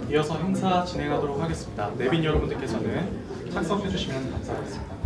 이어서 행사 진행하도록 하겠습니다. 내빈 여러분들께서는 착석해 주시면 감사하겠습니다.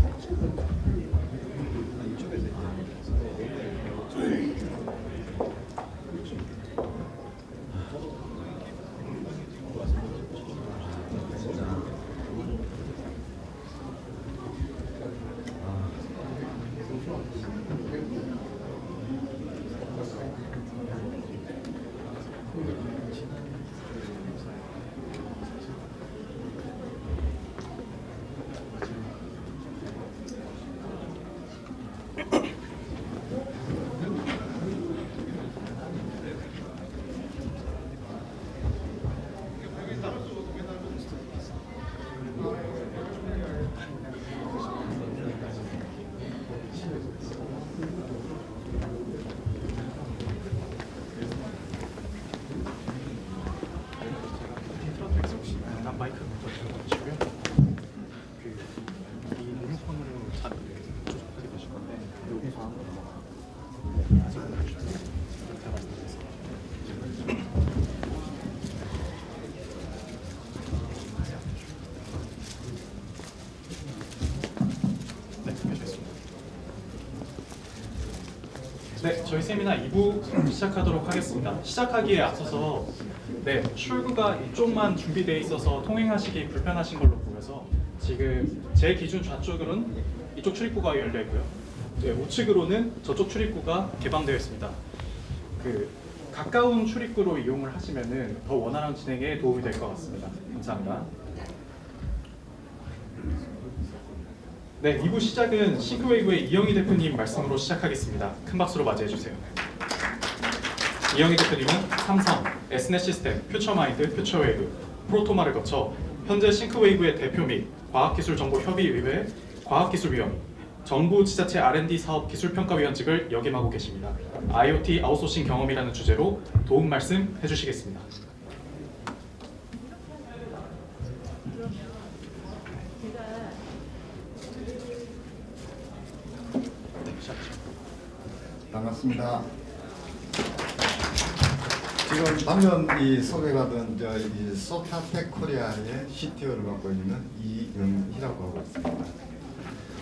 마이크 주시고요. 이 리모컨으로 잘 조작하게 되실 건데 여기서 아직 제가 말씀드리겠습니다. 네, 해주겠습니다. 네, 저희 세미나 2부 시작하도록 하겠습니다. 시작하기에 앞서서 출구가 이쪽만 준비되어 있어서 통행하시기 불편하신 걸로 보여서 지금 제 기준 좌측으로는 이쪽 출입구가 열려 있고요. 우측으로는 저쪽 출입구가 개방되어 있습니다. 가까운 출입구로 이용을 하시면은 더 원활한 진행에 도움이 될 것 같습니다. 감사합니다. 네, 2부 시작은 싱크웨이브의 이영희 대표님 말씀으로 시작하겠습니다. 큰 박수로 맞이해 주세요. 이영희 대표님은 삼성, S넷 시스템, 퓨처마인드, 퓨처웨이브, 프로토마를 거쳐 현재 싱크웨이브의 대표 및 과학기술정보협의회 과학기술위원, 정부 지자체 R&D 사업 기술평가위원직을 역임하고 계십니다. IoT 아웃소싱 경험이라는 주제로 도움 말씀 해주시겠습니다. 반갑습니다. 지금 방금 소개받은 이 소타텍 코리아의 CTO를 맡고 있는 이영희라고 하고 있습니다.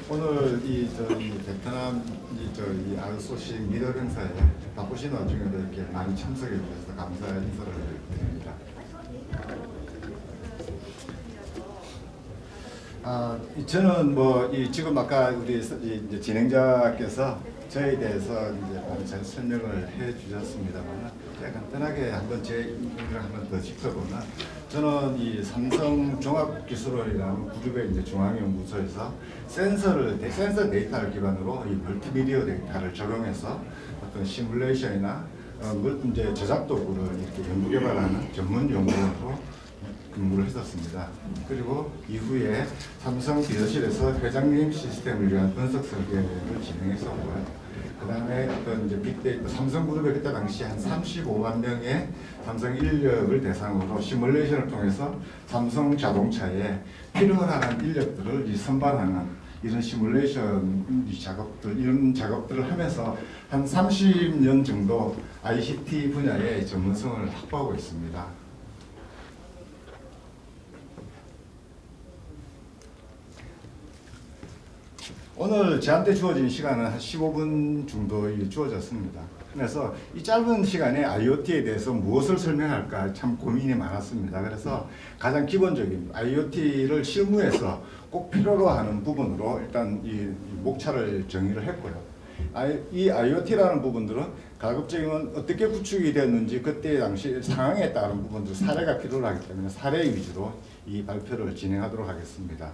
오늘 저희 베트남 이 아웃소싱 미러 행사에 바쁘신 와중에도 이렇게 많이 참석해 주셔서 감사의 인사를 드립니다. 저는 지금 아까 우리 진행자께서 저에 대해서 잘 설명을 해주셨습니다만 간단하게 한번 제 인물을 한번 더 짚어보면 저는 이 삼성 종합기술원이라는 그룹의 중앙연구소에서 센서 데이터를 기반으로 이 멀티미디어 데이터를 적용해서 어떤 시뮬레이션이나 제작 도구를 이렇게 연구 개발하는 전문 연구원으로 근무를 했었습니다. 그리고 이후에 삼성 비서실에서 회장님 시스템을 위한 분석 설계를 진행했었고요. 그 다음에 빅데이터, 삼성그룹에 그때 당시 한 35만 명의 삼성 인력을 대상으로 시뮬레이션을 통해서 삼성 자동차에 필요한 인력들을 선반하는 이런 시뮬레이션 이런 작업들을 하면서 한 30년 정도 ICT 분야의 전문성을 확보하고 있습니다. 오늘 저한테 주어진 시간은 한 15분 정도 주어졌습니다. 그래서 이 짧은 시간에 IoT에 대해서 무엇을 설명할까 참 고민이 많았습니다. 그래서 가장 기본적인 IoT를 실무에서 꼭 필요로 하는 부분으로 일단 이 목차를 정의를 했고요. 이 IoT라는 부분들은 가급적이면 어떻게 구축이 되었는지 그때 당시 상황에 따른 부분들 사례가 필요로 하기 때문에 사례 위주로 이 발표를 진행하도록 하겠습니다.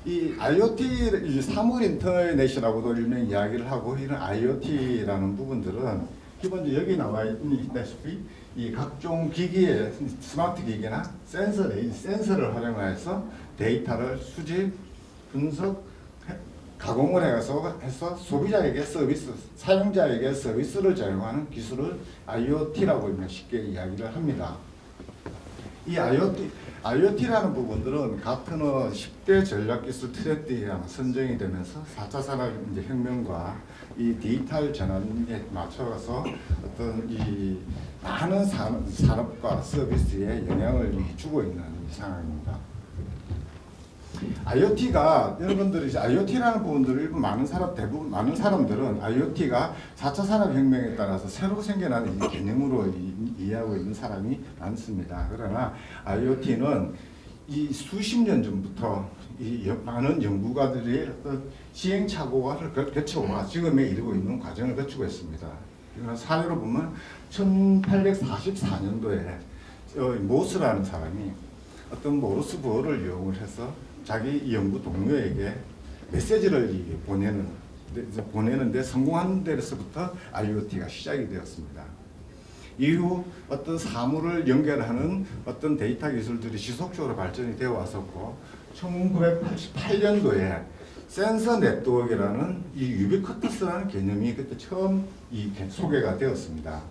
이 IoT, 사물 인터넷이라고도 일명 이야기를 하고 이런 IoT라는 부분들은 기본적으로 여기 나와 있다시피 이 각종 기기에 스마트 기기나 센서를 활용해서 데이터를 수집, 분석, 가공을 해서 소비자에게 서비스, 사용자에게 서비스를 제공하는 기술을 IoT라고 쉽게 이야기를 합니다. 이 IoT라는 부분들은 가트너 10대 전략기술 트렌드에 선정이 되면서 4차 산업혁명과 이 디지털 전환에 맞춰서 어떤 이 많은 산업과 서비스에 영향을 주고 있는 상황입니다. IoT가 여러분들이 이제 IoT라는 부분들을 일부 대부분 많은 사람들은 IoT가 4차 산업혁명에 따라서 새로 생겨나는 이 개념으로 이해하고 있는 사람이 많습니다. 그러나 IoT는 이 수십 년 전부터 이 많은 연구가들이 어떤 시행착오를 거쳐와 지금에 이르고 있는 과정을 거치고 있습니다. 사례로 보면 1844년도에 모스라는 사람이 어떤 모르스 부호를 이용을 해서 자기 연구 동료에게 메시지를 보내는데 성공한 데서부터 IoT가 시작이 되었습니다. 이후 어떤 사물을 연결하는 어떤 데이터 기술들이 지속적으로 발전이 되어 왔었고 1988년도에 센서 네트워크라는 이 유비쿼터스라는 개념이 그때 처음 소개가 되었습니다.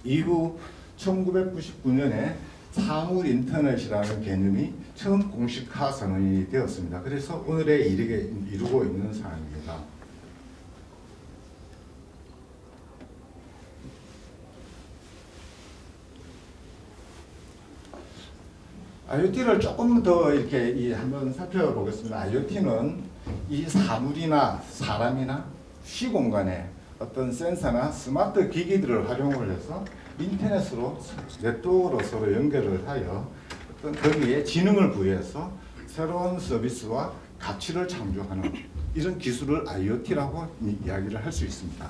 이후 1999년에 사물 인터넷이라는 개념이 처음 공식화 선언이 되었습니다. 그래서 오늘에 이르고 있는 상황입니다. IoT를 조금 더 이렇게 한번 살펴보겠습니다. IoT는 이 사물이나 사람이나 시공간에 어떤 센서나 스마트 기기들을 활용을 해서 인터넷으로 네트워크로 서로 연결을 하여 어떤 거기에 지능을 부여해서 새로운 서비스와 가치를 창조하는 이런 기술을 IoT라고 이야기를 할 수 있습니다.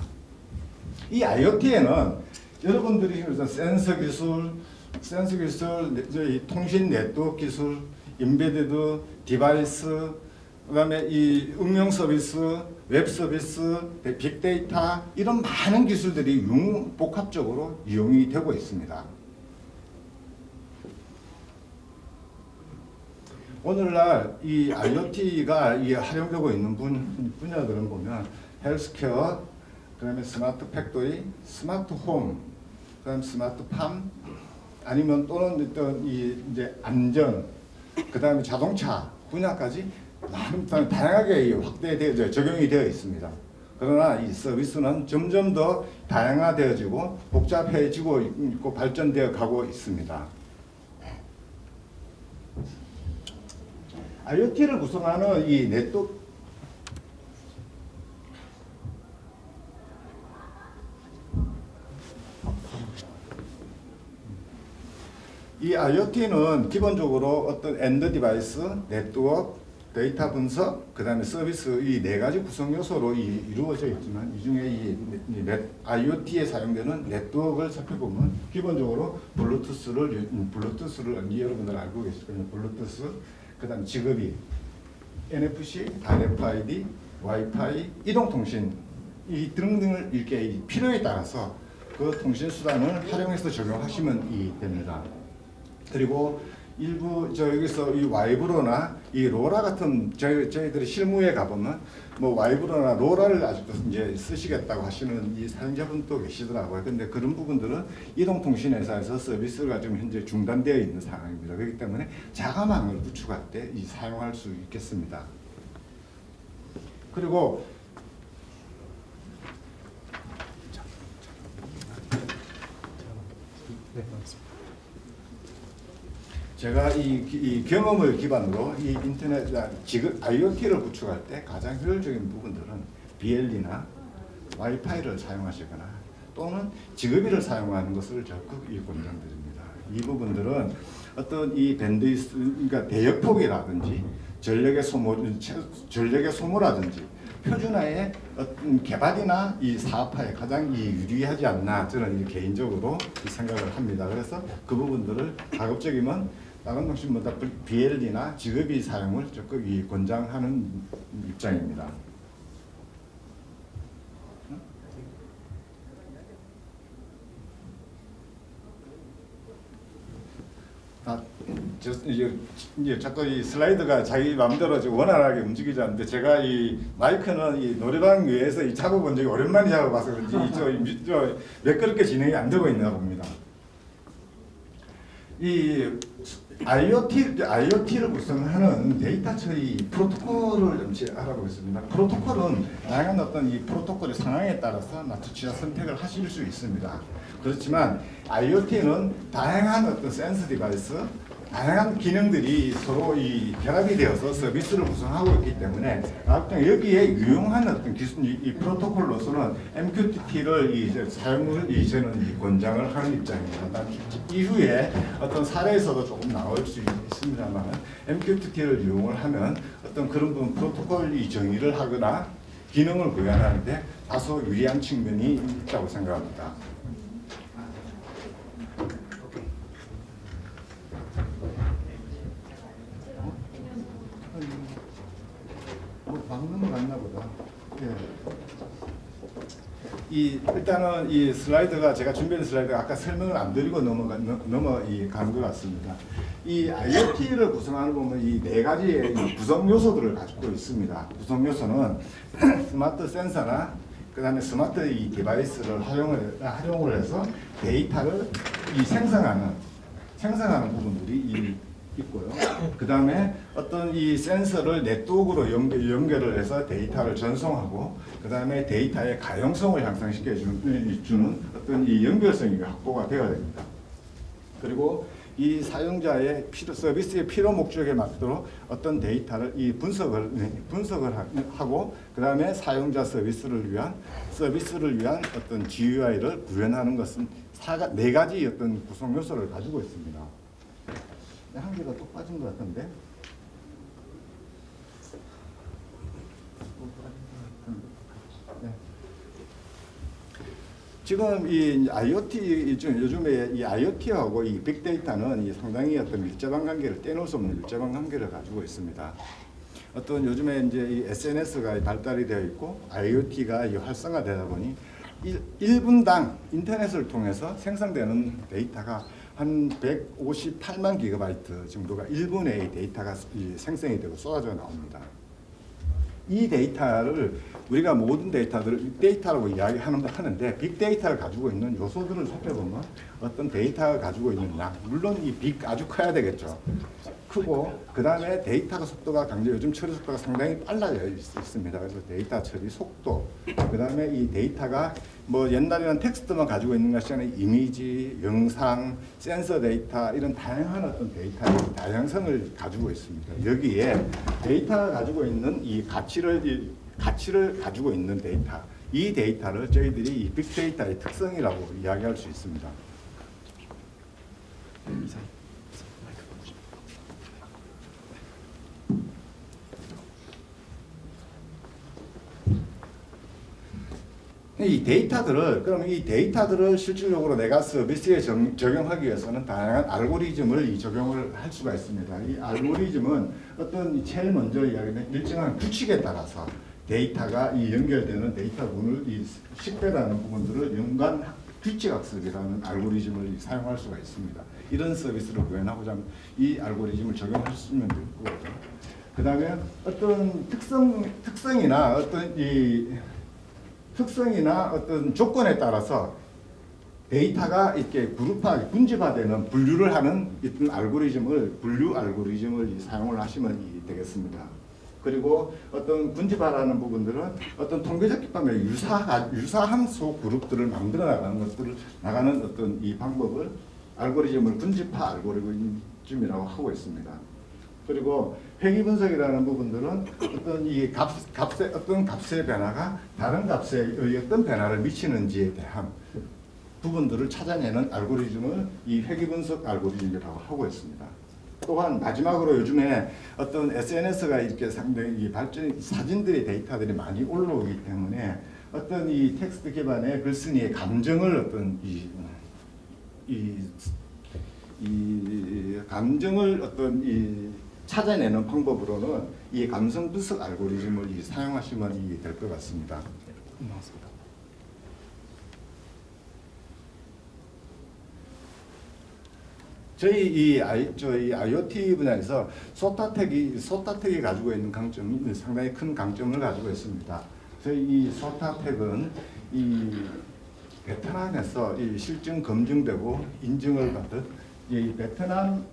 이 IoT에는 여러분들이 센서 기술, 통신 네트워크 기술, 임베디드 디바이스, 그다음에 이 응용 서비스, 웹 서비스, 빅데이터 이런 많은 기술들이 복합적으로 이용이 되고 있습니다. 오늘날 이 IoT가 활용되고 있는 분야들은 보면 헬스케어, 그다음에 스마트 팩토리, 스마트 홈, 그다음 스마트 팜, 아니면 또는 어떤 이제 안전, 그다음에 자동차 분야까지 다양하게 확대되어 적용이 되어 있습니다. 그러나 이 서비스는 점점 더 다양화되어지고 복잡해지고 있고 발전되어 가고 있습니다. IoT를 구성하는 이 네트워크 이 IoT는 기본적으로 어떤 엔드 디바이스, 네트워크, 데이터 분석, 그 다음에 서비스 이 네 가지 구성 요소로 이루어져 있지만 이 중에 IoT에 사용되는 네트워크를 살펴보면 기본적으로 블루투스를 여러분들 알고 계실 거예요. 블루투스, 그 다음에 지급이 NFC, RFID, 와이파이, 이동통신 이 등등을 이렇게 필요에 따라서 그 통신 수단을 활용해서 적용하시면 됩니다. 그리고 일부 여기서 이 와이브로나 이 로라 같은 저희들이 실무에 가보면 뭐 와이브로나 로라를 아직도 이제 쓰시겠다고 하시는 이 사용자분도 계시더라고요. 근데 그런 부분들은 이동통신회사에서 서비스가 좀 현재 중단되어 있는 상황입니다. 그렇기 때문에 자가망을 구축할 때 사용할 수 있겠습니다. 그리고 네, 알겠습니다. 제가 이 경험을 기반으로 이 인터넷 지금 IoT를 구축할 때 가장 효율적인 부분들은 BLE나 와이파이를 사용하시거나 또는 지급이를 사용하는 것을 적극 권장드립니다. 이 부분들은 어떤 이 밴드위스, 그러니까 대역폭이라든지 전력의 소모라든지 표준화의 어떤 개발이나 이 사업화에 가장 유리하지 않나 저는 개인적으로 생각을 합니다. 그래서 그 부분들을 가급적이면 다른 통신보다 BLE나 지급이 사용을 적극 권장하는 입장입니다. 이제 자꾸 이 슬라이드가 자기 마음대로 원활하게 움직이지 않는데 제가 이 마이크는 이 노래방 위에서 이 잡아본 적이 오랜만에 잡아봐서 그런지 매끄럽게 진행이 안 되고 있나 봅니다. 이 IoT를 구성하는 데이터 처리 프로토콜을 잠시 알아보겠습니다. 프로토콜은 다양한 어떤 이 프로토콜의 상황에 따라서 맞춤 선택을 하실 수 있습니다. 그렇지만 IoT는 다양한 어떤 센서 디바이스, 다양한 기능들이 서로 이 결합이 되어서 서비스를 구성하고 있기 때문에 여기에 유용한 어떤 기술 이 프로토콜로서는 MQTT를 이제 사용을 이제는 권장을 하는 입장입니다. 이후에 어떤 사례에서도 조금 나올 수 있습니다만 MQTT를 이용을 하면 어떤 그런 부분 프로토콜 이 정의를 하거나 기능을 구현하는데 다소 유리한 측면이 있다고 생각합니다. 막 넘어갔나 보다. 예. 일단은 이 슬라이드가 제가 준비한 슬라이드가 아까 설명을 안 드리고 넘어간 것 같습니다. 이 IoT를 구성하는 보면 이 네 가지의 구성 요소들을 가지고 있습니다. 구성 요소는 스마트 센서나 그다음에 스마트 이 디바이스를 활용을 해서 데이터를 생성하는 부분들이 있고요. 그 다음에 어떤 이 센서를 네트워크로 연결을 해서 데이터를 전송하고, 그 다음에 데이터의 가용성을 향상시켜 주는 어떤 이 연결성이 확보가 되어야 됩니다. 그리고 이 사용자의 서비스의 필요 목적에 맞도록 어떤 데이터를 분석을 하고, 그 다음에 사용자 서비스를 위한 어떤 GUI를 구현하는 것은 네 가지 어떤 구성 요소를 가지고 있습니다. 한 개가 또 빠진 것 같은데. 네. 지금 이 IoT 요즘에 이 IoT하고 이 빅데이터는 상당히 어떤 밀접한 관계를 떼놓을 수 없는 밀접한 관계를 가지고 있습니다. 어떤 요즘에 이제 이 SNS가 발달이 되어 있고 IoT가 활성화되다 보니 1분당 인터넷을 통해서 생성되는 데이터가 한 158만 기가바이트 정도가 1분의 데이터가 생성이 되고 쏟아져 나옵니다. 이 데이터를 우리가 모든 데이터들을 빅데이터라고 이야기하는데, 빅데이터를 가지고 있는 요소들을 살펴보면 어떤 데이터가 가지고 있는 양, 물론 이 빅 아주 커야 되겠죠. 크고, 그 다음에 데이터가 속도가 요즘 처리 속도가 상당히 빨라져 있습니다. 그래서 데이터 처리 속도, 그 다음에 이 데이터가 뭐 옛날에는 텍스트만 가지고 있는 것이 아니라 이미지, 영상, 센서 데이터 이런 다양한 어떤 데이터의 다양성을 가지고 있습니다. 여기에 데이터가 가지고 있는 이 가치를 가지고 있는 데이터, 이 데이터를 저희들이 이 빅데이터의 특성이라고 이야기할 수 있습니다. 이 데이터들을 실질적으로 내가 서비스에 적용하기 위해서는 다양한 알고리즘을 적용을 할 수가 있습니다. 이 알고리즘은 어떤 제일 먼저 이야기하는 일정한 규칙에 따라서 데이터가 연결되는 데이터분을 식별하는 부분들을 연관 규칙학습이라는 알고리즘을 사용할 수가 있습니다. 이런 서비스를 구현하고자 하면 이 알고리즘을 적용하시면 되고, 그 다음에 어떤 특성이나 어떤 조건에 따라서 데이터가 이렇게 분집화되는 분류를 하는 어떤 분류 알고리즘을 사용을 하시면 되겠습니다. 그리고 어떤 분집화라는 부분들은 어떤 통계적 기법에 유사한 소 그룹들을 만들어 나가는 어떤 이 방법을 알고리즘을 분집화 알고리즘이라고 하고 있습니다. 그리고 회귀 분석이라는 부분들은 어떤 값의 변화가 다른 값에 어떤 변화를 미치는지에 대한 부분들을 찾아내는 알고리즘을 이 회귀 분석 알고리즘이라고 하고 있습니다. 또한 마지막으로 요즘에 어떤 SNS가 이렇게 상당히 사진들의 데이터들이 많이 올라오기 때문에 어떤 이 텍스트 기반의 글쓴이의 감정을 찾아내는 방법으로는 이 감성 분석 알고리즘을 사용하시면 될 것 같습니다. 고맙습니다. 저희 IoT 분야에서 소타텍이 가지고 있는 강점이 상당히 큰 강점을 가지고 있습니다. 저희 이 소타텍은 이 베트남에서 실증 검증되고 인증을 받은 이 베트남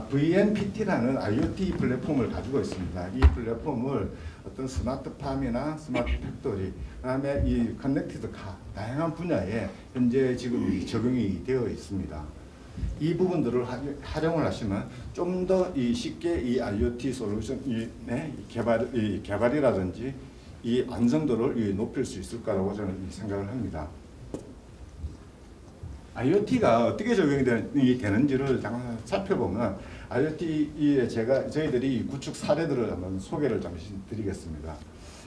VNPT라는 IoT 플랫폼을 가지고 있습니다. 이 플랫폼을 어떤 스마트팜이나 스마트 팩토리, 그다음에 이 커넥티드 카 다양한 분야에 현재 지금 적용이 되어 있습니다. 이 부분들을 활용을 하시면 좀 더 쉽게 이 IoT 솔루션 개발이라든지 이 완성도를 높일 수 있을 거라고 저는 생각을 합니다. IoT가 어떻게 적용이 되는지를 잠깐 살펴보면 IoT에 저희들이 구축 사례들을 한번 소개를 잠시 드리겠습니다.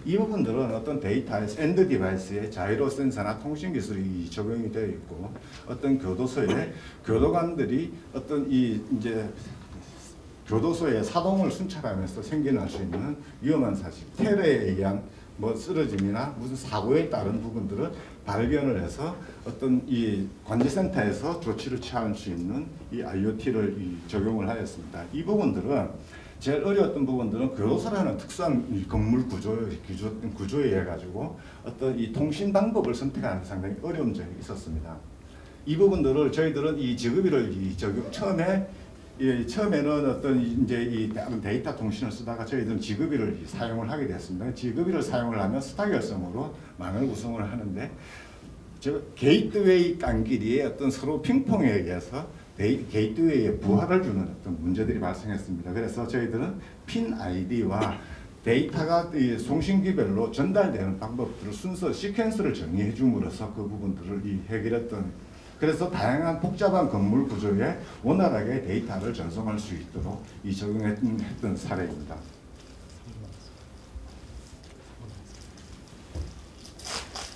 이 부분들은 어떤 데이터의 엔드 디바이스에 자이로 센서나 통신 기술이 적용이 되어 있고 어떤 교도소에 교도관들이 어떤 이제 교도소의 사동을 순찰하면서 생겨날 수 있는 위험한 사실, 테러에 의한 쓰러짐이나 무슨 사고에 따른 부분들을 발견을 해서 어떤 이 관제센터에서 조치를 취할 수 있는 이 IoT를 적용을 하였습니다. 이 부분들은 제일 어려웠던 부분들은 교도소라는 특수한 이 건물 구조에 의해 가지고 어떤 이 통신 방법을 선택하는 상당히 어려운 점이 있었습니다. 이 부분들을 저희들은 이 지급비를 처음에는 어떤 이제 이 데이터 통신을 쓰다가 저희들은 지급비를 사용을 하게 됐습니다. 지급비를 사용을 하면 스타 결성으로 망을 구성을 하는데 게이트웨이 깡끼리의 어떤 서로 핑퐁에 의해서 게이트웨이에 부하를 주는 어떤 문제들이 발생했습니다. 그래서 저희들은 핀 아이디와 데이터가 송신기별로 전달되는 방법들을 순서 시퀀스를 정의해 줌으로써 그 부분들을 해결했던, 그래서 다양한 복잡한 건물 구조에 원활하게 데이터를 전송할 수 있도록 적용했던 사례입니다.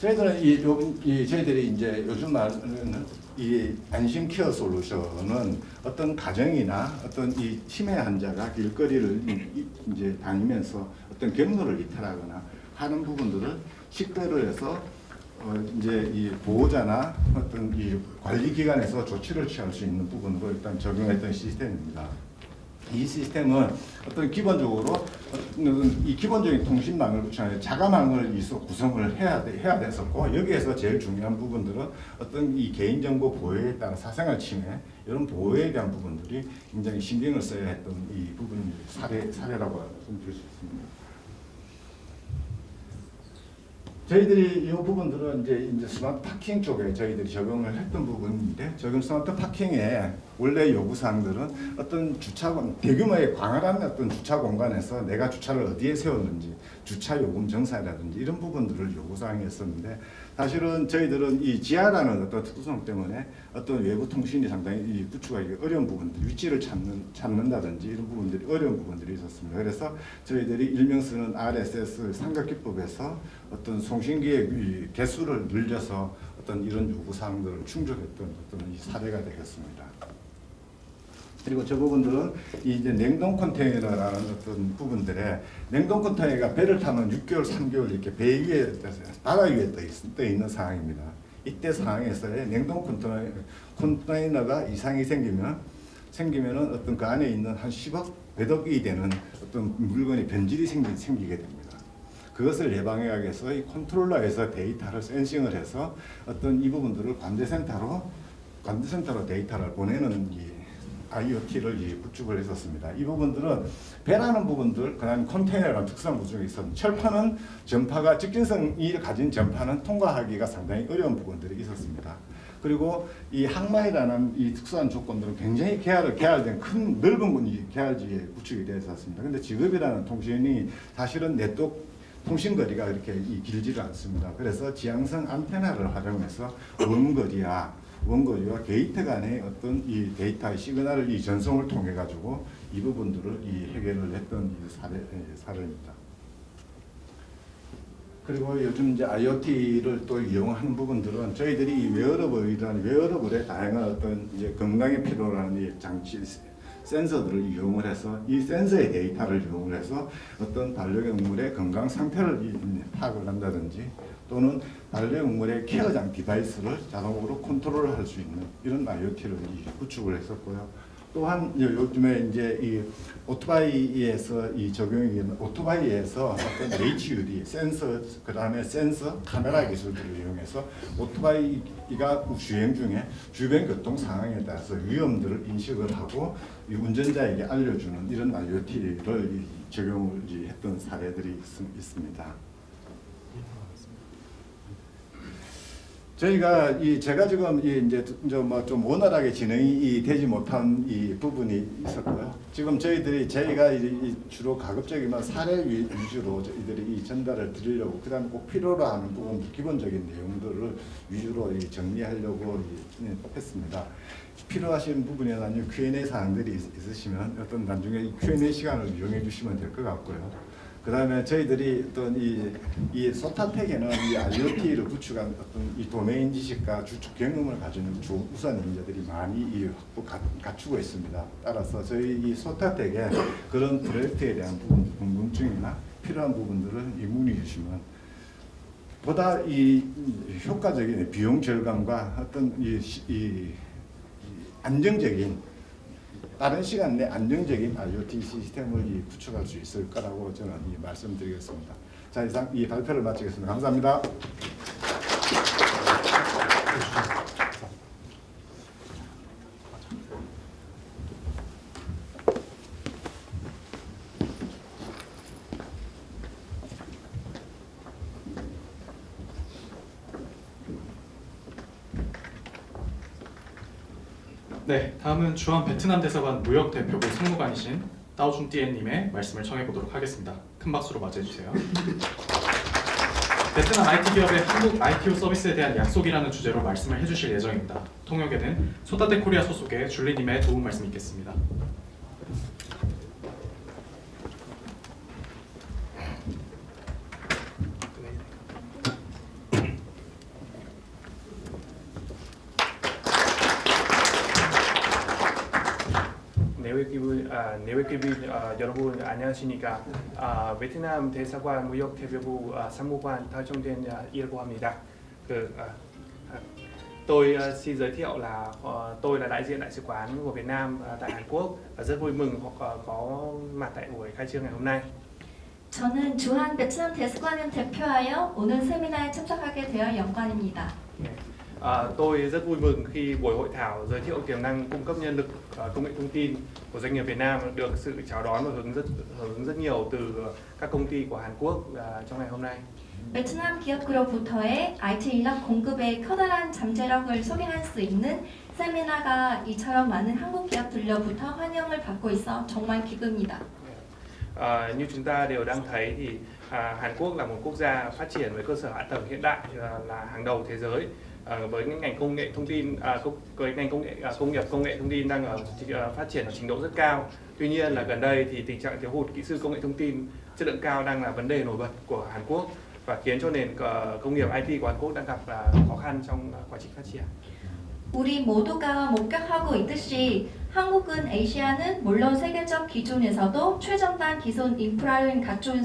저희들이 이제 요즘 말하는 이 안심 케어 솔루션은 어떤 가정이나 어떤 이 치매 환자가 길거리를 이제 다니면서 어떤 경로를 이탈하거나 하는 부분들을 식별을 해서 이제 이 보호자나 어떤 이 관리기관에서 조치를 취할 수 있는 부분으로 일단 적용했던 시스템입니다. 이 시스템은 어떤 기본적으로 이 기본적인 통신망을 자가망을 구성을 해야 됐었고, 여기에서 제일 중요한 부분들은 어떤 이 개인정보 보호에 따른 사생활 침해 이런 보호에 대한 부분들이 굉장히 신경을 써야 했던 이 부분이 사례라고 말씀드릴 수 있습니다. 저희들이 이 부분들은 이제 스마트 파킹 쪽에 저희들이 적용을 했던 부분인데, 스마트 파킹의 원래 요구사항들은 어떤 대규모의 광활한 어떤 주차 공간에서 내가 주차를 어디에 세웠는지, 주차 요금 정산이라든지 이런 부분들을 요구사항이었었는데, 사실은 저희들은 이 지하라는 어떤 특수성 때문에 어떤 외부 통신이 상당히 구축하기 어려운 부분들, 위치를 찾는다든지 이런 부분들이 어려운 부분들이 있었습니다. 그래서 저희들이 일명 쓰는 RSS 삼각기법에서 어떤 송신기의 개수를 늘려서 어떤 이런 요구사항들을 충족했던 어떤 이 사례가 되겠습니다. 그리고 저 부분들은 이제 냉동 컨테이너라는 어떤 부분들에, 냉동 컨테이너가 배를 타면 6개월, 3개월 이렇게 배 위에, 바다 위에 떠 있는 상황입니다. 이때 상황에서의 냉동 컨테이너가 이상이 생기면은 어떤 그 안에 있는 한 10억, 100억이 되는 어떤 물건이 변질이 생기게 됩니다. 그것을 예방하기 위해서 이 컨트롤러에서 데이터를 센싱을 해서 어떤 이 부분들을 관제센터로 데이터를 보내는 이 IoT를 구축을 했었습니다. 이 부분들은 배라는 부분들, 그다음에 컨테이너라는 특수한 구조가 있었는데, 철파는 전파가 직진성이 가진 전파는 통과하기가 상당히 어려운 부분들이 있었습니다. 그리고 이 항마이라는 이 특수한 조건들은 굉장히 계열된 큰 넓은 계열지에 구축이 되어 있었습니다. 근데 지급이라는 통신이 사실은 네트워크 통신 거리가 그렇게 길지를 않습니다. 그래서 지향성 안테나를 활용해서 원거리와 게이트 간의 어떤 이 데이터의 시그널을 전송을 통해 가지고 이 부분들을 해결을 했던 사례입니다. 그리고 요즘 이제 IoT를 또 이용하는 부분들은 저희들이 이 웨어러블의 다양한 어떤 이제 건강에 필요한 이 장치 센서들을 이용을 해서 이 센서의 데이터를 이용을 해서 어떤 반려동물의 건강 상태를 파악을 한다든지, 또는 반려동물의 케어장 디바이스를 자동으로 컨트롤할 수 있는 이런 IoT를 구축을 했었고요. 또한 요즘에 이제 이 오토바이에서 이 적용이 오토바이에서 어떤 HUD 센서 그다음에 센서 카메라 기술들을 이용해서 오토바이가 주행 중에 주변 교통 상황에 따라서 위험들을 인식을 하고 이 운전자에게 알려주는 이런 IoT를 적용을 했던 사례들이 있습니다. 저희가 제가 지금 이제 좀 원활하게 진행이 되지 못한 이 부분이 있었고요. 지금 저희가 주로 가급적이면 사례 위주로 저희들이 이 전달을 드리려고 그다음에 꼭 필요로 하는 부분 기본적인 내용들을 위주로 정리하려고 했습니다. 필요하신 부분이나 Q&A 사항들이 있으시면 어떤 나중에 Q&A 시간을 이용해 주시면 될 것 같고요. 그 다음에 저희들이 어떤 이 소타텍에는 이 IoT를 구축한 어떤 이 도메인 지식과 주축 경험을 가지는 우수한 인재들이 많이 갖추고 있습니다. 따라서 저희 이 소타텍에 그런 프로젝트에 대한 궁금증이나 필요한 부분들을 문의 주시면 보다 이 효과적인 비용 절감과 어떤 이 안정적인 빠른 시간 내 안정적인 IoT 시스템을 구축할 수 있을 거라고 저는 말씀드리겠습니다. 자, 이상 이 발표를 마치겠습니다. 감사합니다. 네, 다음은 주한 베트남 대사관 무역 대표부 상무관이신 다오준띠엔님의 말씀을 청해 보도록 하겠습니다. 큰 박수로 맞이해 주세요. 베트남 IT 기업의 한국 ITO 서비스에 대한 약속이라는 주제로 말씀을 해주실 예정입니다. 통역에는 소타텍 코리아 소속의 줄리님의 도움 말씀이 있겠습니다. 내외기비 여러분 안녕하십니까? 베트남 대사관 무역 대표부 상무관 다정된이라고 합니다. Tôi xin giới thiệu là tôi là đại diện đại sứ quán của Việt Nam tại Hàn Quốc và rất vui mừng có mặt tại buổi khai trương ngày hôm nay. 저는 주한 베트남 대사관을 대표하여 오늘 세미나에 참석하게 되어 영광입니다. Tôi rất vui mừng khi buổi hội thảo giới thiệu tiềm năng cung cấp nhân lực công nghệ thông tin của doanh nghiệp Việt Nam được sự chào đón và hưởng ứng rất nhiều từ các công ty của Hàn Quốc trong ngày hôm nay. 베트남 기업으로부터의 IT 인력 공급의 커다란 잠재력을 소개할 수 있는 세미나가 이처럼 많은 한국 기업들로부터 환영을 받고 있어 정말 기쁩니다. Như chúng ta đều đang thấy thì Hàn Quốc là một quốc gia phát triển với cơ sở hạ tầng hiện đại là hàng đầu thế giới. Với ngành công nghệ thông tin, với ngành công nghiệp công nghệ thông tin đang phát triển ở trình độ rất cao. Tuy nhiên là gần đây thì tình trạng thiếu hụt kỹ sư công nghệ thông tin chất lượng cao đang là vấn đề nổi bật của Hàn Quốc và khiến cho nền công nghiệp IT của Hàn Quốc đang gặp khó khăn trong quá trình phát triển. 우리 모두가 목격하고 있듯이 한국은 아시아는 물론 세계적 기준에서도 최첨단 기술 인프라를 갖춘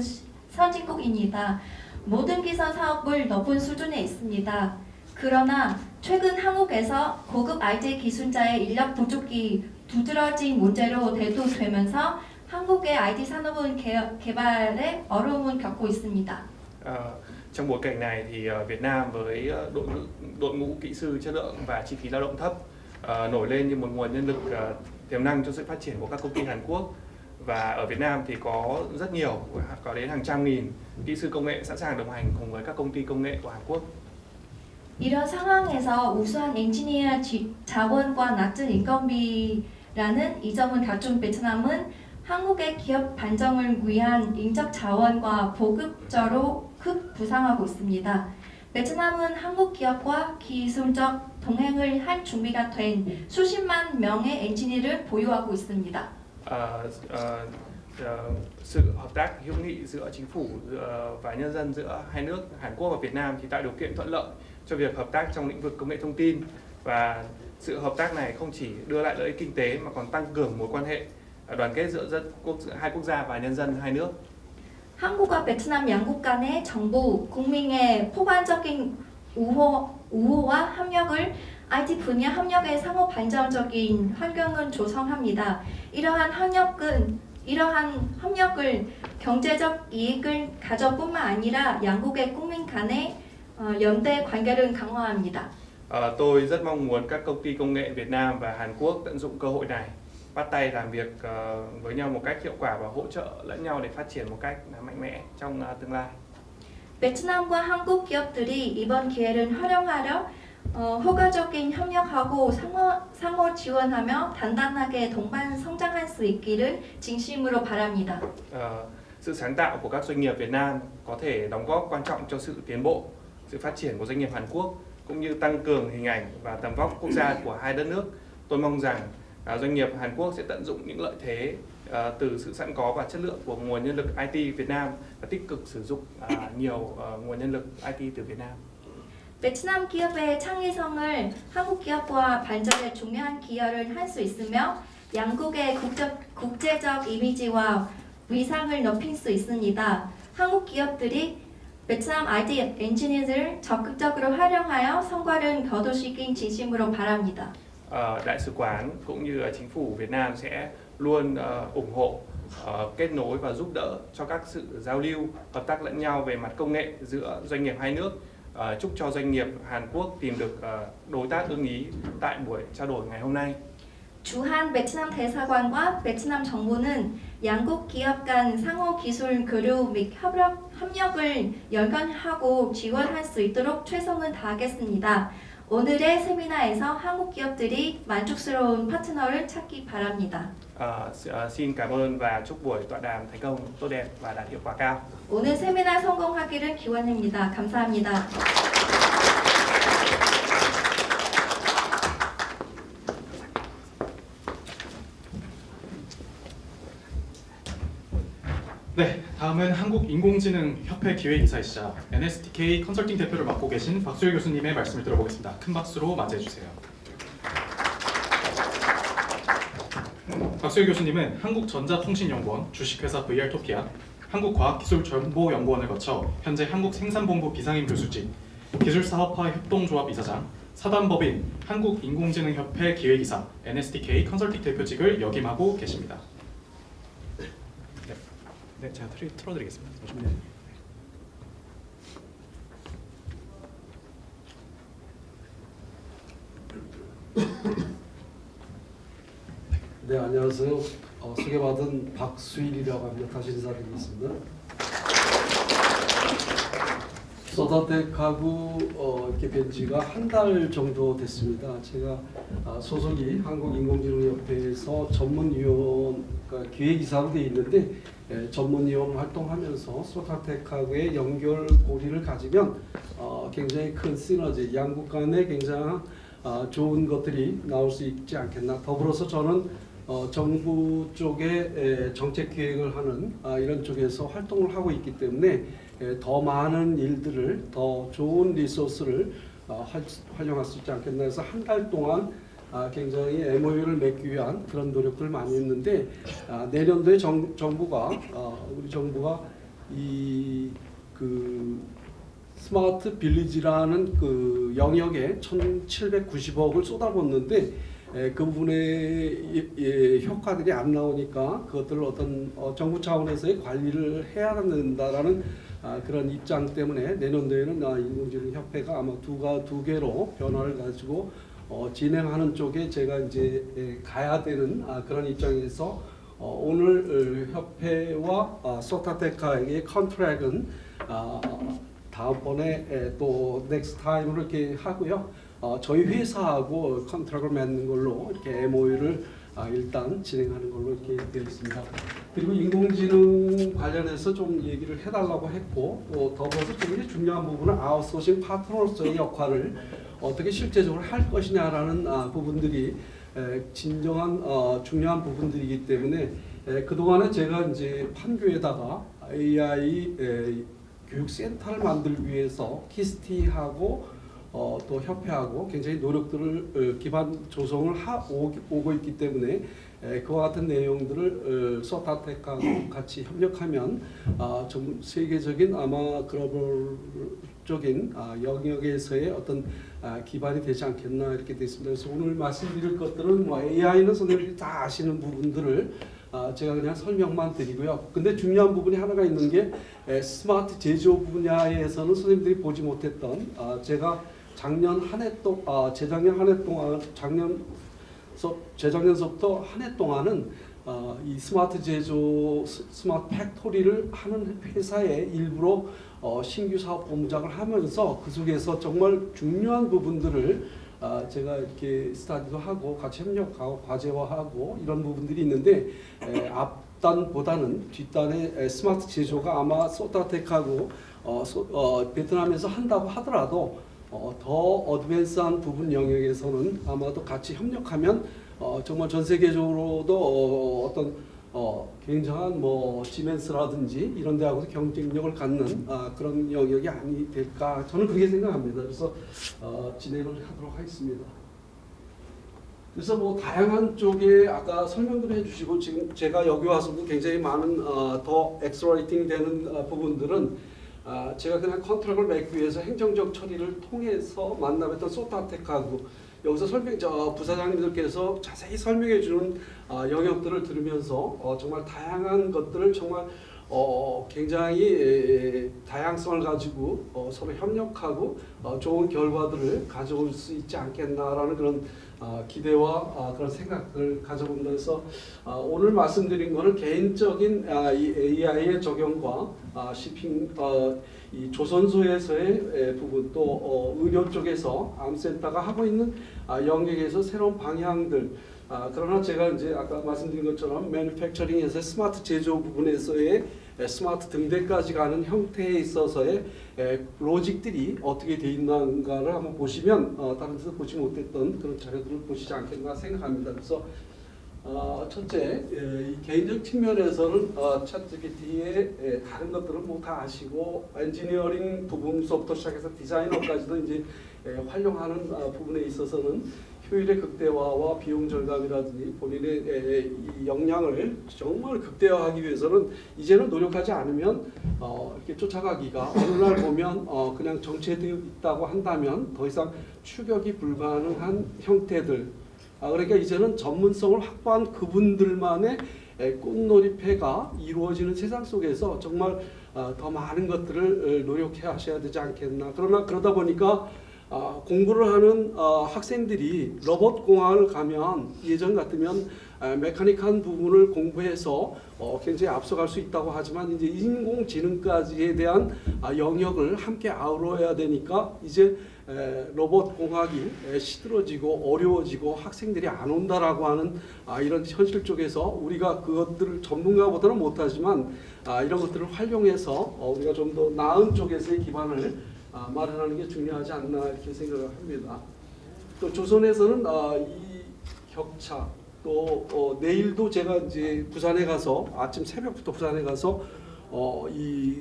선진국입니다. 모든 기술 사업을 높은 수준에 있습니다. 그러나 최근 한국에서 고급 IT 기술자의 인력 부족이 두드러진 문제로 대두되면서 한국의 IT 산업은 개발에 어려움을 겪고 있습니다. Trong bối cảnh này thì Việt Nam với đội ngũ kỹ sư chất lượng và chi phí lao động thấp nổi lên như một nguồn nhân lực tiềm năng cho sự phát triển của các công ty Hàn Quốc. Và ở Việt Nam thì có rất nhiều, có đến hàng trăm nghìn kỹ sư công nghệ sẵn sàng đồng hành cùng với các công ty công nghệ của Hàn Quốc. 이런 상황에서 우수한 엔지니어 자원과 낮은 인건비라는 이점을 갖춘 베트남은 한국의 기업 반정을 위한 인적 자원과 보급자로 급부상하고 있습니다. 베트남은 한국 기업과 기술적 동행을 할 준비가 된 수십만 명의 엔지니어를 보유하고 있습니다. Sự hợp tác hữu nghị giữa chính phủ và nhân dân giữa hai nước Hàn Quốc và Việt Nam thì tạo điều kiện thuận lợi cho việc hợp tác trong lĩnh vực công nghệ thông tin, và sự hợp tác này không chỉ đưa lại lợi ích kinh tế mà còn tăng cường mối quan hệ đoàn kết giữa hai quốc gia và nhân dân hai nước. 한국과 베트남 양국 간의 정부, 국민의 포괄적인 우호와 협력을 IT 분야 협력의 상호 발전적인 환경을 조성합니다. 이러한 협력을 경제적 이익을 가져뿐만 아니라 양국의 국민 간의 연대 관계를 강화합니다. Tôi rất mong muốn các công ty công nghệ Việt Nam và Hàn Quốc tận dụng cơ hội này, bắt tay làm việc với nhau một cách hiệu quả và hỗ trợ lẫn nhau để phát triển một cách mạnh mẽ trong tương lai. 베트남과 한국 기업들이 이번 기회를 활용하려 효과적인 협력하고 상호 지원하며 단단하게 동반 성장할 수 있기를 진심으로 바랍니다. Sự sáng tạo của các doanh nghiệp Việt Nam có thể đóng góp quan trọng cho sự tiến bộ, sự phát triển của doanh nghiệp Hàn Quốc cũng như tăng cường hình ảnh và tầm vóc quốc gia của hai đất nước. Tôi mong rằng doanh nghiệp Hàn Quốc sẽ tận dụng những lợi thế từ sự sẵn có và chất lượng của nguồn nhân lực IT Việt Nam và tích cực sử dụng nhiều nguồn nhân lực IT từ Việt Nam. 베트남 기업의 창의성을 한국 기업과 발전에 중요한 기여를 할 수 있으며 양국의 국제적 이미지와 위상을 높일 수 있습니다. 한국 기업들이 베트남 IT 엔지니어들을 적극적으로 활용하여 성과를 거두시길 진심으로 바랍니다. Đại sứ quán cũng như chính phủ Việt Nam sẽ luôn ủng hộ, kết nối và giúp đỡ cho các sự giao lưu, hợp tác lẫn nhau về mặt công nghệ giữa doanh nghiệp hai nước. Chúc cho doanh nghiệp Hàn Quốc tìm được đối tác ưng ý tại buổi trao đổi ngày hôm nay. 주한 베트남 대사관과 베트남 정부는 양국 기업 간 상호 기술 교류 및 협력을 열건하고 지원할 수 있도록 최선을 다하겠습니다. 오늘의 세미나에서 한국 기업들이 만족스러운 파트너를 찾기 바랍니다. Xin cảm ơn và chúc buổi tọa đàm thành công, tốt đẹp và đạt hiệu quả cao. 오늘 세미나 성공하기를 기원합니다. 감사합니다. 네, 다음은 한국인공지능협회 기획이사이시자 NSTK 컨설팅 대표를 맡고 계신 박수일 교수님의 말씀을 들어보겠습니다. 큰 박수로 맞이해 주세요. 박수일 교수님은 한국전자통신연구원, 주식회사 VR토피아, 한국과학기술정보연구원을 거쳐 현재 한국생산본부 비상임 교수직, 기술사업화 협동조합 이사장, 사단법인 한국인공지능협회 기획이사, NSTK 컨설팅 대표직을 역임하고 계십니다. 네, 제가 틀어드리겠습니다. 잠시만요. 네, 안녕하세요. 소개받은 박수일이라고 합니다. 다시 인사드리겠습니다. 소다텍하고 이렇게 뵌 지가 한 달 정도 됐습니다. 제가 소속이 한국인공지능협회에서 전문위원, 그러니까 기획이사로 되어 있는데 전문위원 활동하면서 소다텍하고의 연결고리를 가지면 굉장히 큰 시너지, 양국 간에 굉장히 좋은 것들이 나올 수 있지 않겠나. 더불어서 저는 정부 쪽에 정책 기획을 하는 이런 쪽에서 활동을 하고 있기 때문에 더 많은 일들을, 더 좋은 리소스를 활용할 수 있지 않겠나 해서 한 달 동안 굉장히 MOU를 맺기 위한 그런 노력들을 많이 했는데 내년도에 정부가 우리 정부가 그 스마트 빌리지라는 그 영역에 1,790억을 쏟아붓는데 그 부분의 효과들이 안 나오니까 그것들을 어떤 정부 차원에서의 관리를 해야 된다라는 그런 입장 때문에 내년도에는 인공지능협회가 아마 두 개로 변화를 가지고 진행하는 쪽에 제가 이제 가야 되는 그런 입장에서 오늘 협회와 소타테카의 컨트랙은 다음번에 또 넥스트 타임으로 이렇게 하고요. 저희 회사하고 컨트랙을 맺는 걸로 이렇게 MOU를 일단 진행하는 걸로 이렇게 되어 있습니다. 그리고 인공지능 관련해서 좀 얘기를 해달라고 했고 또 더불어서 굉장히 중요한 부분은 아웃소싱 파트너로서의 역할을 어떻게 실제적으로 할 것이냐라는 부분들이 진정한 중요한 부분들이기 때문에 그동안에 제가 이제 판교에다가 AI 교육센터를 만들기 위해서 키스티하고 또 협회하고 굉장히 노력들을 기반 조성을 오고 있기 때문에 그와 같은 내용들을 소타텍하고 같이 협력하면 좀 세계적인 아마 글로벌 적인 영역에서의 어떤 기반이 되지 않겠나 이렇게 되어 있습니다. 그래서 오늘 말씀드릴 것들은 뭐 AI는 선생님들이 다 아시는 부분들을 제가 그냥 설명만 드리고요. 근데 중요한 부분이 하나가 있는 게 스마트 제조업 분야에서는 선생님들이 보지 못했던 제가 재작년 한 해 동안 재작년서부터 한 해 동안은 이 스마트 제조, 스마트 팩토리를 하는 회사에 일부러 신규 사업 본부장을 하면서 그 속에서 정말 중요한 부분들을 제가 이렇게 스타디도 하고 같이 협력하고 과제화하고 이런 부분들이 있는데 앞단보다는 뒷단의 스마트 제조가 아마 소타텍하고 베트남에서 한다고 하더라도 더 어드밴스한 부분 영역에서는 아마도 같이 협력하면 정말 전 세계적으로도 어떤 굉장한 뭐 지멘스라든지 이런 데하고도 경쟁력을 갖는 그런 영역이 아니 될까 저는 그렇게 생각합니다. 그래서 진행을 하도록 하겠습니다. 그래서 뭐 다양한 쪽에 아까 설명도 해주시고 지금 제가 여기 와서도 굉장히 많은 더 엑스플로이팅 되는 부분들은 제가 그냥 컨트랙을 맺기 위해서 행정적 처리를 통해서 만나뵀던 소타텍하고 여기서 부사장님들께서 자세히 설명해 주는 영역들을 들으면서 정말 다양한 것들을 정말 굉장히 다양성을 가지고 서로 협력하고 좋은 결과들을 가져올 수 있지 않겠나라는 그런 기대와 그런 생각을 가져본다 해서 오늘 말씀드린 것은 개인적인 이 AI의 적용과 시핑 이 조선소에서의 부분 또 의료 쪽에서 암센터가 하고 있는 영역에서 새로운 방향들 그러나 제가 이제 아까 말씀드린 것처럼 매니팩처링에서 스마트 제조 부분에서의 스마트 등대까지 가는 형태에 있어서의 로직들이 어떻게 돼 있는가를 한번 보시면 다른 데서 보지 못했던 그런 자료들을 보시지 않겠나 생각합니다. 그래서 첫째, 이 개인적 측면에서는 챗GPT의 다른 것들은 뭐 다 아시고 엔지니어링 부분서부터 시작해서 디자이너까지도 이제 활용하는 부분에 있어서는 효율의 극대화와 비용 절감이라든지 본인의 이 역량을 정말 극대화하기 위해서는 이제는 노력하지 않으면 이렇게 쫓아가기가 어느 날 보면 그냥 정체되어 있다고 한다면 더 이상 추격이 불가능한 형태들 그러니까 이제는 전문성을 확보한 그분들만의 꽃놀이패가 이루어지는 세상 속에서 정말 더 많은 것들을 노력해 하셔야 되지 않겠나. 그러나 그러다 보니까 공부를 하는 학생들이 로봇 공학을 가면 예전 같으면 메카닉한 부분을 공부해서 굉장히 앞서갈 수 있다고 하지만 이제 인공지능까지에 대한 영역을 함께 아우러야 되니까 이제 로봇 공학이 시들어지고 어려워지고 학생들이 안 온다라고 하는 이런 현실 쪽에서 우리가 그것들을 전문가보다는 못하지만 이런 것들을 활용해서 우리가 좀 더 나은 쪽에서의 기반을 마련하는 게 중요하지 않나 이렇게 생각을 합니다. 또 조선에서는 이 격차 또 내일도 제가 이제 부산에 가서 아침 새벽부터 부산에 가서 이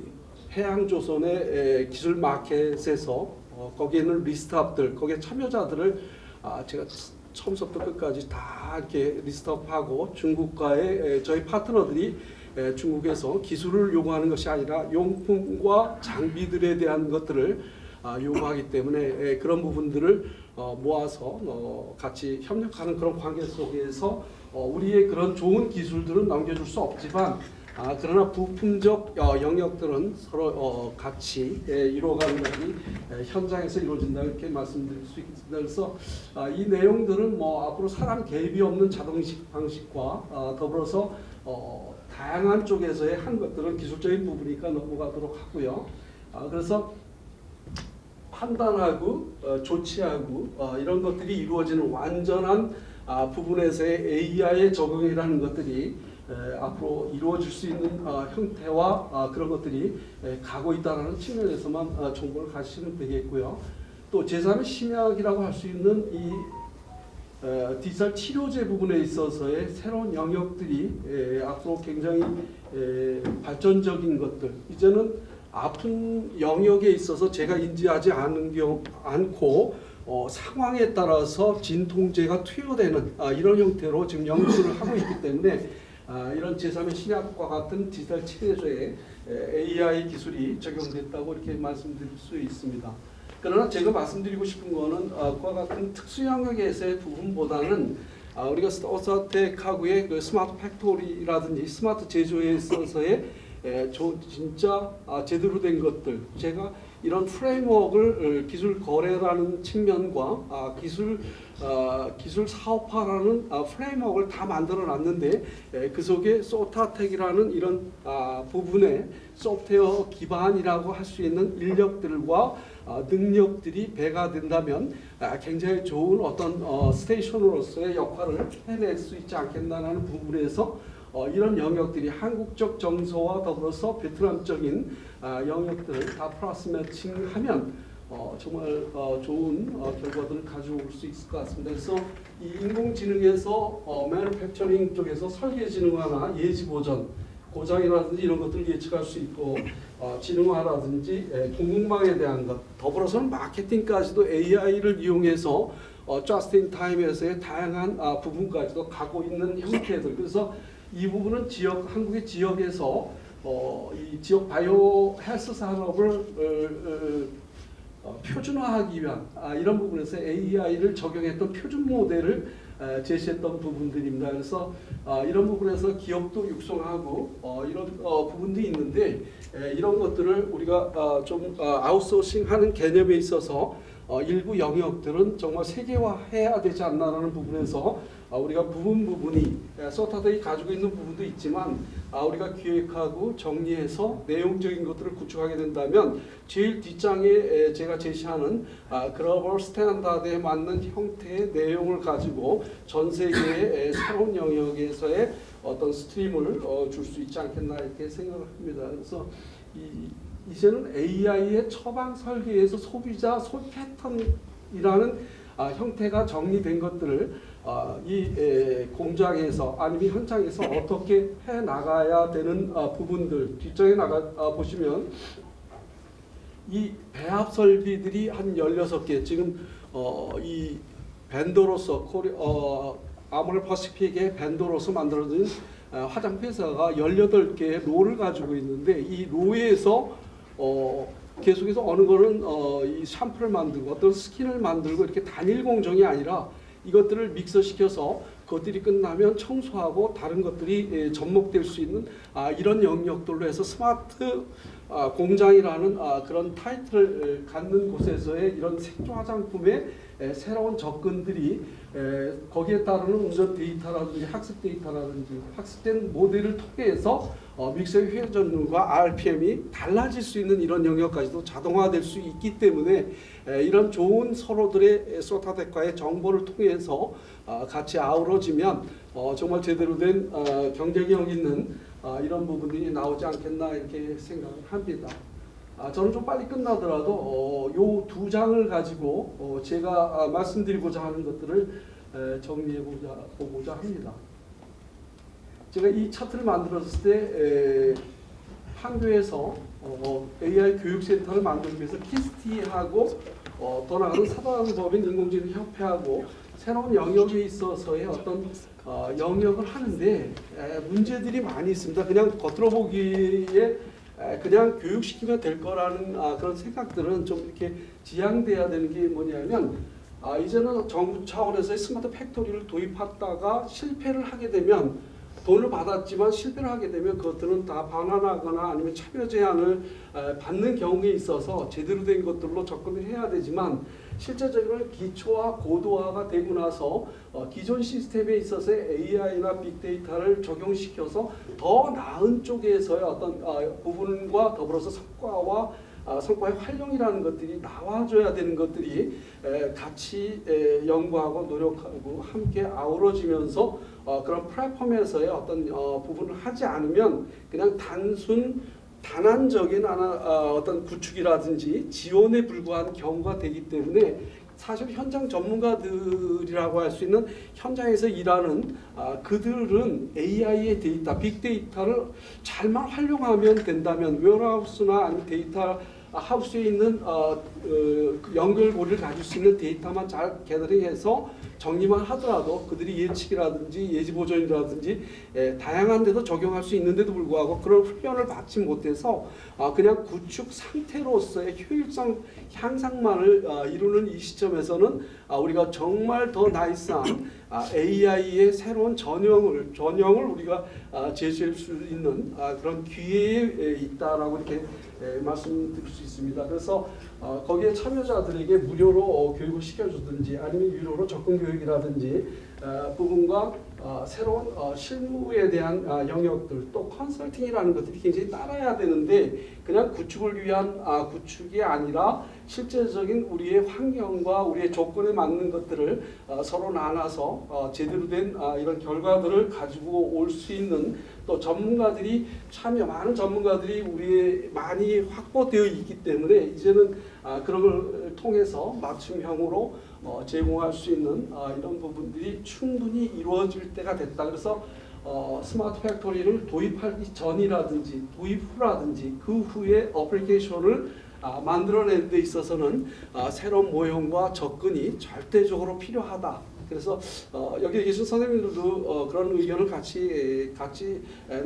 해양조선의 기술 마켓에서 거기에 있는 리스트업들 거기에 참여자들을 제가 처음부터 끝까지 다 이렇게 리스트업하고 중국과의 저희 파트너들이 중국에서 기술을 요구하는 것이 아니라 용품과 장비들에 대한 것들을 요구하기 때문에 그런 부분들을 모아서 같이 협력하는 그런 관계 속에서 우리의 그런 좋은 기술들은 넘겨줄 수 없지만 그러나 부품적 영역들은 서로 같이 이루어가는 것이 현장에서 이루어진다 이렇게 말씀드릴 수 있습니다. 그래서 이 내용들은 뭐 앞으로 사람 개입이 없는 자동식 방식과 더불어서 다양한 쪽에서의 한 것들은 기술적인 부분이니까 넘어가도록 하고요. 그래서 판단하고 조치하고 이런 것들이 이루어지는 완전한 부분에서의 AI의 적용이라는 것들이 앞으로 이루어질 수 있는 형태와 그런 것들이 가고 있다는 측면에서만 정보를 가지시면 되겠고요. 또 제3의 심리학이라고 할 수 있는 이 디지털 치료제 부분에 있어서의 새로운 영역들이 앞으로 굉장히 발전적인 것들 이제는 아픈 영역에 있어서 제가 인지하지 않고 상황에 따라서 진통제가 투여되는 이런 형태로 지금 연구를 하고 있기 때문에 이런 제3의 신약과 같은 디지털 치료제의 AI 기술이 적용됐다고 이렇게 말씀드릴 수 있습니다. 그러나 제가 말씀드리고 싶은 거는 그와 같은 특수 영역에서의 부분보다는 우리가 오사텍하고의 그 스마트 팩토리라든지 스마트 제조에 있어서의 진짜 제대로 된 것들, 제가 이런 프레임워크를 기술 거래라는 측면과 기술 사업화라는 프레임워크를 다 만들어 놨는데 그 속에 소타텍이라는 이런 부분의 소프트웨어 기반이라고 할 수 있는 인력들과 능력들이 배가 된다면 굉장히 좋은 어떤 스테이션으로서의 역할을 해낼 수 있지 않겠나라는 부분에서 이런 영역들이 한국적 정서와 더불어서 베트남적인 영역들을 다 플러스 매칭하면 정말 좋은 결과들을 가져올 수 있을 것 같습니다. 그래서 이 인공지능에서 매니팩처링 쪽에서 설계지능화나 예지보전, 고장이라든지 이런 것들을 예측할 수 있고 지능화라든지 공급망에 대한 것, 더불어서는 마케팅까지도 AI를 이용해서 just in time에서의 다양한 부분까지도 가고 있는 형태들. 그래서 이 부분은 한국의 지역에서 이 지역 바이오 헬스 산업을 표준화하기 위한 이런 부분에서 AI를 적용했던 표준 모델을 제시했던 부분들입니다. 그래서 이런 부분에서 기업도 육성하고 이런 부분도 있는데 이런 것들을 우리가 좀 아웃소싱하는 개념에 있어서 일부 영역들은 정말 세계화해야 되지 않나라는 부분에서 우리가 부분이 소타텍이 가지고 있는 부분도 있지만 우리가 기획하고 정리해서 내용적인 것들을 구축하게 된다면 제일 뒷장에 제가 제시하는 글로벌 스탠다드에 맞는 형태의 내용을 가지고 전 세계의 새로운 영역에서의 어떤 스트림을 줄 수 있지 않겠나 이렇게 생각을 합니다. 그래서 이제는 AI의 처방 설계에서 소비자 소비 패턴이라는 형태가 정리된 것들을 이 공장에서 아니면 현장에서 어떻게 해 나가야 되는 부분들 뒷장에 보시면 이 배합 설비들이 한 16개 지금 이 벤더로서 아모레 퍼시픽의 벤더로서 만들어진 화장품 회사가 18개의 로를 가지고 있는데 이 로에서 계속해서 어느 거는 이 샴푸를 만들고 어떤 스킨을 만들고 이렇게 단일 공정이 아니라 이것들을 믹서시켜서 그것들이 끝나면 청소하고 다른 것들이 접목될 수 있는 이런 영역들로 해서 스마트 공장이라는 그런 타이틀을 갖는 곳에서의 이런 색조 화장품의 새로운 접근들이 거기에 따르는 운전 데이터라든지 학습 데이터라든지 학습된 모델을 통해서 믹서의 회전율과 RPM이 달라질 수 있는 이런 영역까지도 자동화될 수 있기 때문에 이런 좋은 서로들의 소타텍과의 정보를 통해서 같이 아우러지면 정말 제대로 된 경쟁력 있는 이런 부분들이 나오지 않겠나 이렇게 생각을 합니다. 저는 좀 빨리 끝나더라도 요 2장을 가지고 제가 말씀드리고자 하는 것들을 정리해 보고자 합니다. 제가 이 차트를 만들었을 때 판교에서 AI 교육센터를 만들기 위해서 키스티하고 더 나아가는 사단법인 인공지능 협회하고 새로운 영역에 있어서의 어떤 영역을 하는데 문제들이 많이 있습니다. 그냥 겉으로 보기에 그냥 교육시키면 될 거라는 그런 생각들은 좀 이렇게 지양돼야 되는 게 뭐냐면 이제는 정부 차원에서의 스마트 팩토리를 도입하다가 실패를 하게 되면 돈을 받았지만 실패를 하게 되면 그것들은 다 반환하거나 아니면 차별 제한을 받는 경우에 있어서 제대로 된 것들로 접근을 해야 되지만 실제적으로 기초화 고도화가 되고 나서 기존 시스템에 있어서의 AI나 빅데이터를 적용시켜서 더 나은 쪽에서의 어떤 부분과 더불어서 성과의 활용이라는 것들이 나와줘야 되는 것들이 같이 연구하고 노력하고 함께 아우러지면서 그런 플랫폼에서의 어떤 부분을 하지 않으면 그냥 단한적인 어떤 구축이라든지 지원에 불과한 경우가 되기 때문에 사실 현장 전문가들이라고 할 수 있는 현장에서 일하는 그들은 AI의 데이터, 빅데이터를 잘만 활용하면 된다면 웨어하우스나 아니면 데이터 하우스에 있는 연결고리를 가질 수 있는 데이터만 잘 개더링해서 정리만 하더라도 그들이 예측이라든지 예지 보전이라든지 다양한 데서 적용할 수 있는데도 불구하고 그런 훈련을 받지 못해서 그냥 구축 상태로서의 효율성 향상만을 이루는 이 시점에서는 우리가 정말 더 나이스한 AI의 새로운 전형을 우리가 제시할 수 있는 그런 기회에 있다라고 이렇게 말씀드릴 수 있습니다. 그래서 거기에 참여자들에게 무료로 교육을 시켜주든지 아니면 유료로 접근 교육이라든지 부분과 새로운 실무에 대한 영역들 또 컨설팅이라는 것들이 굉장히 따라야 되는데 그냥 구축을 위한 구축이 아니라 실제적인 우리의 환경과 우리의 조건에 맞는 것들을 서로 나눠서 제대로 된 이런 결과들을 가지고 올 수 있는 또 전문가들이 많은 전문가들이 우리에 많이 확보되어 있기 때문에 이제는 그런 걸 통해서 맞춤형으로 제공할 수 있는 이런 부분들이 충분히 이루어질 때가 됐다. 그래서 스마트 팩토리를 도입하기 전이라든지 도입 후라든지 그 후에 어플리케이션을 만들어내는 데 있어서는 새로운 모형과 접근이 절대적으로 필요하다. 그래서 여기 계신 선생님들도 그런 의견을 같이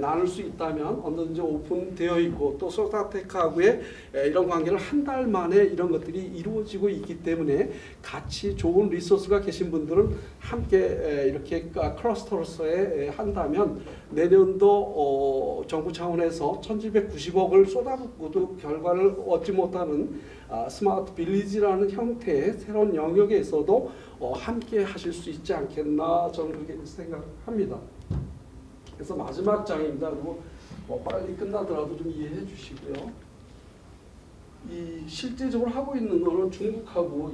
나눌 수 있다면 언제든지 오픈되어 있고 또 소타테크하고의 이런 관계를 한 달 만에 이런 것들이 이루어지고 있기 때문에 같이 좋은 리소스가 계신 분들은 함께 이렇게 클러스터로서에 한다면 내년도 정부 차원에서 1,790억을 쏟아붓고도 결과를 얻지 못하는 스마트 빌리지라는 형태의 새로운 영역에서도 함께 하실 수 있지 않겠나 저는 그렇게 생각합니다. 그래서 마지막 장입니다. 그리고 빨리 끝나더라도 좀 이해해 주시고요. 이 실제적으로 하고 있는 거는 중국하고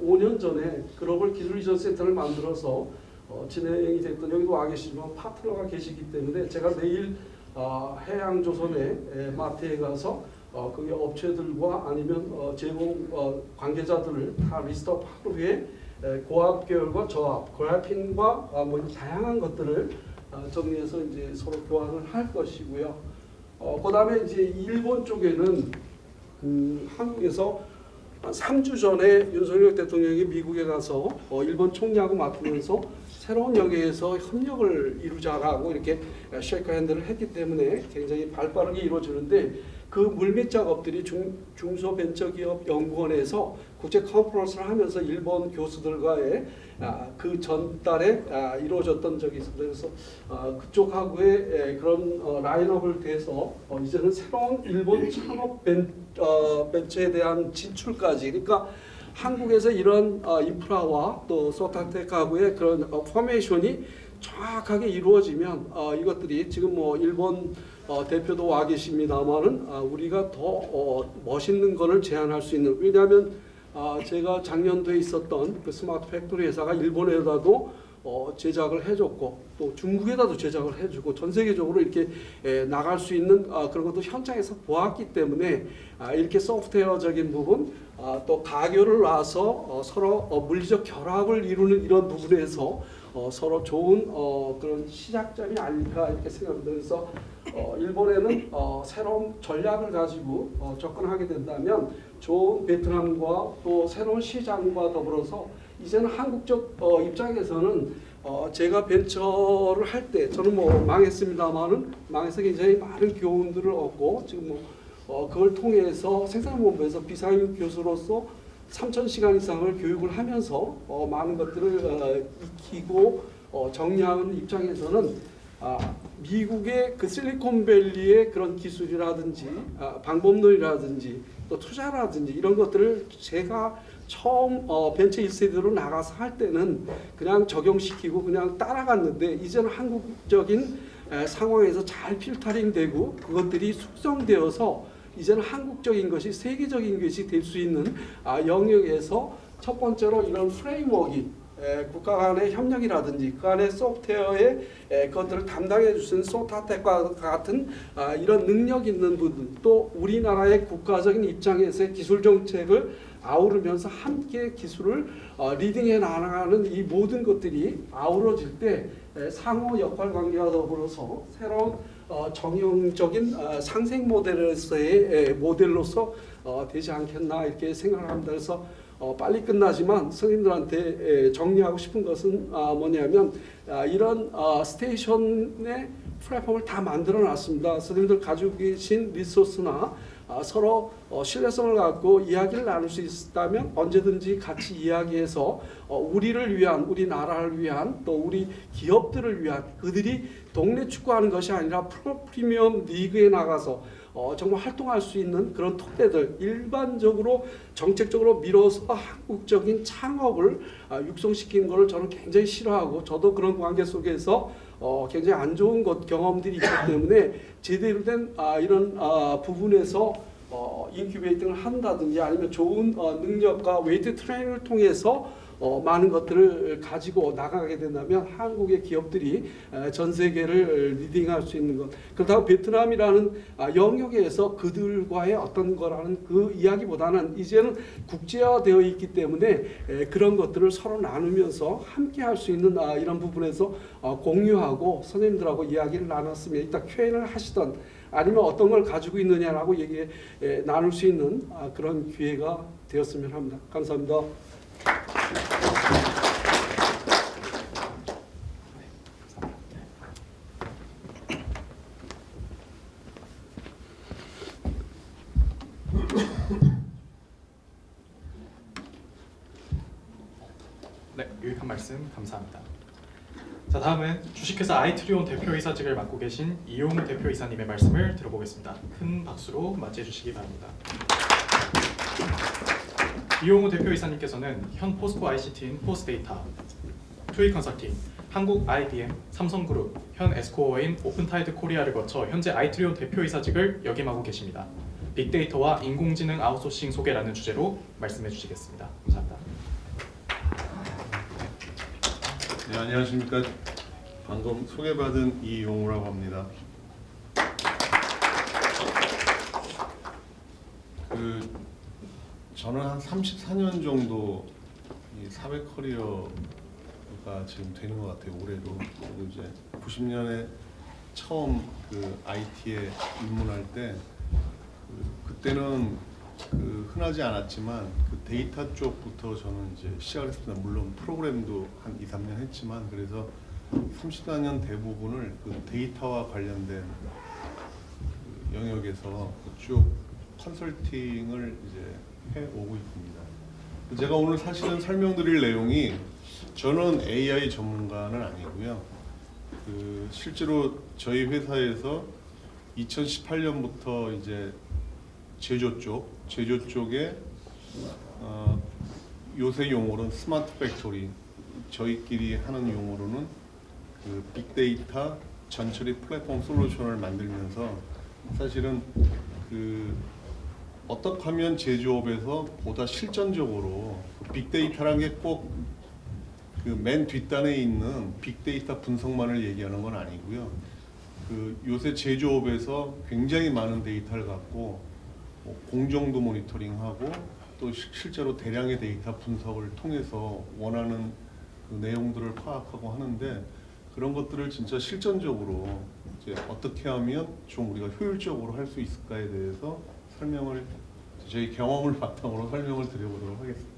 5년 전에 글로벌 기술이전 센터를 만들어서 진행이 됐던 여기도 와 계시지만 파트너가 계시기 때문에 제가 내일 해양조선의 마트에 가서 거기 업체들과 아니면 제공 관계자들을 다 리스트업한 후에 고압 계열과 저압, 그래핀과 뭐 다양한 것들을 정리해서 이제 서로 교환을 할 것이고요. 그다음에 이제 일본 쪽에는 한국에서 한 3주 전에 윤석열 대통령이 미국에 가서 일본 총리하고 맡으면서 새로운 영역에서 협력을 이루자라고 이렇게 쉐이크 핸드를 했기 때문에 굉장히 발빠르게 이루어지는데 그 물밑 작업들이 중소벤처기업연구원에서 국제 컨퍼런스를 하면서 일본 교수들과의 그 전달에 이루어졌던 적이 있습니다. 그래서 그쪽하고의 그런 라인업을 돼서 이제는 새로운 일본 창업 벤처에 대한 진출까지 그러니까 한국에서 이런 인프라와 또 소타텍하고의 그런 포메이션이 정확하게 이루어지면 이것들이 지금 뭐 일본 대표도 와 계십니다만은 우리가 더 멋있는 것을 제안할 수 있는 왜냐하면 제가 작년도에 있었던 그 스마트 팩토리 회사가 일본에다도 제작을 해줬고 또 중국에다도 제작을 해주고 전 세계적으로 이렇게 나갈 수 있는 그런 것도 현장에서 보았기 때문에 이렇게 소프트웨어적인 부분 또 가교를 놔서 서로 물리적 결합을 이루는 이런 부분에서 서로 좋은 그런 시작점이 아닐까 이렇게 생각합니다. 그래서 일본에는 새로운 전략을 가지고 접근하게 된다면 좋은 베트남과 또 새로운 시장과 더불어서 이제는 한국적 입장에서는 제가 벤처를 할 때 저는 뭐 망했습니다만은 망해서 굉장히 많은 교훈들을 얻고 지금 뭐 그걸 통해서 생산본부에서 비상임 교수로서 3,000시간 이상을 교육을 하면서 많은 것들을 익히고 정리하는 입장에서는 미국의 그 실리콘밸리의 그런 기술이라든지 방법론이라든지 또 투자라든지 이런 것들을 제가 처음 벤처 1세대로 나가서 할 때는 그냥 적용시키고 그냥 따라갔는데 이제는 한국적인 상황에서 잘 필터링되고 그것들이 숙성되어서 이제는 한국적인 것이 세계적인 것이 될 수 있는 영역에서 첫 번째로 이런 프레임워크 국가 간의 협력이라든지 그 안에 소프트웨어의 그것들을 담당해 주신 소타텍과 같은 이런 능력 있는 분들 또 우리나라의 국가적인 입장에서의 기술 정책을 아우르면서 함께 기술을 리딩해 나가는 이 모든 것들이 아우러질 때 상호 역할 관계와 더불어서 새로운 정형적인 상생 모델로서의 모델로서 되지 않겠나 이렇게 생각을 합니다. 그래서 빨리 끝나지만 선생님들한테 정리하고 싶은 것은 뭐냐면 이런 스테이션의 플랫폼을 다 만들어 놨습니다. 선생님들 가지고 계신 리소스나 서로 신뢰성을 갖고 이야기를 나눌 수 있다면 언제든지 같이 이야기해서 우리를 위한, 우리나라를 위한, 또 우리 기업들을 위한, 그들이 동네 축구하는 것이 아니라 프리미엄 리그에 나가서 정말 활동할 수 있는 그런 토대들, 일반적으로 정책적으로 밀어서 한국적인 창업을 육성시키는 것을 저는 굉장히 싫어하고, 저도 그런 관계 속에서 굉장히 안 좋은 경험들이 있기 때문에 제대로 된 이런 부분에서 인큐베이팅을 한다든지 아니면 좋은 능력과 웨이트 트레이닝을 통해서 많은 것들을 가지고 나가게 된다면 한국의 기업들이 전 세계를 리딩할 수 있는 것. 그렇다고 베트남이라는 영역에서 그들과의 어떤 거라는 그 이야기보다는 이제는 국제화되어 있기 때문에 그런 것들을 서로 나누면서 함께 할 수 있는 이런 부분에서 공유하고 선생님들하고 이야기를 나눴으면 이따 Q&A를 하시던 아니면 어떤 걸 가지고 있느냐라고 나눌 수 있는 그런 기회가 되었으면 합니다. 감사합니다. 네, 유익한 말씀 감사합니다. 자, 다음은 주식회사 아이트리온 대표이사직을 맡고 계신 이용우 대표이사님의 말씀을 들어보겠습니다. 큰 박수로 맞이해 주시기 바랍니다. 이용우 대표이사님께서는 현 포스코 ICT인 포스데이터, 투이 컨설팅, 한국 IBM, 삼성그룹, 현 에스코어인 오픈타이드 코리아를 거쳐 현재 아이트리온 대표이사직을 역임하고 계십니다. 빅데이터와 인공지능 아웃소싱 소개라는 주제로 말씀해 주시겠습니다. 감사합니다. 네, 안녕하십니까. 방금 소개받은 이용우라고 합니다. 저는 한 34년 정도 이 사회 커리어가 지금 되는 것 같아요. 올해도. 그리고 이제 90년에 처음 IT에 입문할 때 그때는 흔하지 않았지만 데이터 쪽부터 저는 이제 시작을 했습니다. 물론 프로그램도 한 2, 3년 했지만 그래서 34년 대부분을 데이터와 관련된 영역에서 쭉 컨설팅을 이제 해오고 있습니다. 제가 오늘 사실은 설명드릴 내용이 저는 AI 전문가는 아니고요. 실제로 저희 회사에서 2018년부터 이제 제조 쪽에 요새 용어로는 스마트 팩토리, 저희끼리 하는 용어로는 빅데이터 전처리 플랫폼 솔루션을 만들면서 사실은 어떻게 하면 제조업에서 보다 실전적으로 빅데이터라는 게 꼭 맨 뒷단에 있는 빅데이터 분석만을 얘기하는 건 아니고요. 요새 제조업에서 굉장히 많은 데이터를 갖고 공정도 모니터링하고 또 실제로 대량의 데이터 분석을 통해서 원하는 내용들을 파악하고 하는데 그런 것들을 진짜 실전적으로 이제 어떻게 하면 좀 우리가 효율적으로 할 수 있을까에 대해서 저희 경험을 바탕으로 설명을 드려보도록 하겠습니다.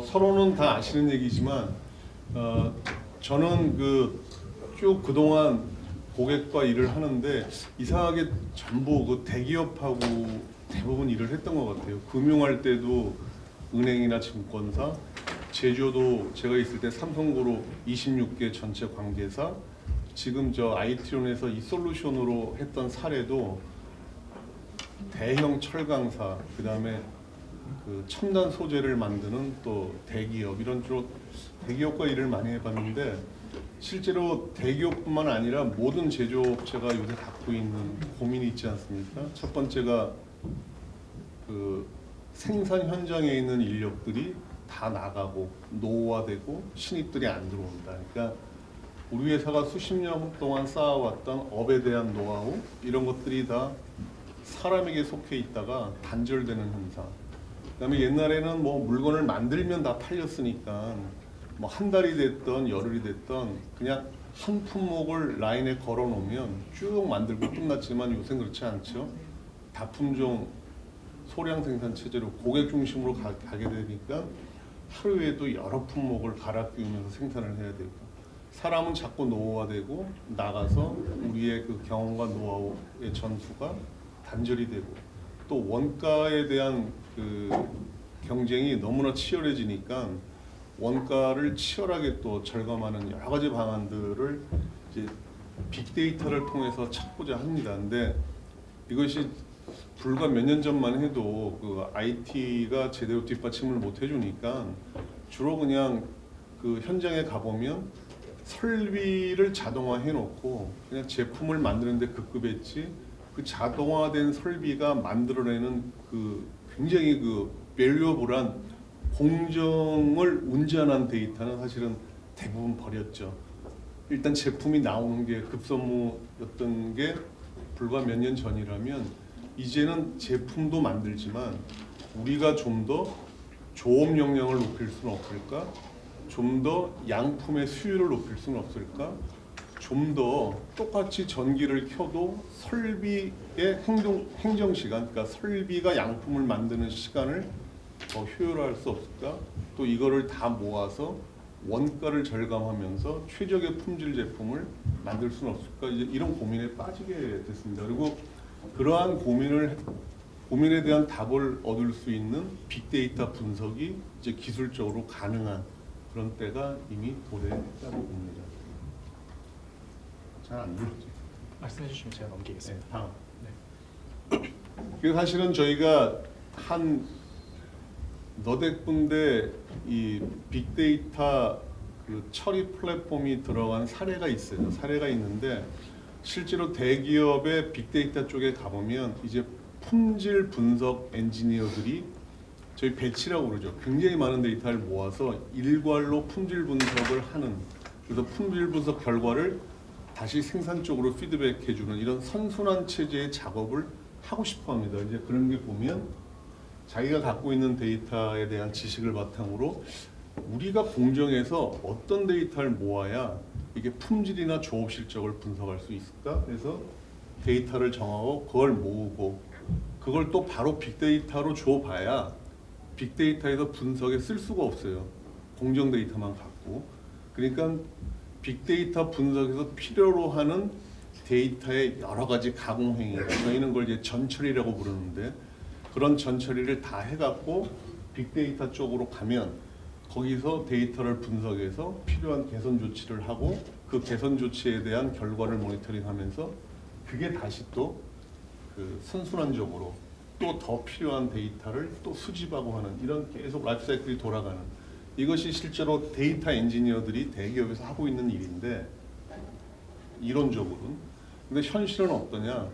서로는 다 아시는 얘기지만 저는 쭉 그동안 고객과 일을 하는데 이상하게 전부 대기업하고 대부분 일을 했던 것 같아요. 금융할 때도 은행이나 증권사, 제조도 제가 있을 때 삼성그룹 26개 전체 관계사, 지금 저 아이트리온에서 이 솔루션으로 했던 사례도 대형 철강사, 그 다음에 첨단 소재를 만드는 또 대기업, 이런 쪽으로 대기업과 일을 많이 해봤는데 실제로 대기업뿐만 아니라 모든 제조업체가 요새 갖고 있는 고민이 있지 않습니까? 첫 번째가 생산 현장에 있는 인력들이 다 나가고 노후화되고 신입들이 안 들어온다. 그러니까 우리 회사가 수십 년 동안 쌓아왔던 업에 대한 노하우 이런 것들이 다 사람에게 속해 있다가 단절되는 현상. 그다음에 옛날에는 물건을 만들면 다 팔렸으니까 뭐 한 달이 됐던 열흘이 됐던 그냥 한 품목을 라인에 걸어 놓으면 쭉 만들고 끝났지만 요새는 그렇지 않죠. 다품종 소량 생산 체제로 고객 중심으로 가게 되니까 하루에도 여러 품목을 갈아 끼우면서 생산을 해야 되고, 사람은 자꾸 노후화되고 나가서 우리의 그 경험과 노하우의 전수가 단절이 되고, 또 원가에 대한 그 경쟁이 너무나 치열해지니까 원가를 치열하게 또 절감하는 여러 가지 방안들을 이제 빅데이터를 통해서 찾고자 합니다. 근데 이것이 불과 몇 년 전만 해도 그 IT가 제대로 뒷받침을 못 해주니까 주로 그냥 그 현장에 가보면 설비를 자동화해 놓고 그냥 제품을 만드는데 급급했지, 그 자동화된 설비가 만들어내는 그 굉장히 그 밸류어블한 공정을 운전한 데이터는 사실은 대부분 버렸죠. 일단 제품이 나오는 게 급선무였던 게 불과 몇 년 전이라면 이제는 제품도 만들지만 우리가 좀 더 조업 역량을 높일 수는 없을까? 좀 더 양품의 수율을 높일 수는 없을까? 좀 더 똑같이 전기를 켜도 설비의 행정 시간, 그러니까 설비가 양품을 만드는 시간을 더 효율화할 수 없을까? 또 이거를 다 모아서 원가를 절감하면서 최적의 품질 제품을 만들 수는 없을까? 이제 이런 고민에 빠지게 됐습니다. 그리고 그러한 고민에 대한 답을 얻을 수 있는 빅데이터 분석이 이제 기술적으로 가능한 그런 때가 이미 도래했다고 봅니다. 잘 안 들렸죠? 말씀해 주시면 제가 넘기겠습니다. 다음. 네. 그 사실은 저희가 한 너댓 군데 이 빅데이터 그 처리 플랫폼이 들어간 사례가 있어요. 사례가 있는데 실제로 대기업의 빅데이터 쪽에 가보면 이제 품질 분석 엔지니어들이 저희 배치라고 그러죠. 굉장히 많은 데이터를 모아서 일괄로 품질 분석을 하는, 그래서 품질 분석 결과를 다시 생산 쪽으로 피드백해주는 이런 선순환 체제의 작업을 하고 싶어합니다. 이제 그런 게 보면 자기가 갖고 있는 데이터에 대한 지식을 바탕으로 우리가 공정에서 어떤 데이터를 모아야 이게 품질이나 조업 실적을 분석할 수 있을까? 그래서 데이터를 정하고 그걸 모으고 그걸 또 바로 빅데이터로 줘봐야 빅데이터에서 분석에 쓸 수가 없어요. 공정 데이터만 갖고. 그러니까 빅데이터 분석에서 필요로 하는 데이터의 여러 가지 가공 행위, 저희는 그걸 이제 전처리라고 부르는데 그런 전처리를 다 해갖고 빅데이터 쪽으로 가면 거기서 데이터를 분석해서 필요한 개선 조치를 하고 그 개선 조치에 대한 결과를 모니터링하면서 그게 다시 또 그 선순환적으로 또 더 필요한 데이터를 또 수집하고 하는 이런 계속 라이프 사이클이 돌아가는, 이것이 실제로 데이터 엔지니어들이 대기업에서 하고 있는 일인데 이론적으로는. 근데 현실은 어떠냐?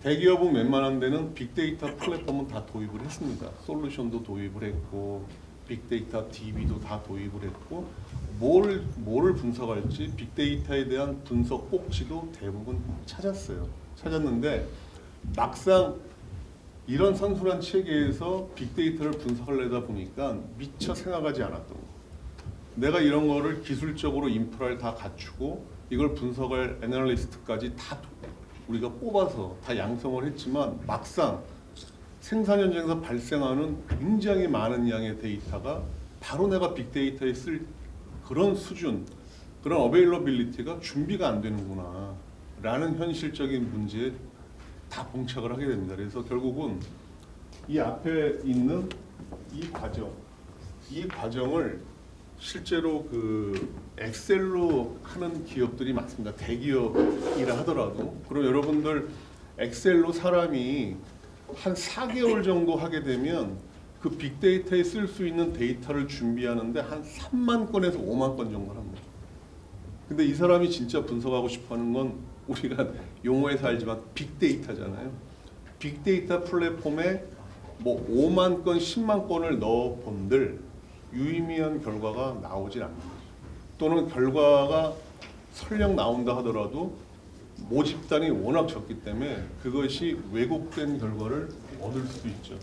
대기업은 웬만한 데는 빅데이터 플랫폼은 다 도입을 했습니다. 솔루션도 도입을 했고 빅데이터 DB도 다 도입을 했고 뭐를 분석할지 빅데이터에 대한 분석 꼭지도 대부분 찾았는데 막상 이런 선순환 체계에서 빅데이터를 분석하려다 보니까 미처 생각하지 않았던 거. 내가 이런 거를 기술적으로 인프라를 다 갖추고 이걸 분석할 애널리스트까지 다 우리가 뽑아서 다 양성을 했지만 막상 생산 현장에서 발생하는 굉장히 많은 양의 데이터가 바로 내가 빅데이터에 쓸 그런 수준, 그런 어베일러빌리티가 준비가 안 되는구나 라는 현실적인 문제에 다 봉착을 하게 됩니다. 그래서 결국은 이 앞에 있는 이 과정을 실제로 그 엑셀로 하는 기업들이 많습니다. 대기업이라 하더라도. 그럼 여러분들 엑셀로 사람이 한 4개월 정도 하게 되면 그 빅데이터에 쓸 수 있는 데이터를 준비하는데 한 3만 건에서 5만 건 정도 합니다. 근데 이 사람이 진짜 분석하고 싶어하는 건 우리가 용어에서 알지만 빅데이터잖아요. 빅데이터 플랫폼에 뭐 5만 건, 10만 건을 넣어 본들 유의미한 결과가 나오질 않는다. 또는 결과가 설령 나온다 하더라도 모집단이 워낙 적기 때문에 그것이 왜곡된 결과를 얻을 수도 있죠.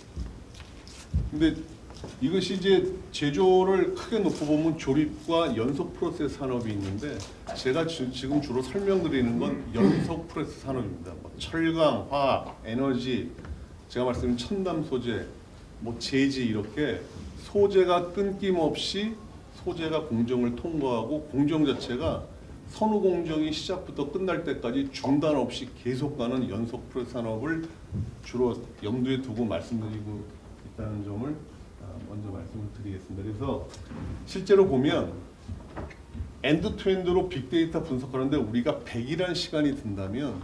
근데 이것이 이제 제조를 크게 놓고 보면 조립과 연속 프로세스 산업이 있는데 제가 지금 주로 설명드리는 건 연속 프로세스 산업입니다. 뭐 철강, 화학, 에너지, 제가 말씀드린 첨단 소재, 뭐 제지 이렇게 소재가 끊김없이 소재가 공정을 통과하고 공정 자체가 선후 공정이 시작부터 끝날 때까지 중단 없이 계속 가는 연속 프로세스 산업을 주로 염두에 두고 말씀드리고 있다는 점을 먼저 말씀을 드리겠습니다. 그래서 실제로 보면 엔드투엔드로 빅데이터 분석하는데 우리가 100이라는 시간이 든다면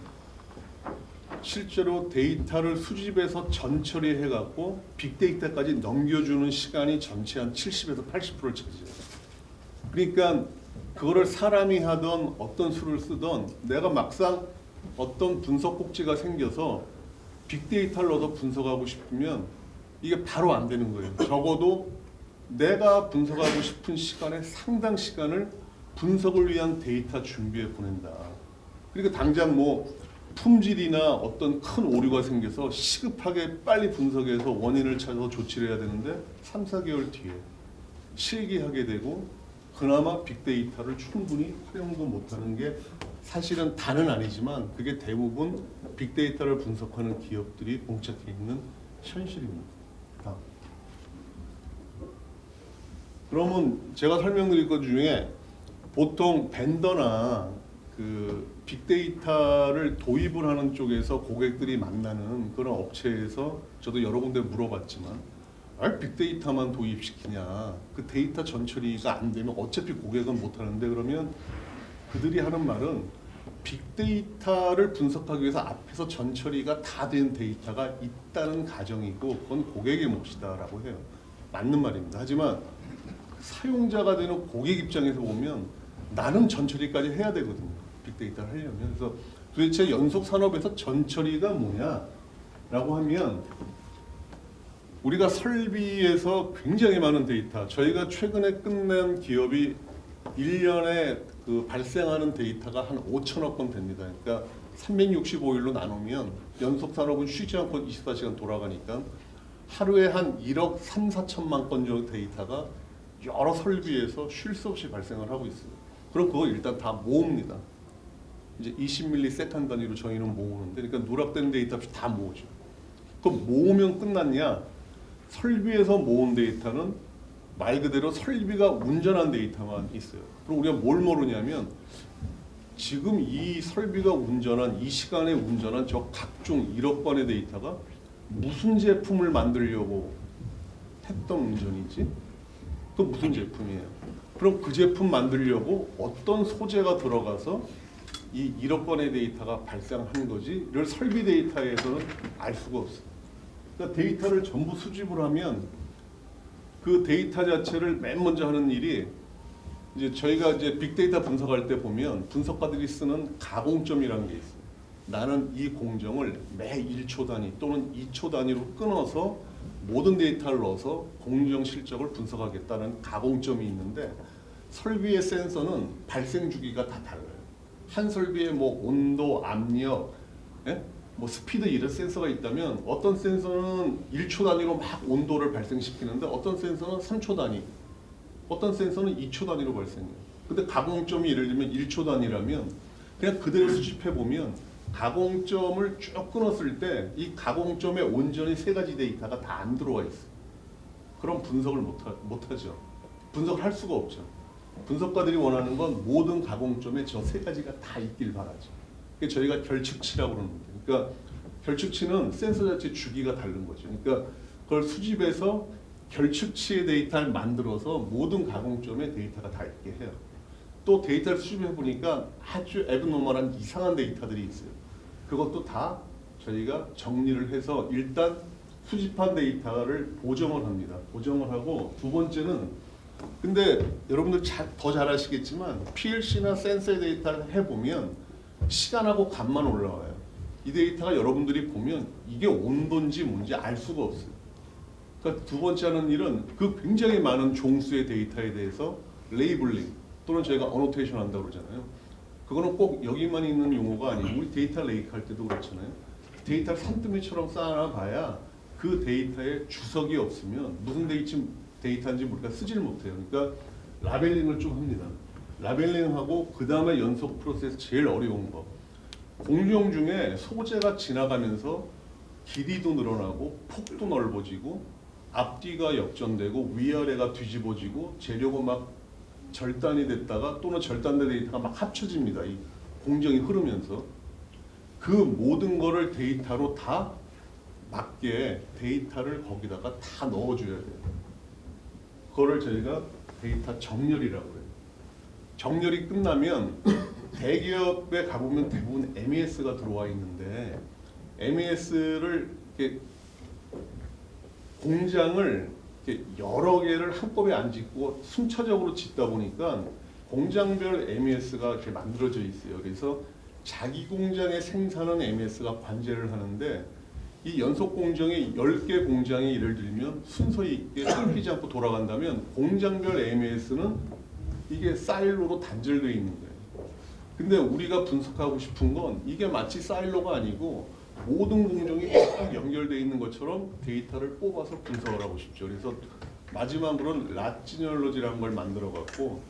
실제로 데이터를 수집해서 전처리해 갖고 빅데이터까지 넘겨주는 시간이 전체 한 70에서 80%를 차지해요. 그러니까 그거를 사람이 하던 어떤 수를 쓰던 내가 막상 어떤 분석 꼭지가 생겨서 빅데이터를 넣어서 분석하고 싶으면 이게 바로 안 되는 거예요. 적어도 내가 분석하고 싶은 시간의 상당 시간을 분석을 위한 데이터 준비에 보낸다. 그러니까 당장 뭐 품질이나 어떤 큰 오류가 생겨서 시급하게 빨리 분석해서 원인을 찾아서 조치를 해야 되는데 3, 4개월 뒤에 실기하게 되고 그나마 빅데이터를 충분히 활용도 못하는 게 사실은 다는 아니지만 그게 대부분 빅데이터를 분석하는 기업들이 봉착해 있는 현실입니다. 그러면 제가 설명드릴 것 중에 보통 벤더나 그 빅데이터를 도입을 하는 쪽에서 고객들이 만나는 그런 업체에서 저도 여러 군데 물어봤지만 왜 빅데이터만 도입시키냐, 그 데이터 전처리가 안 되면 어차피 고객은 못 하는데, 그러면 그들이 하는 말은 빅데이터를 분석하기 위해서 앞에서 전처리가 다 된 데이터가 있다는 가정이고 그건 고객의 몫이다라고 해요. 맞는 말입니다. 하지만 사용자가 되는 고객 입장에서 보면 나는 전처리까지 해야 되거든요. 빅데이터를 하려면. 그래서 도대체 연속 산업에서 전처리가 뭐냐라고 하면 우리가 설비에서 굉장히 많은 데이터, 저희가 최근에 끝낸 기업이 1년에 그 발생하는 데이터가 한 5천억 건 됩니다. 그러니까 365일로 나누면 연속 산업은 쉬지 않고 24시간 돌아가니까 하루에 한 1억 3, 4천만 건 정도 데이터가 여러 설비에서 쉴 수 없이 발생을 하고 있어요. 그럼 그거 일단 다 모읍니다. 이제 20ms 단위로 저희는 모으는데, 그러니까 누락된 데이터 없이 다 모으죠. 그럼 모으면 끝났냐? 설비에서 모은 데이터는 말 그대로 설비가 운전한 데이터만 있어요. 그럼 우리가 뭘 모르냐면 지금 이 설비가 운전한, 이 시간에 운전한 저 각종 1억 건의 데이터가 무슨 제품을 만들려고 했던 운전이지? 그 무슨 제품이에요? 그럼 그 제품 만들려고 어떤 소재가 들어가서 이 1억 건의 데이터가 발생한 거지? 이걸 설비 데이터에서는 알 수가 없어요. 그러니까 데이터를 전부 수집을 하면 그 데이터 자체를 맨 먼저 하는 일이, 이제 저희가 이제 빅데이터 분석할 때 보면 분석가들이 쓰는 가공점이라는 게 있어요. 나는 이 공정을 매 1초 단위 또는 2초 단위로 끊어서 모든 데이터를 넣어서 공정 실적을 분석하겠다는 가공점이 있는데, 설비의 센서는 발생 주기가 다 달라요. 한 설비에 뭐 온도, 압력, 뭐 스피드 이런 센서가 있다면 어떤 센서는 1초 단위로 막 온도를 발생시키는데 어떤 센서는 3초 단위, 어떤 센서는 2초 단위로 발생해요. 근데 가공점이 예를 들면 1초 단위라면 그냥 그대로 수집해 보면 가공점을 쭉 끊었을 때 이 가공점에 온전히 세 가지 데이터가 다 안 들어와 있어요. 그럼 분석을 못하죠. 분석을 할 수가 없죠. 분석가들이 원하는 건 모든 가공점에 저 세 가지가 다 있길 바라죠. 그게 저희가 결측치라고 그러는데, 그러니까 결측치는 센서 자체 주기가 다른 거죠. 그러니까 그걸 수집해서 결측치의 데이터를 만들어서 모든 가공점에 데이터가 다 있게 해요. 또 데이터를 수집해 보니까 아주 애브노멀한 이상한 데이터들이 있어요. 그것도 다 저희가 정리를 해서 일단 수집한 데이터를 보정을 합니다. 보정을 하고, 두 번째는, 근데 여러분들 더 잘 아시겠지만 PLC나 센서의 데이터를 해보면 시간하고 값만 올라와요. 이 데이터가 여러분들이 보면 이게 온도인지 뭔지 알 수가 없어요. 그러니까 두 번째 하는 일은 그 굉장히 많은 종수의 데이터에 대해서 레이블링 또는 저희가 어노테이션 한다고 그러잖아요. 그거는 꼭 여기만 있는 용어가 아니고 우리 데이터 레이크 할 때도 그렇잖아요. 데이터를 산더미처럼 쌓아놔 봐야 그 데이터에 주석이 없으면 무슨 데이터인지 우리가 쓰지를 못해요. 그러니까 라벨링을 좀 합니다. 라벨링하고 그 다음에 연속 프로세스 제일 어려운 거. 공정 중에 소재가 지나가면서 길이도 늘어나고 폭도 넓어지고 앞뒤가 역전되고 위아래가 뒤집어지고 재료가 막 절단이 됐다가 또는 절단된 데이터가 막 합쳐집니다. 이 공정이 흐르면서 그 모든 거를 데이터로 다 맞게 데이터를 거기다가 다 넣어줘야 돼요. 그거를 저희가 데이터 정렬이라고 해요. 정렬이 끝나면 대기업에 가보면 대부분 MES가 들어와 있는데 MES를 이렇게 공장을 이렇게 여러 개를 한꺼번에 안 짓고 순차적으로 짓다 보니까 공장별 MES가 이렇게 만들어져 있어요. 그래서 자기 공장에 생산한 MES가 관제를 하는데 이 연속 공정이 10개 공장이 예를 들면 순서 있게 끊기지 않고 돌아간다면 공장별 MES는 이게 사일로로 단절되어 있는 거예요. 근데 우리가 분석하고 싶은 건 이게 마치 사일로가 아니고 모든 공정이 딱 연결되어 있는 것처럼 데이터를 뽑아서 분석을 하고 싶죠. 그래서 마지막으로는 라지널로지라는 걸 만들어 갖고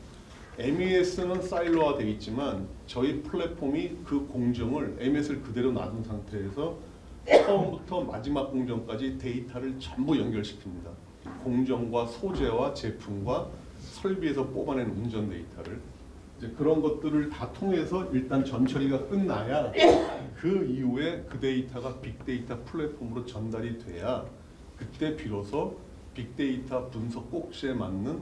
MES는 사일로화 되어 있지만 저희 플랫폼이 그 공정을 MES를 그대로 놔둔 상태에서 처음부터 마지막 공정까지 데이터를 전부 연결시킵니다. 공정과 소재와 제품과 설비에서 뽑아낸 운전 데이터를 이제 그런 것들을 다 통해서 일단 전처리가 끝나야 그 이후에 그 데이터가 빅데이터 플랫폼으로 전달이 돼야 그때 비로소 빅데이터 분석 꼭지에 맞는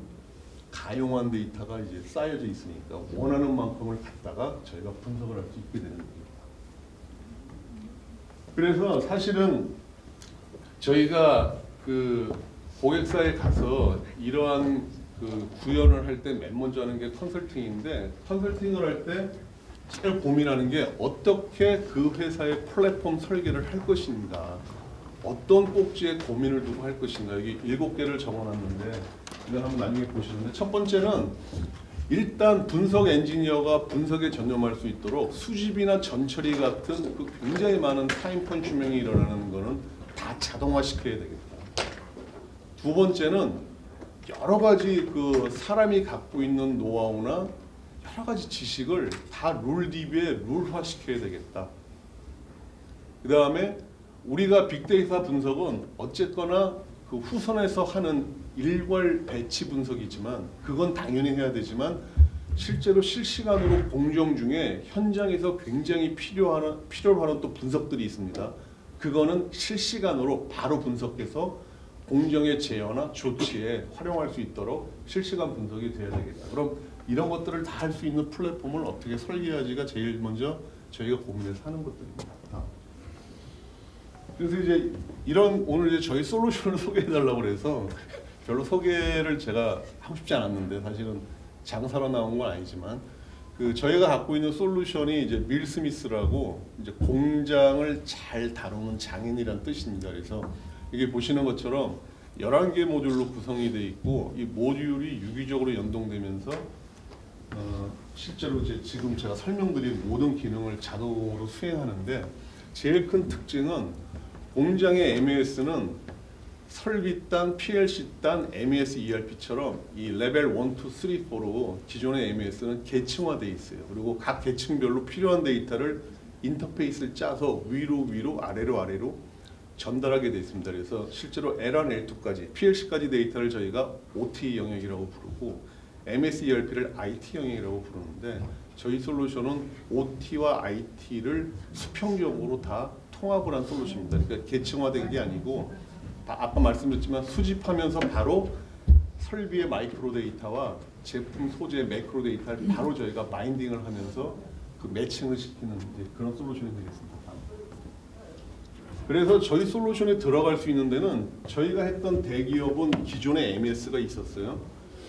가용한 데이터가 이제 쌓여져 있으니까 원하는 만큼을 갖다가 저희가 분석을 할 수 있게 되는 겁니다. 그래서 사실은 저희가 그 고객사에 가서 이러한 그 구현을 할 때 맨 먼저 하는 게 컨설팅인데 컨설팅을 할 때 제일 고민하는 게 어떻게 그 회사의 플랫폼 설계를 할 것인가, 어떤 꼭지에 고민을 두고 할 것인가. 여기 7개를 적어놨는데 이건 한번 나중에 보시는데 첫 번째는 일단 분석 엔지니어가 분석에 전념할 수 있도록 수집이나 전처리 같은 그 굉장히 많은 타임 컨슈밍이 일어나는 거는 다 자동화시켜야 되겠다. 두 번째는 여러 가지 그 사람이 갖고 있는 노하우나 여러 가지 지식을 다 룰DB에 룰화시켜야 되겠다. 그 다음에 우리가 빅데이터 분석은 어쨌거나 그 후선에서 하는 일괄 배치 분석이지만 그건 당연히 해야 되지만 실제로 실시간으로 공정 중에 현장에서 굉장히 필요로 하는 또 분석들이 있습니다. 그거는 실시간으로 바로 분석해서 공정의 제어나 조치에 활용할 수 있도록 실시간 분석이 돼야 되겠다. 그럼 이런 것들을 다 할 수 있는 플랫폼을 어떻게 설계하지가 제일 먼저 저희가 고민해서 하는 것들입니다. 그래서 이제 이런 오늘 이제 저희 솔루션을 소개해달라고 그래서 별로 소개를 제가 하고 싶지 않았는데 사실은 장사로 나온 건 아니지만 그 저희가 갖고 있는 솔루션이 이제 밀 스미스라고 이제 공장을 잘 다루는 장인이란 뜻입니다. 그래서 이게 보시는 것처럼 11개 모듈로 구성이 되어 있고 이 모듈이 유기적으로 연동되면서 실제로 이제 지금 제가 설명드린 모든 기능을 자동으로 수행하는데 제일 큰 특징은 공장의 MES는 설비단, PLC단, MES, ERP처럼 이 레벨 1, 2, 3, 4로 기존의 MES는 계층화되어 있어요. 그리고 각 계층별로 필요한 데이터를 인터페이스를 짜서 위로 아래로 전달하게 되어 있습니다. 그래서 실제로 L1, L2까지 PLC까지 데이터를 저희가 OT 영역이라고 부르고 MES, ERP를 IT 영역이라고 부르는데 저희 솔루션은 OT와 IT를 수평적으로 다 통합을 한 솔루션입니다. 그러니까 계층화된 게 아니고 아까 말씀드렸지만 수집하면서 바로 설비의 마이크로 데이터와 제품 소재의 매크로 데이터를 바로 저희가 마인딩을 하면서 그 매칭을 시키는 그런 솔루션이 되겠습니다. 그래서 저희 솔루션에 들어갈 수 있는 데는 저희가 했던 대기업은 기존에 MES가 있었어요.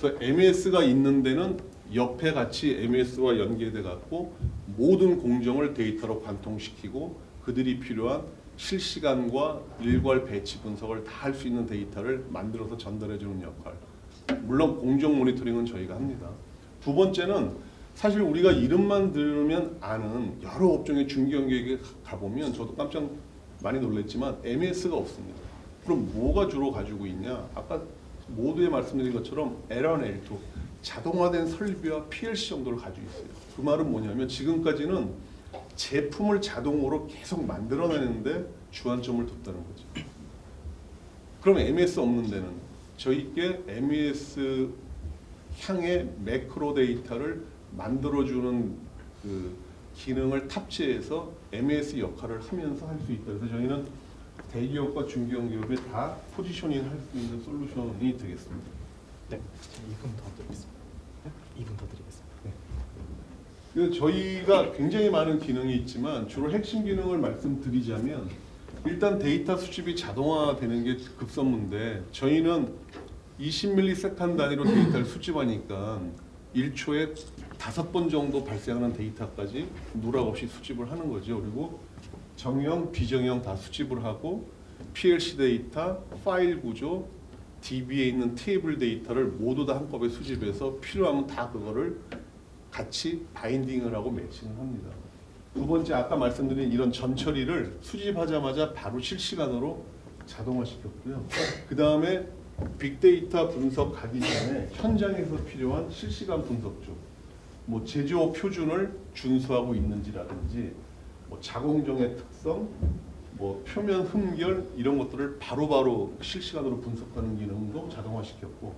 그래서 MES가 있는 데는 옆에 같이 MES와 연계돼 갖고 모든 공정을 데이터로 관통시키고 그들이 필요한 실시간과 일괄 배치 분석을 다 할 수 있는 데이터를 만들어서 전달해주는 역할. 물론 공정 모니터링은 저희가 합니다. 두 번째는 사실 우리가 이름만 들으면 아는 여러 업종의 중견기업에 가보면 저도 깜짝 많이 놀랐지만 MES가 없습니다. 그럼 뭐가 주로 가지고 있냐? 아까 모두에 말씀드린 것처럼 L1, L2 자동화된 설비와 PLC 정도를 가지고 있어요. 그 말은 뭐냐면 지금까지는 제품을 자동으로 계속 만들어내는데 주안점을 뒀다는 거죠. 그럼 MES 없는 데는 저희께 MES 향의 매크로 데이터를 만들어주는 그 기능을 탑재해서 MES 역할을 하면서 할 수 있다. 그래서 저희는 대기업과 중견 기업에 다 포지셔닝 할 수 있는 솔루션이 되겠습니다. 네, 2분 더 드리겠습니다. 네? 2분 더 드리겠습니다. 네. 그래서 저희가 굉장히 많은 기능이 있지만 주로 핵심 기능을 말씀드리자면 일단 데이터 수집이 자동화되는 게 급선무인데 저희는 20ms 단위로 데이터를 수집하니까 1초에 5번 정도 발생하는 데이터까지 누락 없이 수집을 하는 거죠. 그리고 정형, 비정형 다 수집을 하고 PLC 데이터, 파일 구조, DB에 있는 테이블 데이터를 모두 다 한꺼번에 수집해서 필요하면 다 그거를 같이 바인딩을 하고 매칭을 합니다. 두 번째 아까 말씀드린 이런 전 처리를 수집하자마자 바로 실시간으로 자동화시켰고요. 그 다음에 빅데이터 분석 가기 전에 현장에서 필요한 실시간 분석 중, 뭐 제조업 표준을 준수하고 있는지라든지, 뭐 자공정의 특성, 뭐 표면 흠결 이런 것들을 바로바로 실시간으로 분석하는 기능도 자동화시켰고,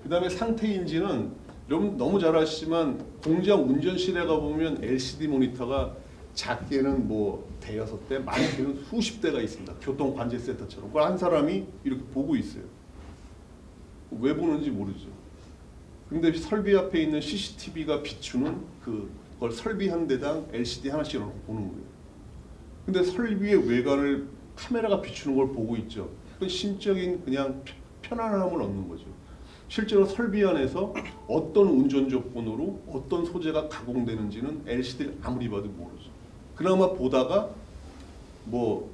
그 다음에 상태 인지는 여러분 너무 잘 아시지만 공장 운전실에 가보면 LCD 모니터가 작게는 뭐 대여섯 대, 많게는 수십 대가 있습니다. 교통 관제 센터처럼. 그걸 한 사람이 이렇게 보고 있어요. 왜 보는지 모르죠. 근데 설비 앞에 있는 CCTV가 비추는 그걸 설비 한 대당 LCD 하나씩 놓고 보는 거예요. 근데 설비의 외관을 카메라가 비추는 걸 보고 있죠. 그건 심적인 그냥 편안함을 얻는 거죠. 실제로 설비 안에서 어떤 운전 조건으로 어떤 소재가 가공되는지는 LCD 아무리 봐도 모르죠. 그나마 보다가 뭐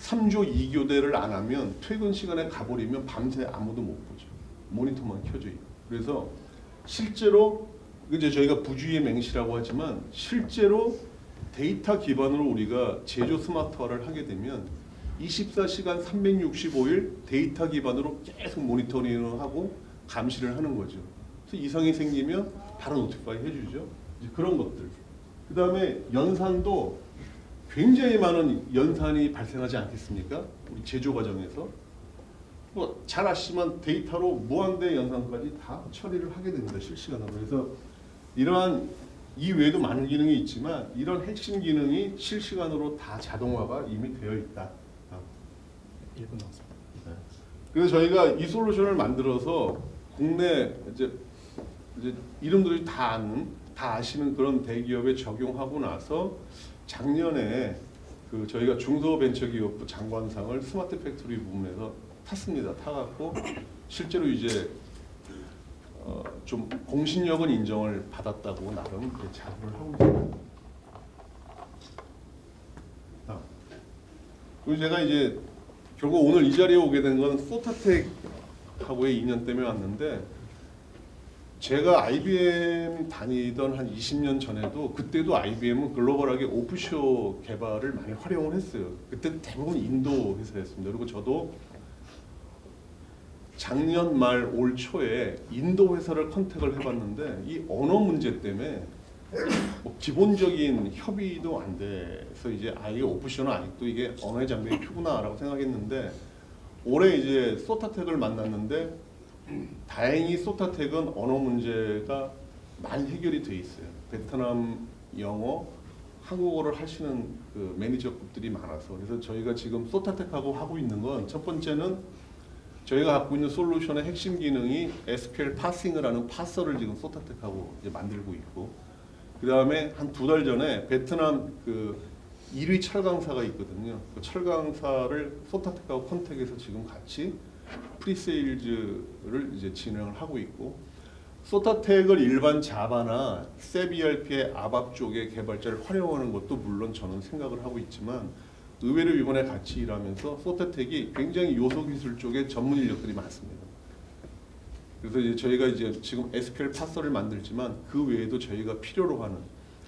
3조 2교대를 안 하면 퇴근 시간에 가버리면 밤새 아무도 못 보죠. 모니터만 켜져 있고. 그래서 실제로 이제 저희가 부주의의 맹시라고 하지만 실제로 데이터 기반으로 우리가 제조 스마트화를 하게 되면 24시간 365일 데이터 기반으로 계속 모니터링을 하고 감시를 하는 거죠. 그래서 이상이 생기면 바로 노티파이 해주죠. 이제 그런 것들. 그 다음에 연산도 굉장히 많은 연산이 발생하지 않겠습니까? 우리 제조 과정에서. 뭐 잘 아시지만 데이터로 무한대 연산까지 다 처리를 하게 됩니다. 실시간으로. 그래서 이러한 이 외에도 많은 기능이 있지만 이런 핵심 기능이 실시간으로 다 자동화가 이미 되어 있다. 1분 남았습니다. 그래서 저희가 이 솔루션을 만들어서 국내 이제 이름들이 다 아시는 그런 대기업에 적용하고 나서 작년에 그 저희가 중소벤처기업부 장관상을 스마트 팩토리 부문에서 탔습니다. 타갖고 실제로 이제 좀 공신력은 인정을 받았다고 나름 자부를 하고 있습니다. 그리고 제가 이제 결국 오늘 이 자리에 오게 된 건 소타텍하고의 인연 때문에 왔는데 제가 IBM 다니던 한 20년 전에도 그때도 IBM은 글로벌하게 오프쇼 개발을 많이 활용을 했어요. 그때 대부분 인도 회사였습니다. 그리고 저도 작년 말 올 초에 인도 회사를 컨택을 해봤는데 이 언어 문제 때문에 뭐 기본적인 협의도 안 돼서 이제 이게 오프쇼는 아직도 이게 언어의 장벽이 크구나라고 생각했는데 올해 이제 소타텍을 만났는데 다행히 소타텍은 언어 문제가 많이 해결이 돼 있어요. 베트남 영어, 한국어를 하시는 그 매니저급들이 많아서 그래서 저희가 지금 소타텍하고 하고 있는 건 첫 번째는 저희가 갖고 있는 솔루션의 핵심 기능이 SQL 파싱을 하는 파서를 지금 소타텍하고 이제 만들고 있고 그 다음에 한 2달 전에 베트남 그 1위 철강사가 있거든요. 그 철강사를 소타텍하고 컨택해서 지금 같이 프리세일즈를 이제 진행을 하고 있고 소타텍을 일반 자바나 세비알피의 아밥 쪽의 개발자를 활용하는 것도 물론 저는 생각을 하고 있지만 의외로 이번에 같이 일하면서 소타텍이 굉장히 요소 기술 쪽에 전문 인력들이 많습니다. 그래서 이제 저희가 이제 지금 SQL 파서를 만들지만 그 외에도 저희가 필요로 하는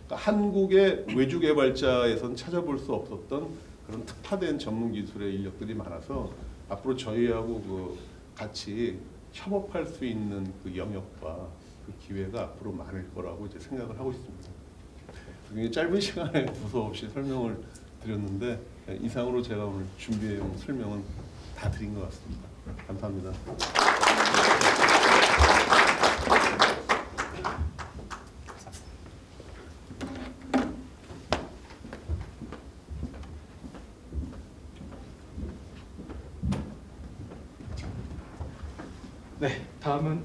그러니까 한국의 외주 개발자에선 찾아볼 수 없었던 그런 특화된 전문 기술의 인력들이 많아서 앞으로 저희하고 그 같이 협업할 수 있는 그 영역과 그 기회가 앞으로 많을 거라고 이제 생각을 하고 있습니다. 굉장히 짧은 시간에 두서없이 설명을 드렸는데 이상으로 제가 오늘 준비해온 설명은 다 드린 것 같습니다. 감사합니다. 네, 다음은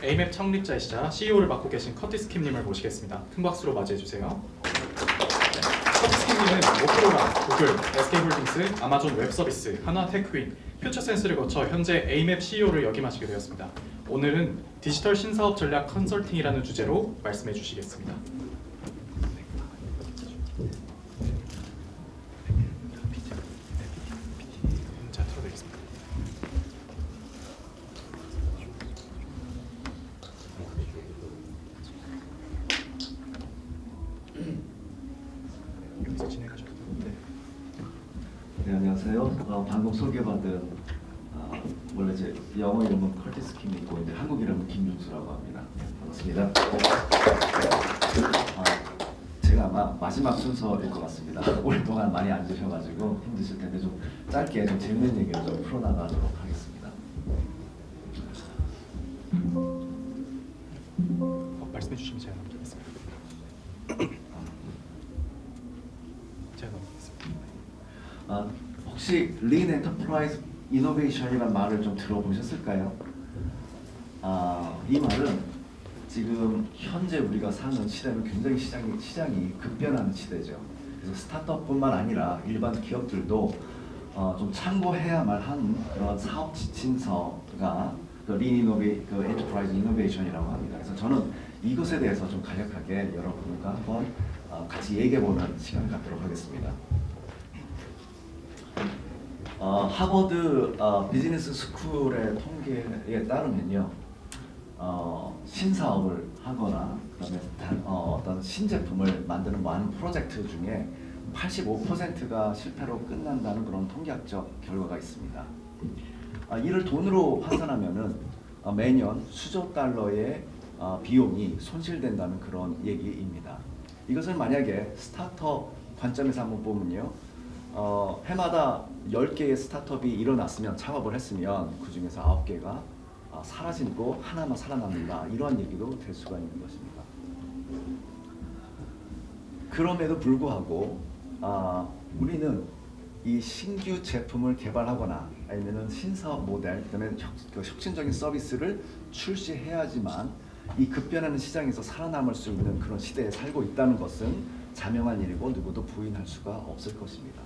에이맵 창립자이시자 CEO를 맡고 계신 커티스 킴님을 모시겠습니다. 큰 박수로 맞이해 주세요. 네, 커티스 킴님은 모토로라, 구글, SK홀딩스, 아마존 웹서비스, 하나테크윈, 퓨처센스를 거쳐 현재 에이맵 CEO를 역임하시게 되었습니다. 오늘은 디지털 신사업 전략 컨설팅이라는 주제로 말씀해 주시겠습니다. 자, 들어드리겠습니다. 여기서 진행하셔도 되는데. 네, 안녕하세요. 방금 소개받은 원래 제 영어 이름은 커티스 킴이고 이제 한국 이름은 김중수라고 합니다. 반갑습니다. 제가 아마 마지막 순서일 것 같습니다. 오랫동안 많이 앉으셔가지고 힘드실 텐데 좀 짧게 좀 재밌는 얘기를 좀 풀어나가도록 하겠습니다. 말씀해 주시면 제가 넘기겠습니다. 제가 넘기겠습니다. 혹시 린 엔터프라이즈 이노베이션이라는 말을 좀 들어보셨을까요? 이 말은 지금 현재 우리가 사는 시대는 굉장히 시장이 급변하는 시대죠. 그래서 스타트업뿐만 아니라 일반 기업들도 좀 참고해야만 하는 그런 사업 지침서가 그 엔터프라이즈 이노베이션이라고 합니다. 그래서 저는 이것에 대해서 좀 간략하게 여러분과 한번 같이 얘기해보는 시간을 갖도록 하겠습니다. 하버드 비즈니스 스쿨의 통계에 따르면요, 신사업을 하거나 그다음에 어떤 신제품을 만드는 많은 프로젝트 중에 85%가 실패로 끝난다는 그런 통계학적 결과가 있습니다. 이를 돈으로 환산하면은 매년 수조 달러의 비용이 손실된다는 그런 얘기입니다. 이것을 만약에 스타트업 관점에서 한번 보면요, 해마다 10개의 스타트업이 일어났으면, 창업을 했으면 그 중에서 9개가 사라지고 하나만 살아남는다, 이러한 얘기도 될 수가 있는 것입니다. 그럼에도 불구하고 우리는 이 신규 제품을 개발하거나 아니면 신사업 모델, 그다음에 혁신적인 서비스를 출시해야지만 이 급변하는 시장에서 살아남을 수 있는 그런 시대에 살고 있다는 것은 자명한 일이고 누구도 부인할 수가 없을 것입니다.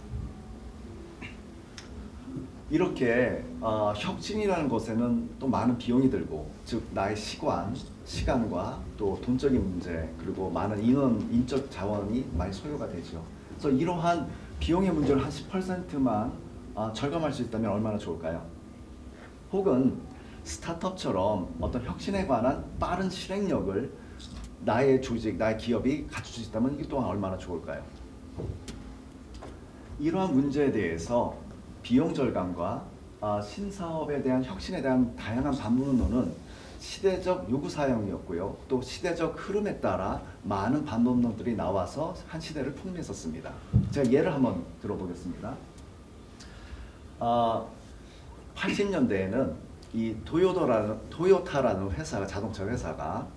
이렇게 혁신이라는 것에는 또 많은 비용이 들고, 즉 나의 시간과 또 돈적인 문제, 그리고 많은 인적 자원이 많이 소요가 되죠. 그래서 이러한 비용의 문제를 한 10%만 절감할 수 있다면 얼마나 좋을까요? 혹은 스타트업처럼 어떤 혁신에 관한 빠른 실행력을 나의 조직, 나의 기업이 갖출 수 있다면 이게 또한 얼마나 좋을까요? 이러한 문제에 대해서 비용 절감과 신사업에 대한 혁신에 대한 다양한 반문론은 시대적 요구사항이었고요. 또 시대적 흐름에 따라 많은 반문론들이 나와서 한 시대를 풍미했었습니다. 제가 예를 한번 들어보겠습니다. 80년대에는 이 토요타라는 회사가, 자동차 회사가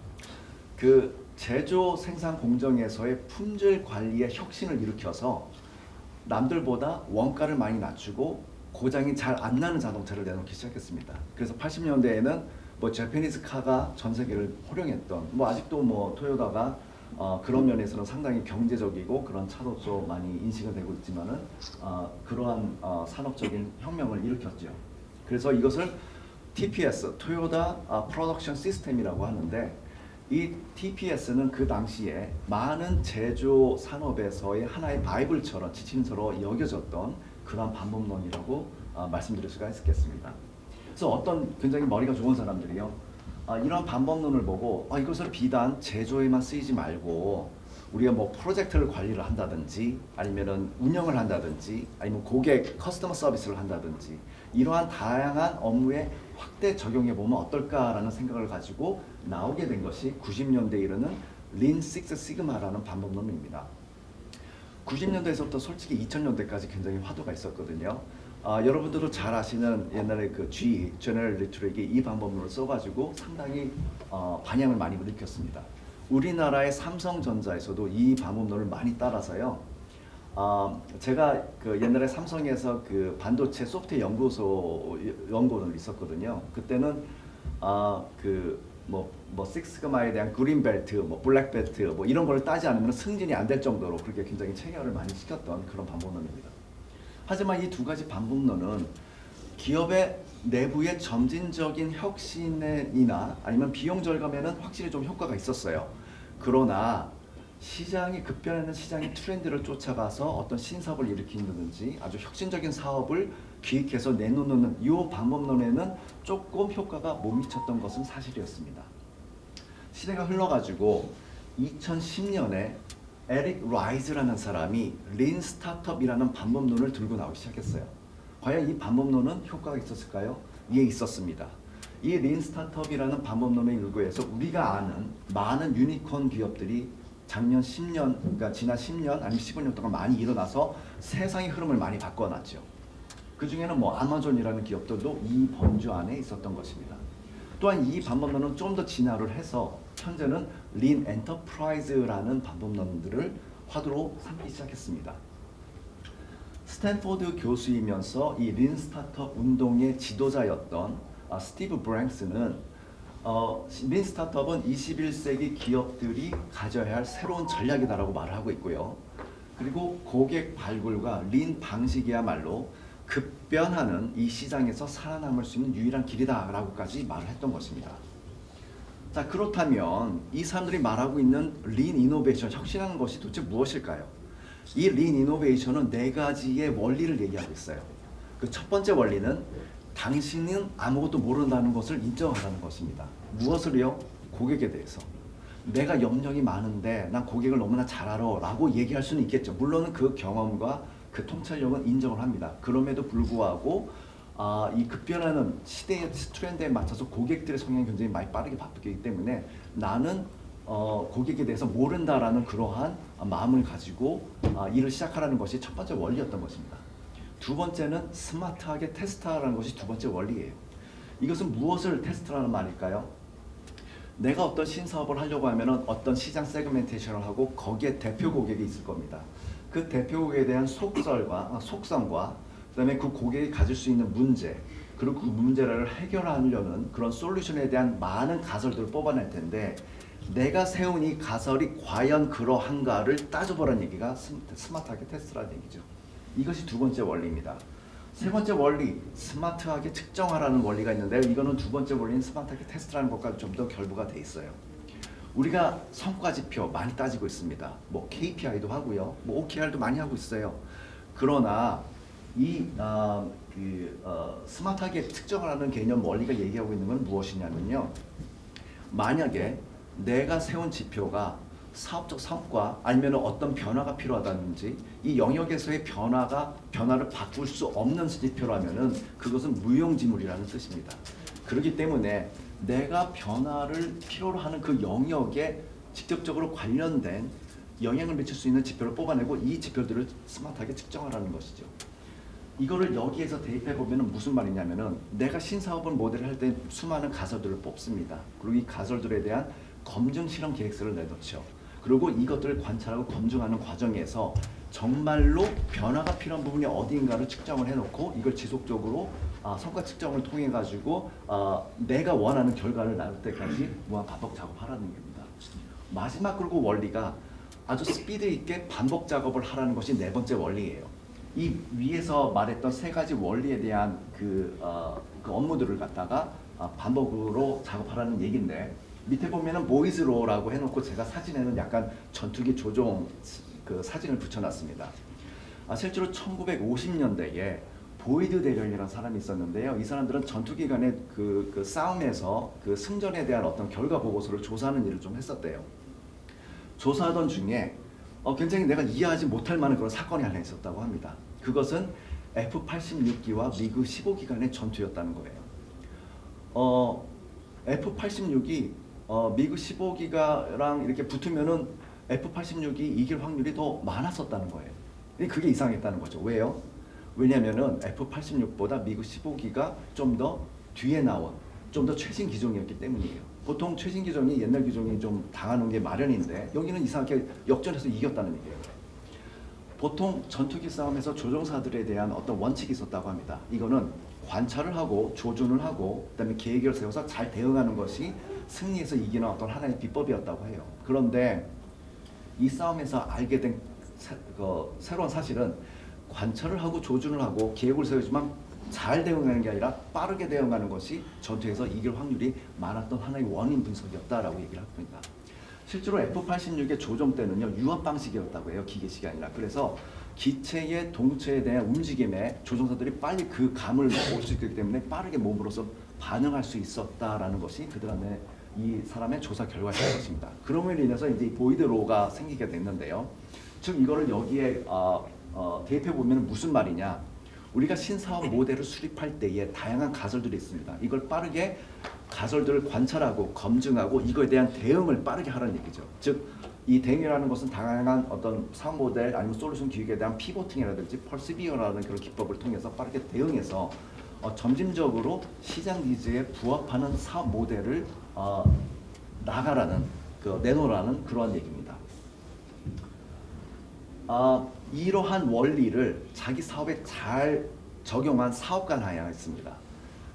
그 제조 생산 공정에서의 품질 관리의 혁신을 일으켜서 남들보다 원가를 많이 낮추고 고장이 잘 안 나는 자동차를 내놓기 시작했습니다. 그래서 80년대에는 뭐 재패니스 카가 전 세계를 호령했던, 뭐 아직도 뭐 토요타가 그런 면에서는 상당히 경제적이고 그런 차로서 많이 인식이 되고 있지만은 그러한 산업적인 혁명을 일으켰죠. 그래서 이것을 TPS, 토요타 프로덕션 시스템이라고 하는데, 이 TPS는 그 당시에 많은 제조 산업에서의 하나의 바이블처럼, 지침서로 여겨졌던 그러한 반복론이라고 말씀드릴 수가 있겠습니다. 그래서 어떤 굉장히 머리가 좋은 사람들이요, 이런 반복론을 보고 이것을 비단 제조에만 쓰이지 말고 우리가 뭐 프로젝트를 관리를 한다든지 아니면은 운영을 한다든지 아니면 고객 커스터머 서비스를 한다든지 이러한 다양한 업무에 확대 적용해 보면 어떨까라는 생각을 가지고 나오게 된 것이 90년대에 이르는 린 식스 시그마라는 방법론입니다. 90년대에서부터 솔직히 2000년대까지 굉장히 화두가 있었거든요. 여러분들도 잘 아시는 옛날에 그 GE, 제너럴 일렉트릭이 이 방법론을 써가지고 상당히 반향을 많이 일으켰습니다. 우리나라의 삼성전자에서도 이 방법론을 많이 따라서요. 제가 그 옛날에 삼성에서 그 반도체 소프트웨어 연구원을 있었거든요. 그때는 뭐 식스그마에 대한 그린벨트, 뭐 블랙벨트 뭐 이런 걸 따지 않으면 승진이 안 될 정도로 그렇게 굉장히 체계화를 많이 시켰던 그런 방법론입니다. 하지만 이 두 가지 방법론은 기업의 내부의 점진적인 혁신이나 아니면 비용 절감에는 확실히 좀 효과가 있었어요. 그러나 시장이 급변하는 시장의 트렌드를 쫓아가서 어떤 신사업을 일으킨다든지 아주 혁신적인 사업을 기획해서 내놓는 이 방법론에는 조금 효과가 못 미쳤던 것은 사실이었습니다. 시대가 흘러가지고 2010년에 에릭 라이즈라는 사람이 린 스타트업이라는 방법론을 들고 나오기 시작했어요. 과연 이 방법론은 효과가 있었을까요? 예, 있었습니다. 이 린 스타트업이라는 방법론에 일구해서 우리가 아는 많은 유니콘 기업들이 작년 10년, 그러니까 지난 10년 아니면 15년 동안 많이 일어나서 세상의 흐름을 많이 바꿔놨죠. 그 중에는 뭐 아마존이라는 기업들도 이 범주 안에 있었던 것입니다. 또한 이 방법론은 좀 더 진화를 해서 현재는 린 엔터프라이즈라는 방법론들을 화두로 삼기 시작했습니다. 스탠포드 교수이면서 이 린 스타트업 운동의 지도자였던 스티브 브랭스는 린 스타트업은 21세기 기업들이 가져야 할 새로운 전략이다라고 말을 하고 있고요. 그리고 고객 발굴과 린 방식이야말로 급변하는 이 시장에서 살아남을 수 있는 유일한 길이다라고까지 말을 했던 것입니다. 자, 그렇다면 이 사람들이 말하고 있는 린 이노베이션, 혁신하는 것이 도대체 무엇일까요? 이 린 이노베이션은 네 가지의 원리를 얘기하고 있어요. 그 첫 번째 원리는 당신은 아무것도 모른다는 것을 인정하라는 것입니다. 무엇을요? 고객에 대해서. 내가 염려이 많은데 난 고객을 너무나 잘 알아 라고 얘기할 수는 있겠죠. 물론 그 경험과 그 통찰력은 인정을 합니다. 그럼에도 불구하고 이 급변하는 시대의 트렌드에 맞춰서 고객들의 성향이 굉장히 많이 빠르게 바뀌기 때문에 나는 고객에 대해서 모른다라는 그러한 마음을 가지고 일을 시작하라는 것이 첫 번째 원리였던 것입니다. 두 번째는 스마트하게 테스트하라는 것이 두 번째 원리예요. 이것은 무엇을 테스트하는 말일까요? 내가 어떤 신사업을 하려고 하면 어떤 시장 세그멘테이션을 하고 거기에 대표 고객이 있을 겁니다. 그 대표 고객에 대한 속성과 그다음에 그 고객이 가질 수 있는 문제 그리고 그 문제를 해결하려는 그런 솔루션에 대한 많은 가설들을 뽑아낼 텐데 내가 세운 이 가설이 과연 그러한가를 따져보라는 얘기가 스마트하게 테스트라는 얘기죠. 이것이 두 번째 원리입니다. 세 번째 원리, 스마트하게 측정하라는 원리가 있는데요. 이거는 두 번째 원리인 스마트하게 테스트라는 것과 좀 더 결부가 돼 있어요. 우리가 성과 지표 많이 따지고 있습니다. 뭐 KPI도 하고요, 뭐 OKR도 많이 하고 있어요. 그러나 이 스마트하게 측정하라는 개념 원리가 얘기하고 있는 건 무엇이냐면요. 만약에 내가 세운 지표가 사업적 성과 아니면 어떤 변화가 필요하다든지 이 영역에서의 변화를 바꿀 수 없는 지표라면은 그것은 무용지물이라는 뜻입니다. 그렇기 때문에 내가 변화를 필요로 하는 그 영역에 직접적으로 관련된 영향을 미칠 수 있는 지표를 뽑아내고 이 지표들을 스마트하게 측정하라는 것이죠. 이거를 여기에서 대입해 보면은 무슨 말이냐면은 내가 신사업을 모델을 할 때 수많은 가설들을 뽑습니다. 그리고 이 가설들에 대한 검증 실험 계획서를 내놓죠. 그리고 이것들을 관찰하고 검증하는 과정에서 정말로 변화가 필요한 부분이 어디인가를 측정을 해놓고 이걸 지속적으로 성과 측정을 통해 가지고 내가 원하는 결과를 낳을 때까지 무한 반복 작업하라는 겁니다. 마지막 그리고 원리가 아주 스피드 있게 반복 작업을 하라는 것이 네 번째 원리예요. 이 위에서 말했던 세 가지 원리에 대한 그 업무들을 갖다가 반복으로 작업하라는 얘기인데 밑에 보면은 보이즈로라고 해놓고 제가 사진에는 약간 전투기 조종 그 사진을 붙여놨습니다. 실제로 1950년대에 보이드 대령이라는 사람이 있었는데요. 이 사람들은 전투기 간의 그 싸움에서 그 승전에 대한 어떤 결과 보고서를 조사하는 일을 좀 했었대요. 조사하던 중에 굉장히 내가 이해하지 못할 만한 그런 사건이 하나 있었다고 합니다. 그것은 F-86기와 미그 15기 간의 전투였다는 거예요. F-86이 미그 15기가랑 이렇게 붙으면은 F-86이 이길 확률이 더 많았었다는 거예요. 그게 이상했다는 거죠. 왜요? 왜냐면은 F-86보다 미그 15기가 좀 더 뒤에 나온, 좀 더 최신 기종이었기 때문이에요. 보통 최신 기종이 옛날 기종이 좀 당하는 게 마련인데 여기는 이상하게 역전해서 이겼다는 얘기예요. 보통 전투기 싸움에서 조종사들에 대한 어떤 원칙이 있었다고 합니다. 이거는 관찰을 하고 조준을 하고 그다음에 계획을 세워서 잘 대응하는 것이 승리해서 이기는 어떤 하나의 비법이었다고 해요. 그런데 이 싸움에서 알게 된 새로운 사실은 관찰을 하고 조준을 하고 계획을 세우지만 잘 대응하는 게 아니라 빠르게 대응하는 것이 전투에서 이길 확률이 많았던 하나의 원인 분석이었다라고 얘기를 합니다. 실제로 F-86의 조종 때는요 유압 방식이었다고 해요. 기계식이 아니라. 그래서 기체의 동체에 대한 움직임에 조종사들이 빨리 그 감을 올 수 있기 때문에 빠르게 몸으로서 반응할 수 있었다라는 것이 그들의 이 사람의 조사 결과였던 것입니다. 그럼으로 인해서 이제 보이드로가 생기게 됐는데요. 즉 이거를 여기에 대입해 보면 무슨 말이냐? 우리가 신사업 모델을 수립할 때에 다양한 가설들이 있습니다. 이걸 빠르게 가설들을 관찰하고 검증하고 이거에 대한 대응을 빠르게 하라는 얘기죠. 즉 이 대응이라는 것은 다양한 어떤 사업 모델 아니면 솔루션 기획에 대한 피보팅이라든지 퍼시비어라는 그런 기법을 통해서 빠르게 대응해서 점진적으로 시장 니즈에 부합하는 사업 모델을 나가라는 내놓으라는 그러한 얘기입니다. 이러한 원리를 자기 사업에 잘 적용한 사업가는 하나 있습니다.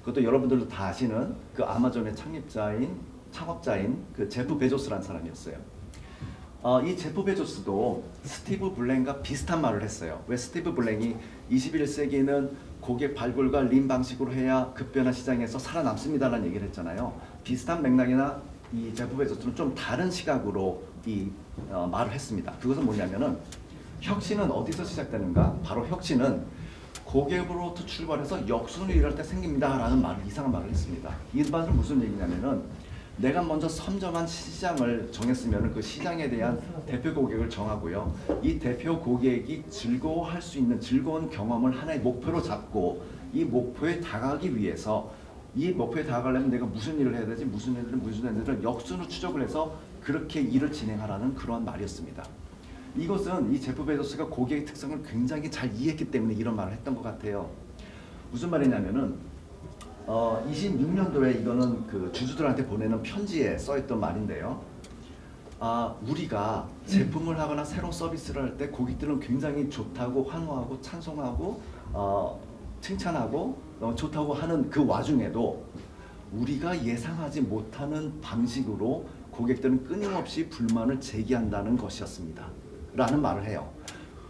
그것도 여러분들도 다 아시는 그 아마존의 창업자인 그 제프 베조스라는 사람이었어요. 이 제프 베조스도 스티브 블랭과 비슷한 말을 했어요. 왜 스티브 블랭이 21세기는 고객 발굴과 린 방식으로 해야 급변화 시장에서 살아남습니다라는 얘기를 했잖아요. 비슷한 맥락이나 이 제프 베조스는 좀 다른 시각으로 이 말을 했습니다. 그것은 뭐냐면은 혁신은 어디서 시작되는가? 바로 혁신은 고객으로부터 출발해서 역순을 일할 때 생깁니다라는 말을 이상한 말을 했습니다. 이 말은 무슨 얘기냐면은 내가 먼저 선점한 시장을 정했으면 그 시장에 대한 대표 고객을 정하고요. 이 대표 고객이 즐거워할 수 있는 즐거운 경험을 하나의 목표로 잡고 이 목표에 다가가기 위해서 이 목표에 다가가려면 내가 무슨 일을 해야 되지? 무슨 일을 역순으로 추적을 해서 그렇게 일을 진행하라는 그러한 말이었습니다. 이것은 이 제프 베조스가 고객의 특성을 굉장히 잘 이해했기 때문에 이런 말을 했던 것 같아요. 무슨 말이냐면은 26년도에 이거는 그 주주들한테 보내는 편지에 써있던 말인데요. 우리가 제품을 하거나 새로운 서비스를 할 때 고객들은 굉장히 좋다고 환호하고 찬송하고 칭찬하고 좋다고 하는 그 와중에도 우리가 예상하지 못하는 방식으로 고객들은 끊임없이 불만을 제기한다는 것이었습니다. 라는 말을 해요.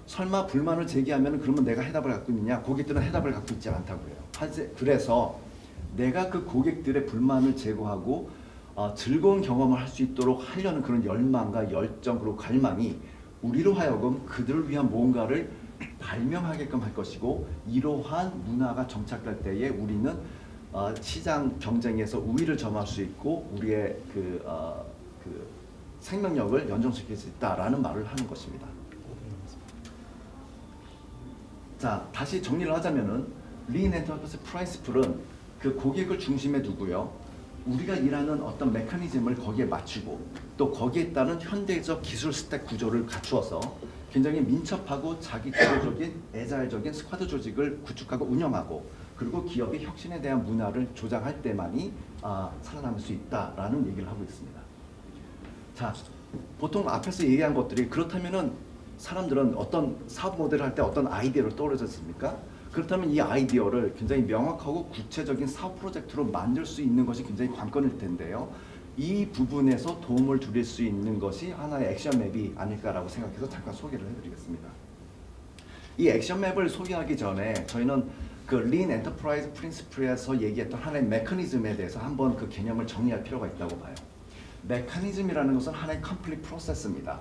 설마 불만을 제기하면 그러면 내가 해답을 갖고 있느냐? 고객들은 해답을 갖고 있지 않다고요. 그래서 내가 그 고객들의 불만을 제거하고 즐거운 경험을 할 수 있도록 하려는 그런 열망과 열정 그리고 갈망이 우리로 하여금 그들을 위한 뭔가를 발명하게끔 할 것이고 이러한 문화가 정착될 때에 우리는 시장 경쟁에서 우위를 점할 수 있고 우리의 그 생명력을 연장시킬 수 있다라는 말을 하는 것입니다. 자, 다시 정리를 하자면은 린 엔터프라이즈 프린시플은 그 고객을 중심에 두고요. 우리가 일하는 어떤 메커니즘을 거기에 맞추고 또 거기에 따른 현대적 기술 스택 구조를 갖추어서 굉장히 민첩하고 자기주도적인 애자일적인 스쿼드 조직을 구축하고 운영하고 그리고 기업이 혁신에 대한 문화를 조장할 때만이 살아남을 수 있다라는 얘기를 하고 있습니다. 자, 보통 앞에서 얘기한 것들이 그렇다면은 사람들은 어떤 사업 모델을 할 때 어떤 아이디어를 떠올렸습니까? 그렇다면 이 아이디어를 굉장히 명확하고 구체적인 사업 프로젝트로 만들 수 있는 것이 굉장히 관건일 텐데요. 이 부분에서 도움을 드릴 수 있는 것이 하나의 액션 맵이 아닐까라고 생각해서 잠깐 소개를 해드리겠습니다. 이 액션 맵을 소개하기 전에 저희는 그 린 엔터프라이즈 프린시플에서 얘기했던 하나의 메커니즘에 대해서 한번 그 개념을 정리할 필요가 있다고 봐요. 메커니즘이라는 것은 하나의 컴플릿 프로세스입니다.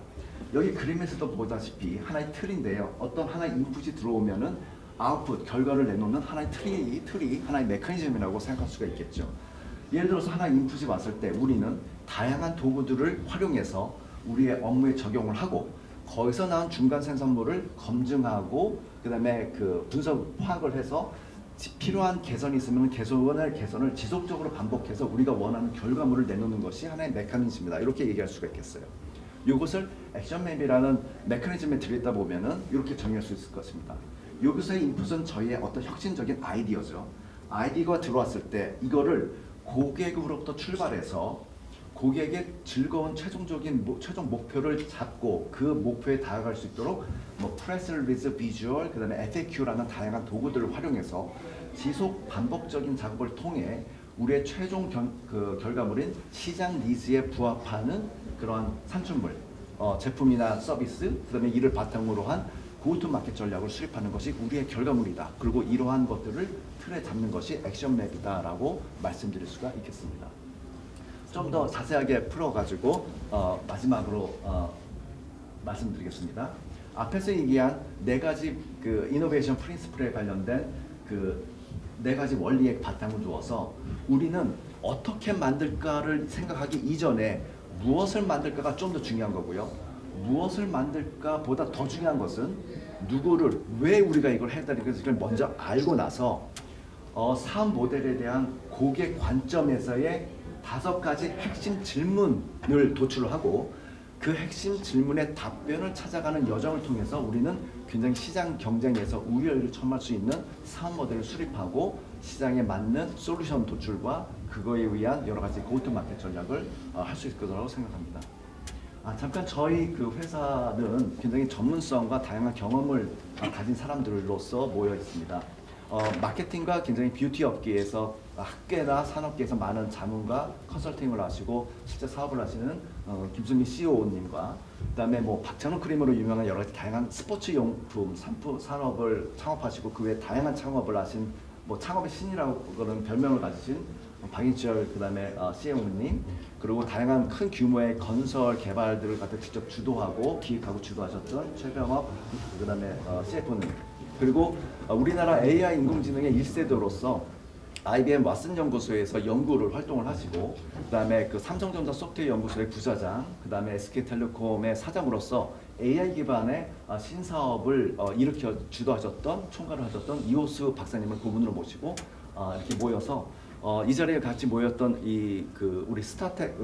여기 그림에서도 보다시피 하나의 틀인데요. 어떤 하나의 인풋이 들어오면은 아웃풋, 결과를 내놓는 하나의 틀이 하나의 메커니즘이라고 생각할 수가 있겠죠. 예를 들어서 하나의 인풋이 왔을 때 우리는 다양한 도구들을 활용해서 우리의 업무에 적용을 하고 거기서 나온 중간 생산물을 검증하고 그다음에 그 분석 파악을 해서 필요한 개선이 있으면 개선을 지속적으로 반복해서 우리가 원하는 결과물을 내놓는 것이 하나의 메커니즘이다. 이렇게 얘기할 수가 있겠어요. 이것을 액션맵이라는 메커니즘에 들이다 보면은 이렇게 정의할 수 있을 것입니다. 여기서의 인풋은 저희의 어떤 혁신적인 아이디어죠. 아이디어가 들어왔을 때 이거를 고객으로부터 출발해서 고객의 즐거운 최종 목표를 잡고 그 목표에 다가갈 수 있도록 뭐 프레스 리리즈, 비주얼, 그다음에 FAQ라는 다양한 도구들을 활용해서 지속 반복적인 작업을 통해 우리의 최종 결과물인 시장 니즈에 부합하는 그러한 산출물, 제품이나 서비스, 그다음에 이를 바탕으로 한 고투마켓 전략을 수립하는 것이 우리의 결과물이다. 그리고 이러한 것들을 틀에 잡는 것이 액션맵이다라고 말씀드릴 수가 있겠습니다. 좀 더 자세하게 풀어가지고 마지막으로 말씀드리겠습니다. 앞에서 얘기한 네 가지 그 이노베이션 프린시플에 관련된 그 네 가지 원리의 바탕을 두어서 우리는 어떻게 만들까를 생각하기 이전에 무엇을 만들까가 좀 더 중요한 거고요. 무엇을 만들까 보다 더 중요한 것은 누구를 왜 우리가 이걸 해야 되는지를 먼저 알고 나서 사업 모델에 대한 고객 관점에서의 5가지 핵심 질문을 도출하고 그 핵심 질문의 답변을 찾아가는 여정을 통해서 우리는 굉장히 시장 경쟁에서 우위를 점할 수 있는 사업 모델을 수립하고 시장에 맞는 솔루션 도출과 그거에 의한 여러 가지 고투마켓 전략을 할 수 있을 거라고 생각합니다. 잠깐 저희 그 회사는 굉장히 전문성과 다양한 경험을 가진 사람들로서 모여 있습니다. 마케팅과 굉장히 뷰티 업계에서 학계나 산업계에서 많은 자문과 컨설팅을 하시고 실제 사업을 하시는 김수미 CEO님과 그다음에 뭐 박찬호 크림으로 유명한 여러 가지 다양한 스포츠 용품 산업을 창업하시고 그 외에 다양한 창업을 하신 뭐 창업의 신이라고 그런 별명을 가지신 박인철 그다음에 CEO님 그리고 다양한 큰 규모의 건설 개발들을 갖다 직접 주도하고 기획하고 주도하셨던 최병업 그다음에 CFO님 그리고 우리나라 AI 인공지능의 1세대로서 IBM 왓슨 연구소에서 연구를 활동을 하시고 그다음에 그 삼성전자 소프트웨어 연구소의 부사장 그다음에 SK텔레콤의 사장으로서 AI 기반의 신사업을 일으켜 주도하셨던 총괄을 하셨던 이호수 박사님을 고문으로 모시고 이렇게 모여서 이 자리에 같이 모였던 이 그 우리 스타텍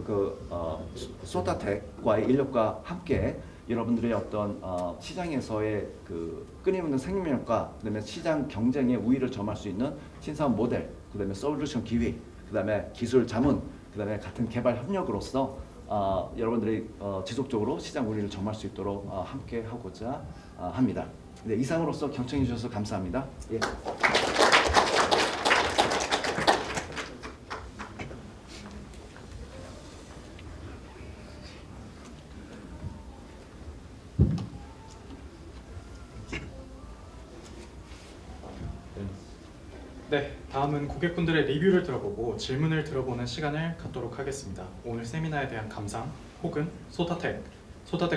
소타텍과의 인력과 함께 여러분들의 어떤 시장에서의 그 끊임없는 생명력과 그다음에 시장 경쟁의 우위를 점할 수 있는 신사업 모델, 그다음에 솔루션 기획, 그다음에 기술 자문, 그다음에 같은 개발 협력으로서 여러분들이 지속적으로 시장 우위를 점할 수 있도록 함께 하고자 합니다. 네, 이상으로서 경청해 주셔서 감사합니다. 예. 네, 다음은 고객분들의 리뷰를 들어보고 질문을 들어보는 시간을 갖도록 하겠습니다. 오늘 세미나에 대한 감상 혹은 소타텍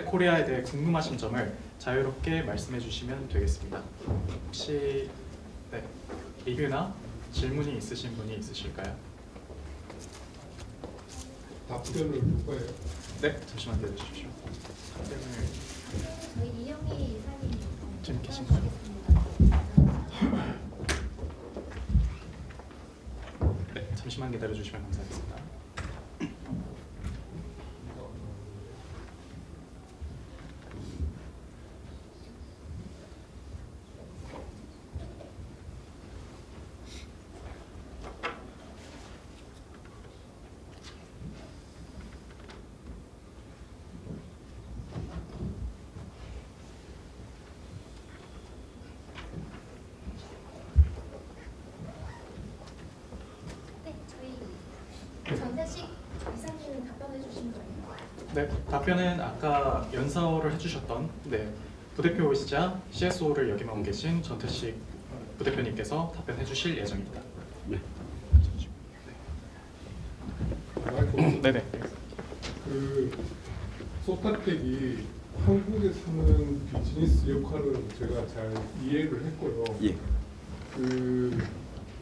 코리아에 대해 궁금하신 점을 자유롭게 말씀해 주시면 되겠습니다. 혹시 리뷰나 질문이 있으신 분이 있으실까요? 답변을 누가 해요? 네, 잠시만 기다려 주십시오. 답변을 저희 이영희 이사님 지금 계신가요? 네, 잠시만 기다려 주시면 감사하겠습니다. 네, 저희 전태식 이사님은 답변해 주신 거예요. 네, 답변은 아까 연사를 해주셨던 부대표이시자 CSO를 역임하고 계신 전태식 부대표님께서 답변해 주실 예정입니다. 네네. 그 소타텍이 한국에 사는 비즈니스 역할은 제가 잘 이해를 했고요. 예. 그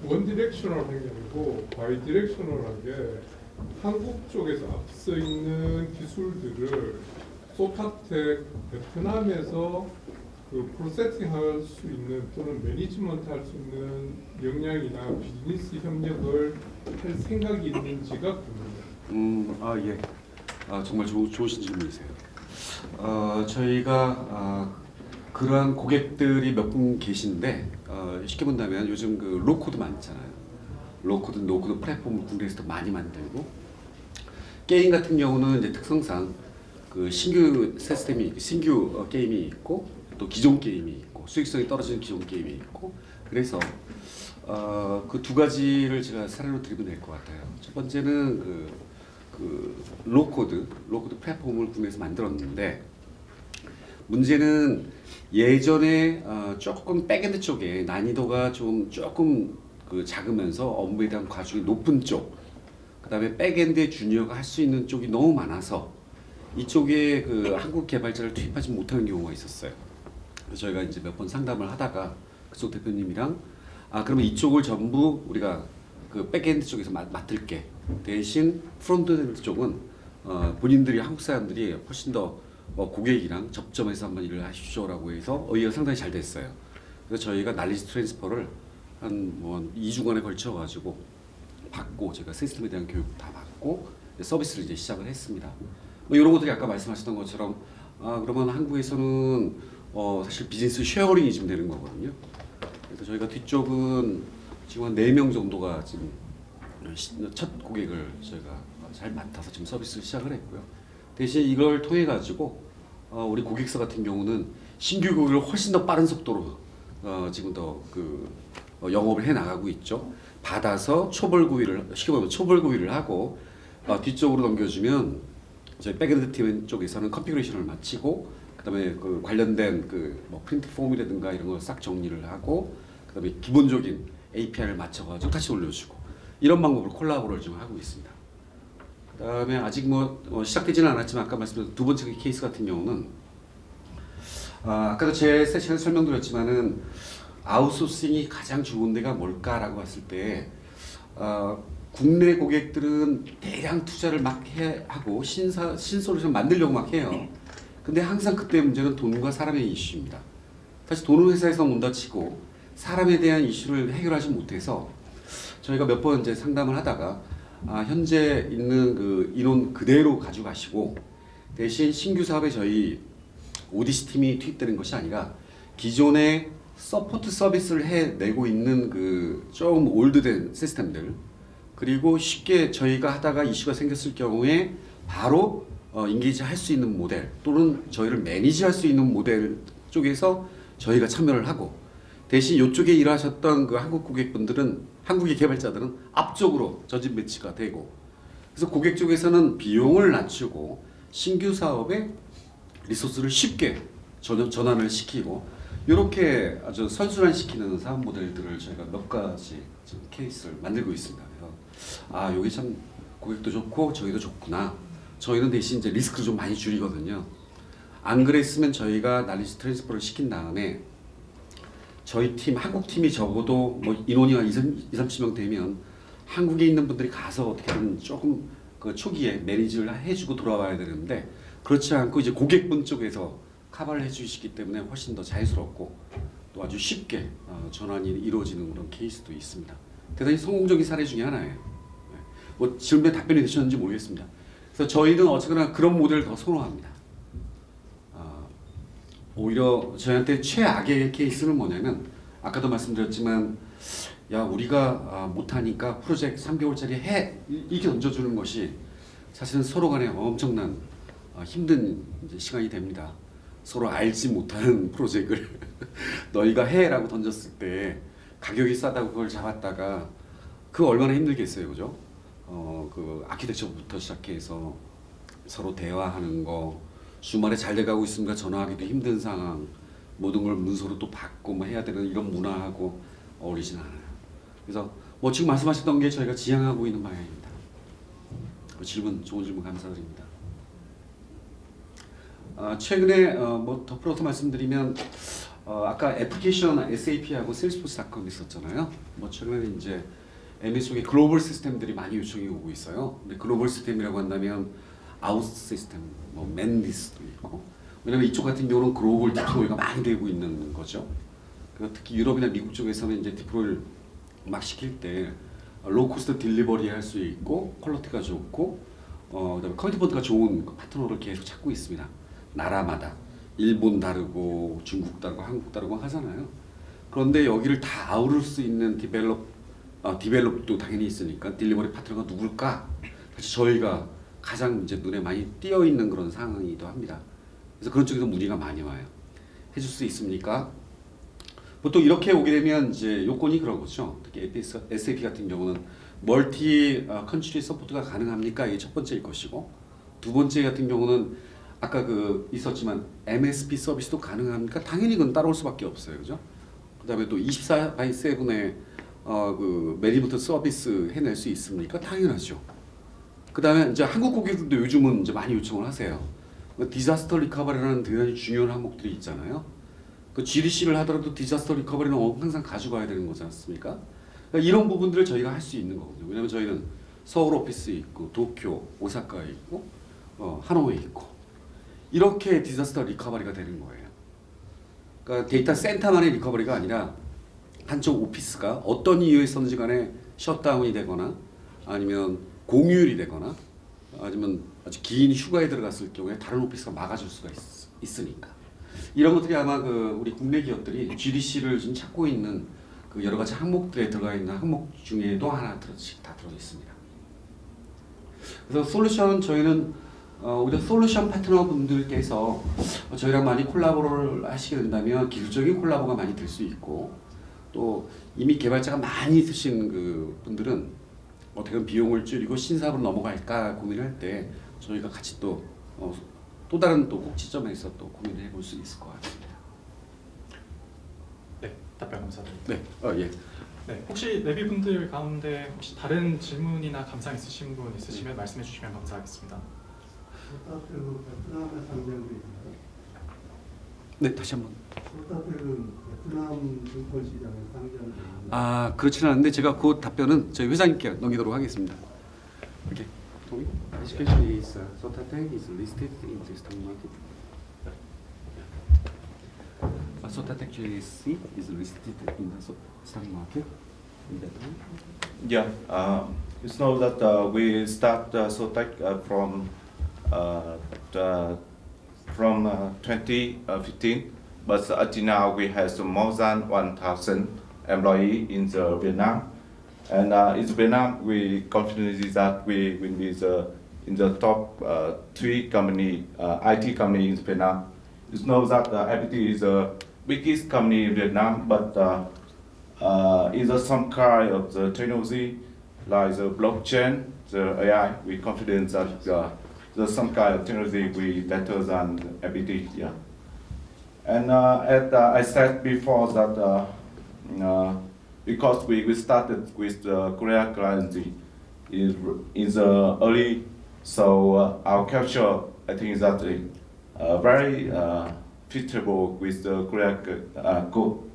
원디렉셔널한 게 아니고 바이디렉셔널하게 한국 쪽에서 앞서 있는 기술들을 소타텍 베트남에서 그 프로세싱할 수 있는 또는 매니지먼트 할 수 있는 역량이나 비즈니스 협력을 할 생각이 있는지가 궁금해요. 예. 정말 좋으신 질문이세요. 저희가 그러한 고객들이 몇 분 계신데 쉽게 본다면 요즘 그 로코드 많잖아요. 로코드, 노코드 플랫폼을 국내에서도 많이 만들고 게임 같은 경우는 이제 특성상 그 신규 시스템이 신규 게임이 있고 또 기존 게임이 있고 수익성이 떨어지는 기존 게임이 있고 그래서 그 두 가지를 제가 사례로 드리면 될 것 같아요. 첫 번째는 그 로코드 플랫폼을 국내에서 만들었는데 문제는 예전에 조금 백엔드 쪽에 난이도가 조금 그 작으면서 업무에 대한 과중이 높은 쪽, 그다음에 백엔드의 주니어가 할 수 있는 쪽이 너무 많아서 이쪽에 그 한국 개발자를 투입하지 못하는 경우가 있었어요. 그래서 저희가 이제 몇 번 상담을 하다가 그쪽 대표님이랑 그러면 이쪽을 전부 우리가 그 백엔드 쪽에서 맡을게. 대신 프론트엔드 쪽은 본인들이 한국 사람들이 훨씬 더 고객이랑 접점해서 한번 일을 하십시오라고 해서 의의가 상당히 잘 됐어요. 그래서 저희가 날리지 트랜스퍼를 한 2주간에 걸쳐 가지고 받고 제가 시스템에 대한 교육 다 받고 서비스를 이제 시작을 했습니다. 이런 것들이 아까 말씀하셨던 것처럼 그러면 한국에서는 사실 비즈니스 쉐어링이 지금 되는 거거든요. 그래서 저희가 뒤쪽은 지금 한 4명 정도가 지금 첫 고객을 저희가 잘 맡아서 지금 서비스를 시작을 했고요. 대신 이걸 통해 가지고 우리 고객사 같은 경우는 신규 고객을 훨씬 더 빠른 속도로 지금 더 영업을 해 나가고 있죠. 받아서 쉽게 보면 초벌구이를 하고 뒤쪽으로 넘겨주면 저희 백엔드 팀 쪽에서는 컨피그레이션을 마치고 그다음에 그 관련된 프린트 폼이라든가 이런 걸 싹 정리를 하고 그다음에 기본적인 API를 맞춰가지고 다시 올려주고 이런 방법으로 콜라보를 좀 하고 있습니다. 그다음에 아직 시작되지는 않았지만 아까 말씀드린 두 번째 케이스 같은 경우는 아까도 제 세션에 설명드렸지만은 아웃소싱이 가장 좋은 데가 뭘까라고 봤을 때 국내 고객들은 대량 투자를 막 하고 신솔루션 만들려고 막 해요. 근데 항상 그때 문제는 돈과 사람의 이슈입니다. 사실 돈은 회사에서 온다 치고 사람에 대한 이슈를 해결하지 못해서 저희가 몇 번 이제 상담을 하다가 현재 있는 그 인원 그대로 가져가시고 대신 신규 사업에 저희 오디시 팀이 투입되는 것이 아니라 기존에 서포트 서비스를 해내고 있는 그 좀 올드된 시스템들 그리고 쉽게 저희가 하다가 이슈가 생겼을 경우에 바로 인게이지 할 수 있는 모델 또는 저희를 매니지할 수 있는 모델 쪽에서 저희가 참여를 하고 대신 이쪽에 일하셨던 그 한국 고객분들은 한국의 개발자들은 앞쪽으로 전진 배치가 되고 그래서 고객 쪽에서는 비용을 낮추고 신규 사업에 리소스를 쉽게 전환을 시키고 이렇게 아주 선순환시키는 사업 모델들을 저희가 몇 가지 지금 케이스를 만들고 있습니다. 그래서 여기 참 고객도 좋고 저희도 좋구나. 저희는 대신 이제 리스크를 좀 많이 줄이거든요. 안 그랬으면 저희가 날리지 트랜스퍼를 시킨 다음에 저희 팀, 한국 팀이 적어도 인원이 한 30명 되면 한국에 있는 분들이 가서 어떻게든 조금 그 초기에 매니지를 해주고 돌아와야 되는데 그렇지 않고 이제 고객분 쪽에서 커버를 해주시기 때문에 훨씬 더 자유스럽고 또 아주 쉽게 전환이 이루어지는 그런 케이스도 있습니다. 대단히 성공적인 사례 중에 하나예요. 질문에 답변이 되셨는지 모르겠습니다. 그래서 저희는 어쨌거나 그런 모델을 더 선호합니다. 오히려 저희한테 최악의 케이스는 뭐냐면 아까도 말씀드렸지만 야 우리가 못하니까 프로젝트 3개월짜리 해 이렇게 던져주는 것이 사실은 서로 간에 엄청난 힘든 이제 시간이 됩니다. 서로 알지 못하는 프로젝트를 너희가 해라고 던졌을 때 가격이 싸다고 그걸 잡았다가 그거 얼마나 힘들겠어요, 그죠? 그 아키텍처부터 시작해서 서로 대화하는 거, 주말에 잘 돼가고 있습니까? 전화하기도 힘든 상황, 모든 걸 문서로 또 받고 해야 되는 이런 문화하고 어울리진 않아요. 그래서 지금 말씀하셨던 게 저희가 지향하고 있는 방향입니다. 좋은 질문 감사드립니다. 최근에 더 말씀드리면 아까 애플리케이션 SAP하고 세일스포스.com 있었잖아요. 최근에 이제 MS 쪽에 글로벌 시스템들이 많이 요청이 오고 있어요. 근데 글로벌 시스템이라고 한다면 아우스 시스템, 뭐 맨디스도 있고. 왜냐면 이쪽 같은 경우는 글로벌 디플로이가 많이 되고 있는 거죠. 특히 유럽이나 미국 쪽에서는 이제 디플로이를 막 시킬 때 로코스트 딜리버리 할 수 있고 퀄리티가 좋고 그다음에 커미트먼트가 좋은 파트너를 계속 찾고 있습니다. 나라마다 일본 다르고 중국 다르고 한국 다르고 하잖아요. 그런데 여기를 다 아우를 수 있는 디벨롭도 당연히 있으니까 딜리버리 파트너가 누굴까? 사실 저희가 가장 이제 눈에 많이 띄어 있는 그런 상황이기도 합니다. 그래서 그런 쪽에서 문의가 많이 와요. 해줄 수 있습니까? 보통 이렇게 오게 되면 이제 요건이 그런 거죠. 특히 SAP 같은 경우는 멀티 컨트리 서포트가 가능합니까? 이게 첫 번째일 것이고, 두 번째 같은 경우는 아까 있었지만 MSP 서비스도 가능합니까? 당연히 그건 따라올 수밖에 없어요, 그죠? 그다음에 또 24/7의 매니지먼트 서비스 해낼 수 있습니까? 당연하죠. 그다음에 이제 한국 고객들도 요즘은 이제 많이 요청을 하세요. 디자스터 리커버리라는 대단히 중요한 항목들이 있잖아요. 그 GDC를 하더라도 디자스터 리커버리는 항상 가져가야 되는 거지 않습니까? 그러니까 이런 부분들을 저희가 할 수 있는 거거든요. 왜냐하면 저희는 서울 오피스 있고 도쿄, 오사카에 있고 하노이에 있고 이렇게 디자스터 리커버리가 되는 거예요. 그러니까 데이터 센터만의 리커버리가 아니라 한쪽 오피스가 어떤 이유에서든지 간에 셧다운이 되거나 아니면 공휴일이 되거나 아니면 아주 긴 휴가에 들어갔을 경우에 다른 오피스가 막아줄 수가 있으니까 이런 것들이 아마 우리 국내 기업들이 GDC를 지금 찾고 있는 여러 가지 항목들에 들어가 있는 항목 중에도 하나씩 다 들어 있습니다. 그래서 솔루션 저희는 우리 솔루션 파트너 분들께서 저희랑 많이 콜라보를 하시게 된다면 기술적인 콜라보가 많이 될 수 있고 또 이미 개발자가 많이 있으신 분들은 어떻게 보면 비용을 줄이고 신사업으로 넘어갈까 고민할 때 저희가 같이 또 다른 또 꼭지점에서 또 고민을 해볼 수 있을 것 같습니다. 네, 답변 감사드립니다. 네, 예. 네, 혹시 내비분들 가운데 혹시 다른 질문이나 감상 있으신 분 있으시면 말씀해 주시면 감사하겠습니다. 베트남의 상장도 있나요? 네, 다시 한번. 소타텍은 베트남 증권 시장에 상장돼 있나요? 아, 그렇지는 않은데 제가 그 답변은 저희 회장님께 넘기도록 하겠습니다. 오케이. Tommy, this question is Sotatech is listed in the stock market. Sotatech JSC is listed in the stock market. In that one. Yeah, it's now that we start Sotec from 2015, but until now we have more than 1,000 employees in Vietnam. And in Vietnam, we confidently that we will be in the top 3 company, IT company in Vietnam. You know that FPT is the biggest company in Vietnam, but is some kind of the technology like the blockchain, the AI. We confident that there's some kind of technology we better than FPT. Yeah. And as I said before that. Because we started with the Korea currency in the early, so our culture I think is that very fitable with the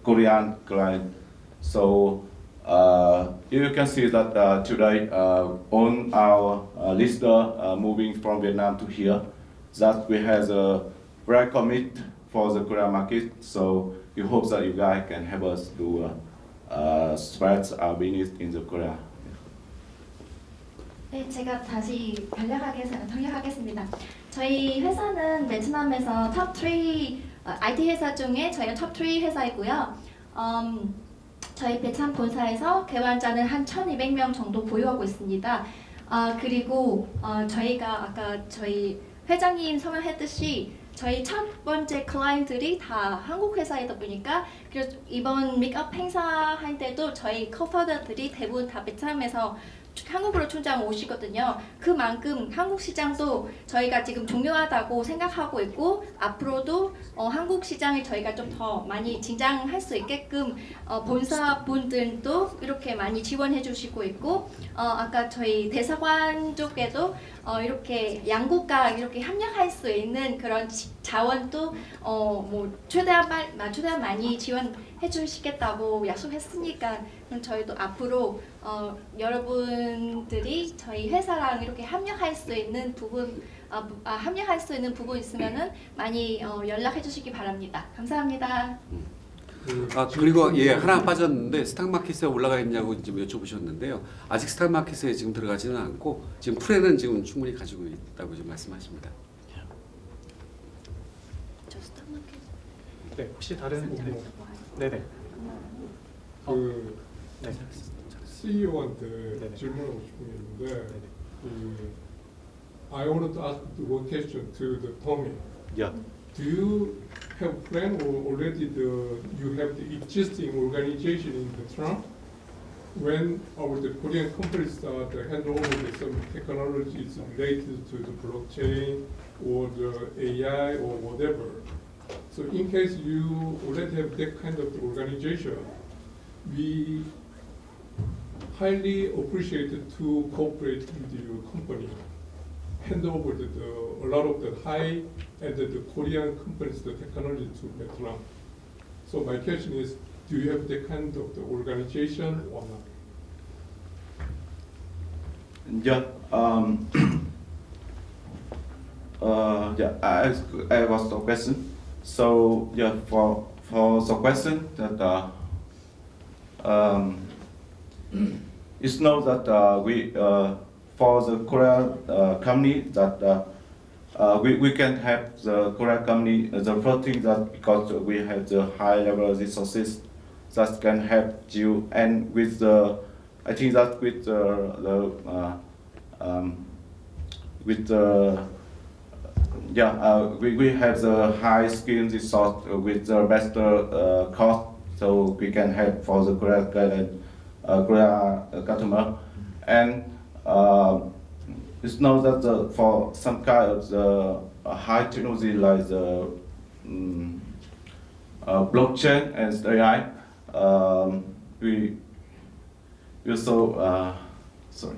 Korean client. So you can see that today on our listener moving from Vietnam to here, that we have a very commit for the Korean market. So we hope that you guys can help us to spread our business in the Korea. 네, 제가 다시 번역하겠습니다. 저희 회사는 베트남에서 톱3 IT 회사 중에 저희가 톱3 회사이고요. 저희 베트남 본사에서 개발자는 한 1,200명 정도 보유하고 있습니다. 그리고 저희가 아까 저희 회장님 설명했듯이 저희 첫 번째 클라이언트들이 다 한국 회사이다 보니까 그래서 이번 믹업 행사할 때도 저희 코파더들이 대부분 다 베트남에서 한국으로 출장 오시거든요. 그만큼 한국 시장도 저희가 지금 중요하다고 생각하고 있고 앞으로도 한국 시장을 저희가 좀 더 많이 진장할 수 있게끔 본사 분들도 이렇게 많이 지원해 주시고 있고 아까 저희 대사관 쪽에도 이렇게 양국과 이렇게 협력할 수 있는 그런 자원도 뭐 최대한 많이 지원해 주시겠다고 약속했으니까 그럼 저희도 앞으로 여러분들이 저희 회사랑 이렇게 협력할 수 있는 부분 합류할 수 있는 부분 있으면은 많이 연락해 주시기 바랍니다. 감사합니다. 그리고 예 하나 빠졌는데 스탁마켓에 올라가 있냐고 지금 여쭤보셨는데요. 아직 스탁마켓에 지금 들어가지는 않고 지금 풀에는 지금 충분히 가지고 있다고 지금 말씀하십니다. 저 스타마켓 네, 혹시 다른 네네. 그 네. CEO한테 네네. 질문하고 싶은 게 있는데 네네. I wanted to ask one question to the Tommy. Yeah. Do you have plan or already you have the existing organization in the Trump? When the Korean companies start to hand over some technologies related to the blockchain or the AI or whatever. So in case you already have that kind of organization, we highly appreciate to cooperate with your company. Hand over a lot of the high and the Korean companies, the technology to Vietnam. So my question is, do you have that kind of the organization or not? Yeah. Yeah. I was the question. So yeah, for the question that it's known that we for the Korean company that we can have the Korean company the first thing that because we have the high level resources that can help you, and with the I think that with we have the high skill resource with the better cost, so we can help for the Korean customer, and it's known that for some kind of the high technology like the blockchain and AI, we're so sorry.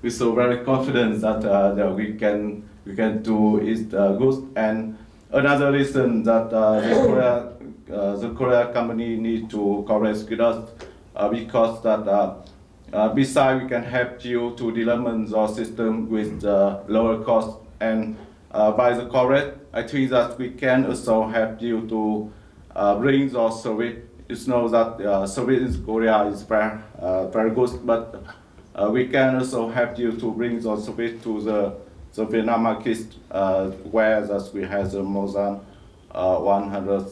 We're so very confident that we can do it good. And another reason that the Korea company need to cooperate with us because that besides we can help you to develop the system with lower cost, and by the correct, I think that we can also help you to bring the service. It's known that service in Korea is very good, but we can also help you to bring the service to the Vietnam market, where that we have more than 100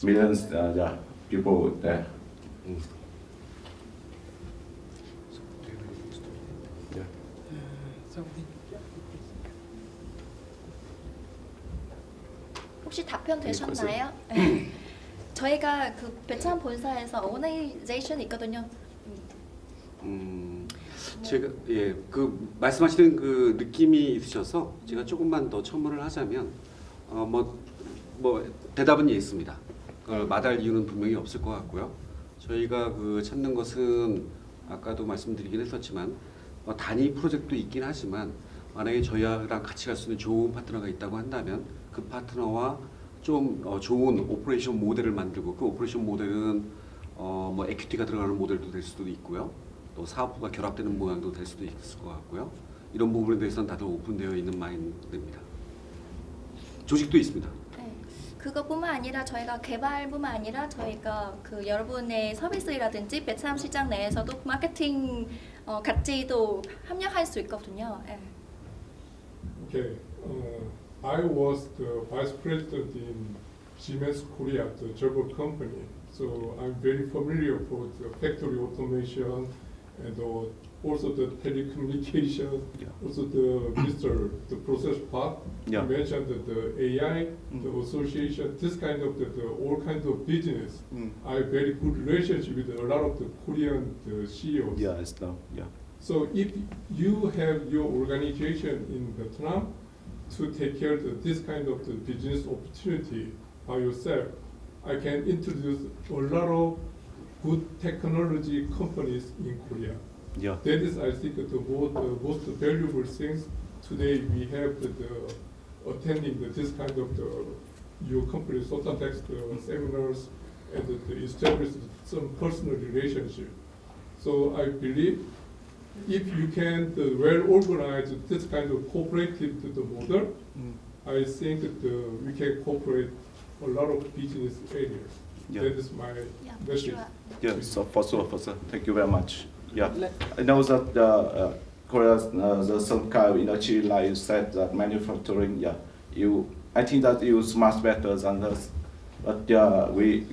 million people there. 혹시 답변 되셨나요? 저희가 그 베트남 본사에서 오너제이션이 있거든요. 제가 그 말씀하시는 그 느낌이 있으셔서 제가 조금만 더 첨언을 하자면 뭐 대답은 예 있습니다. 그걸 마다할 이유는 분명히 없을 것 같고요. 저희가 그 찾는 것은 아까도 말씀드리긴 했었지만 단위 프로젝트도 있긴 하지만 만약에 저희랑 같이 갈 수 있는 좋은 파트너가 있다고 한다면 그 파트너와 좀 좋은 오퍼레이션 모델을 만들고, 그 오퍼레이션 모델은 뭐 에퀴티가 들어가는 모델도 될 수도 있고요. 또 사업부가 결합되는 모양도 될 수도 있을 것 같고요. 이런 부분에 대해서는 다들 오픈되어 있는 마인드입니다. 조직도 있습니다. 네, 그것뿐만 아니라 저희가 개발뿐만 아니라 저희가 그 여러분의 서비스라든지 베트남 시장 내에서도 마케팅 같이도 합력할 수 있거든요. 네. Okay. I was the vice president in Siemens Korea, the German company. So I'm very familiar with the factory automation and also the telecommunication, also the process part. Yeah. You mentioned that the AI, the association, this kind of all kinds of business. I have very good relationship with a lot of the Korean CEOs. Yeah, it's now. Yeah. So if you have your organization in Vietnam to take care of this kind of the business opportunity by yourself, I can introduce a lot of good technology companies in Korea. Yeah. That is, I think, the most valuable things today we have attending this kind of your company Sotatex seminars and establish some personal relationship. So I believe if you can well organize this kind of cooperative to the model, I think that we can cooperate a lot of business areas. Yeah. That is my Yeah, message. sure. Yeah, so for sure. Thank you very much. Yeah, I know that Korea's the some kind of industry, like you said, that manufacturing. Yeah, I think that you much better than us. But yeah, we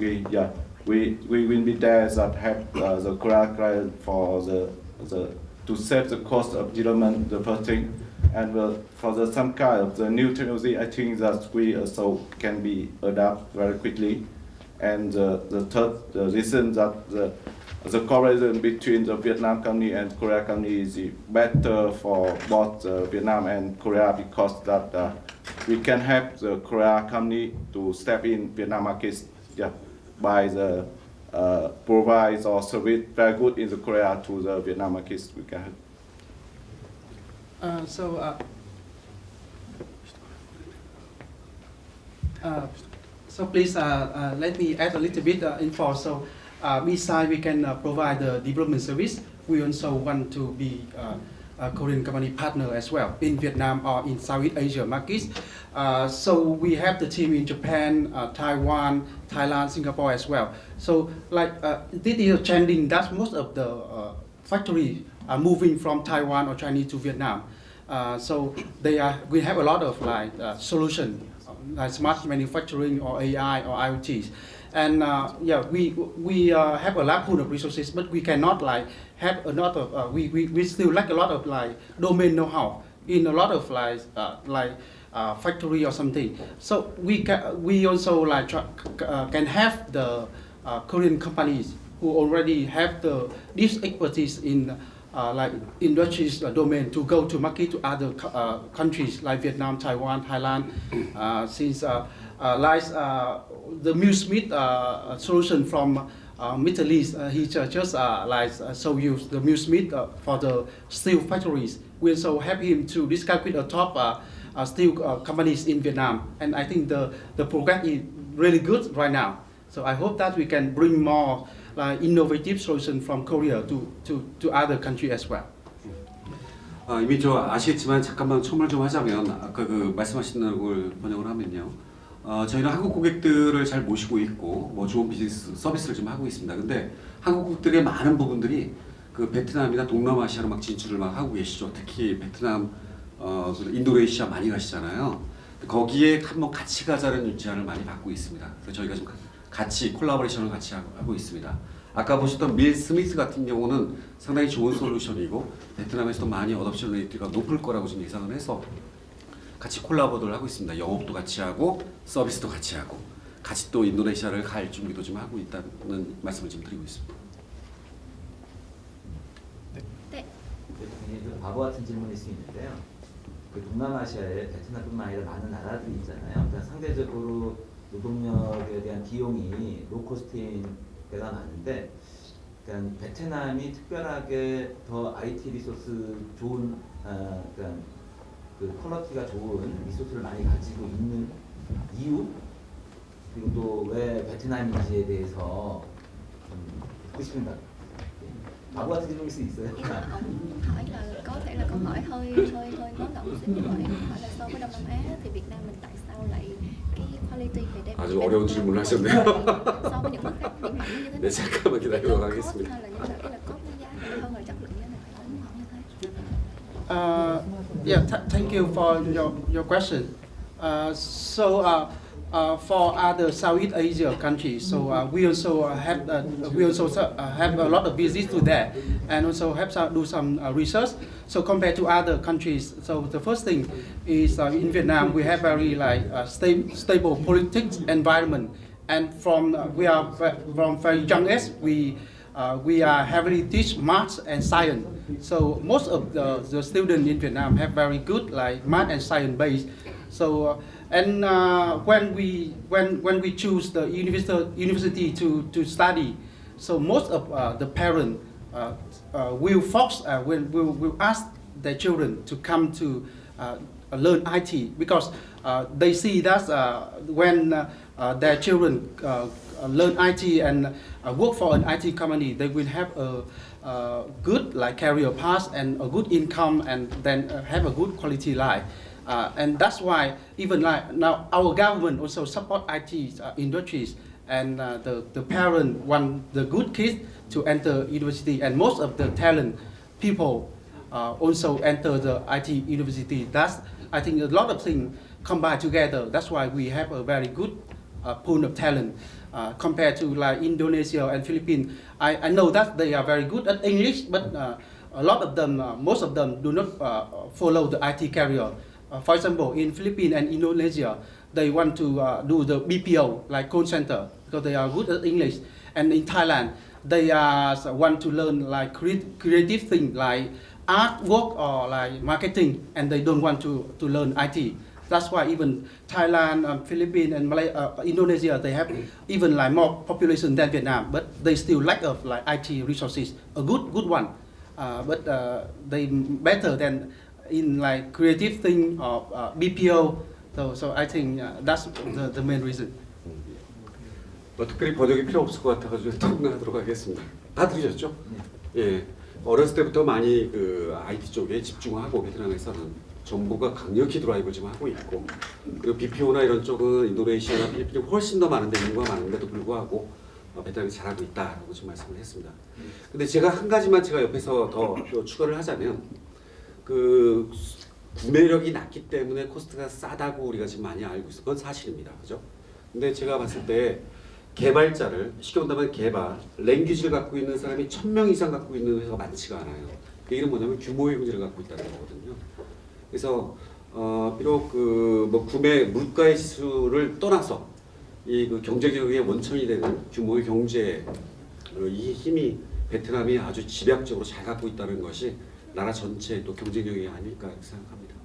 will be there that help the Korea client for the to save the cost of development, the first thing, and for the some kind of the new technology, I think that we also can be adapt very quickly. And the third reason that the cooperation between the Vietnam company and Korea company is better for both Vietnam and Korea, because that we can help the Korea company to step in Vietnam markets, yeah, by the provide or service very good in the Korea to the Vietnam markets. We can help. So please let me add a little bit info. So besides we can provide the development service, we also want to be a Korean company partner as well in Vietnam or in Southeast Asia markets. So we have the team in Japan, Taiwan, Thailand, Singapore as well. So like this is trending that most of the factories are moving from Taiwan or Chinese to Vietnam. So we have a lot of like solution. Like smart manufacturing or AI or IoTs, and yeah, we have a large pool of resources, but we cannot like have a lot of we still lack a lot of like domain know-how in a lot of like factory or something. So we also like can have the Korean companies who already have this expertise in like industries domain to go to market to other countries like Vietnam, Taiwan, Thailand. Since like the Will Smith solution from Middle East, he just like so use the Will Smith for the steel factories. We also help him to discuss with the top steel companies in Vietnam, and I think the program is really good right now. So I hope that we can bring more innovative solution from Korea to other countries as well. 이미 아시겠지만 잠깐만 첨언을 좀 하자면 아까 그 말씀하신 걸 번역을 하면요. 저희는 한국 고객들을 잘 모시고 있고 뭐 좋은 비즈니스 서비스를 좀 하고 있습니다. 근데 한국 고객들의 많은 부분들이 그 베트남이나 동남아시아로 막 진출을 막 하고 계시죠. 특히 베트남, 인도네시아 많이 가시잖아요. 거기에 한번 같이 가자는 제안을 많이 받고 있습니다. 그래서 저희가 좀 같이 콜라보레이션을 같이 하고 있습니다. 아까 보셨던 밀 스미스 같은 경우는 상당히 좋은 솔루션이고 베트남에서도 많이 어답션 레이트가 높을 거라고 좀 예상을 해서 같이 콜라보를 하고 있습니다. 영업도 같이 하고 서비스도 같이 하고 같이 또 인도네시아를 갈 준비도 좀 하고 있다는 말씀을 좀 드리고 있습니다. 굉장히 좀 바보 같은 질문일 수 있는데요. 그 동남아시아에 베트남뿐만 아니라 많은 나라들이 있잖아요. 그러니까 상대적으로 노동력에 대한 비용이 로코스트인 데가 많은데, 그러니까 베트남이 특별하게 더 IT 리소스 좋은, 그러니까 그 퀄리티가 좋은 리소스를 많이 가지고 있는 이유, 그리고 또 왜 베트남인지에 대해서 좀 듣고 싶습니다. 바보 같은 질문일 수 있어요. Ông hỏi là có thể là câu hỏi hơi nóng động xíu như vậy. Hỏi là so với Đông Nam Á thì Việt Nam mình tại sao lại cái quality về đem 아주 어려운 질문을 하셨네요. so với những nước khác điểm mạnh như thế nào? 네, 잠깐만 기다리도록 하겠습니다. hay là như là có giá hơn là chất lượng như thế nào? Ông hỏi như thế. Yeah, thank you for your question. For other Southeast Asia countries, so we also have a lot of visits to there, and also have do some research. So compared to other countries, so the first thing is in Vietnam we have very stable politics environment, and we are from very young age we are heavily teach math and science. So most of the students in Vietnam have very good math and science base. So and when we choose the university to study, so most of the parents will will ask their children to come to learn IT, because they see that when their children learn IT and work for an IT company, they will have good like career path and a good income, and then have a good quality life. And that's why even like now our government also support IT industries, and the parent want the good kids to enter university, and most of the talent people also enter the IT university. That's, I think, a lot of things combined together. That's why we have a very good pool of talent compared to like Indonesia and Philippines. I know that they are very good at English, but a lot of them, most of them do not follow the IT career. For example, in Philippines and Indonesia, they want to do the BPO, like call center, because they are good at English. And in Thailand, they want to learn like creative things like artwork or like marketing, and they don't want to learn IT. That's why even Thailand, Philippines, and Indonesia, they have even like more population than Vietnam, but they still lack of like IT resources, a good one, but they better than in like creative thing or BPO. So I think that's the main reason. 뭐 특별히 번역이 필요 없을 것 같아가지고 통과하도록 하겠습니다. 다 들으셨죠? 예, 어렸을 때부터 많이 그 IT 쪽에 집중하고 베트남에서는 정부가 강력히 드라이브 좀 하고 있고, 그리고 BPO나 이런 쪽은 인도네시아나 필리핀이 훨씬 더 많은데 인구가 많은데도 불구하고 베트남이 잘하고 있다라고 지금 말씀을 했습니다. 근데 제가 한 가지만 제가 옆에서 더 추가를 하자면, 그 구매력이 낮기 때문에 코스트가 싸다고 우리가 지금 많이 알고 있어요. 그건 사실입니다. 그죠? 근데 제가 봤을 때 개발자를, 쉽게 본다면 개발, 랭귀지를 갖고 있는 사람이 1000명 이상 갖고 있는 회사가 많지가 않아요. 그 얘기는 뭐냐면 규모의 문제를 갖고 있다는 거거든요. 그래서 비록 그 뭐 구매 물가의 지수를 떠나서 이 그 경제개혁의 원천이 되는 규모의 경제, 이 힘이 베트남이 아주 집약적으로 잘 갖고 있다는 것이 나라 전체의 또 경쟁력이 아닐까 생각합니다.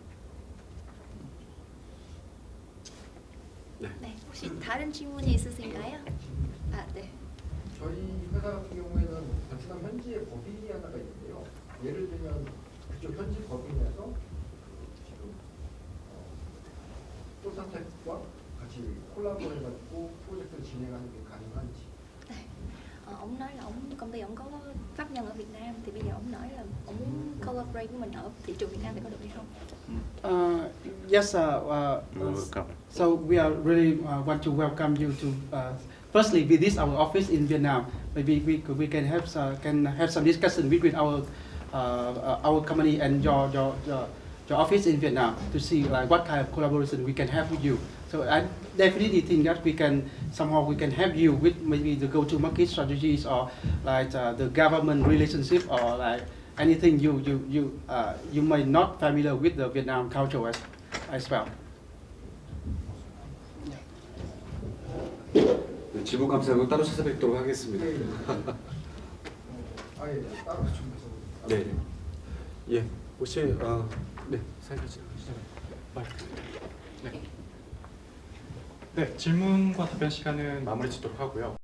네. 네, 혹시 다른 질문이 있으신가요? 아, 네. 저희 회사 같은 경우에는 베트남 현지의 법인이 하나가 있는데요. 예를 들면 그쪽 현지 법인에서 지금 소상텍과 같이 콜라보해가지고 프로젝트를 진행하는 게 가능한지. Ông nói là công ty ông có pháp nhân ở Việt Nam, thì bây giờ ông nói là ông muốn collaborate với mình ở thị trường Việt Nam thì có được hay không? Yes, so we are really want to welcome you to firstly visit our office in Vietnam. Maybe we can have some discussion between our company and your office in Vietnam to see like what kind of collaboration we can have with you. So I definitely think that we can help you with maybe the go-to-market strategies, or like the government relationship, or like anything you may not familiar with the Vietnam culture as well. 네, 질문 감사하고 따로 찾아뵙도록 하겠습니다. 아예 따로 준비해서. 네. 예, 혹시 네, 사회자님. 네, 질문과 답변 시간은 마무리 짓도록 하고요.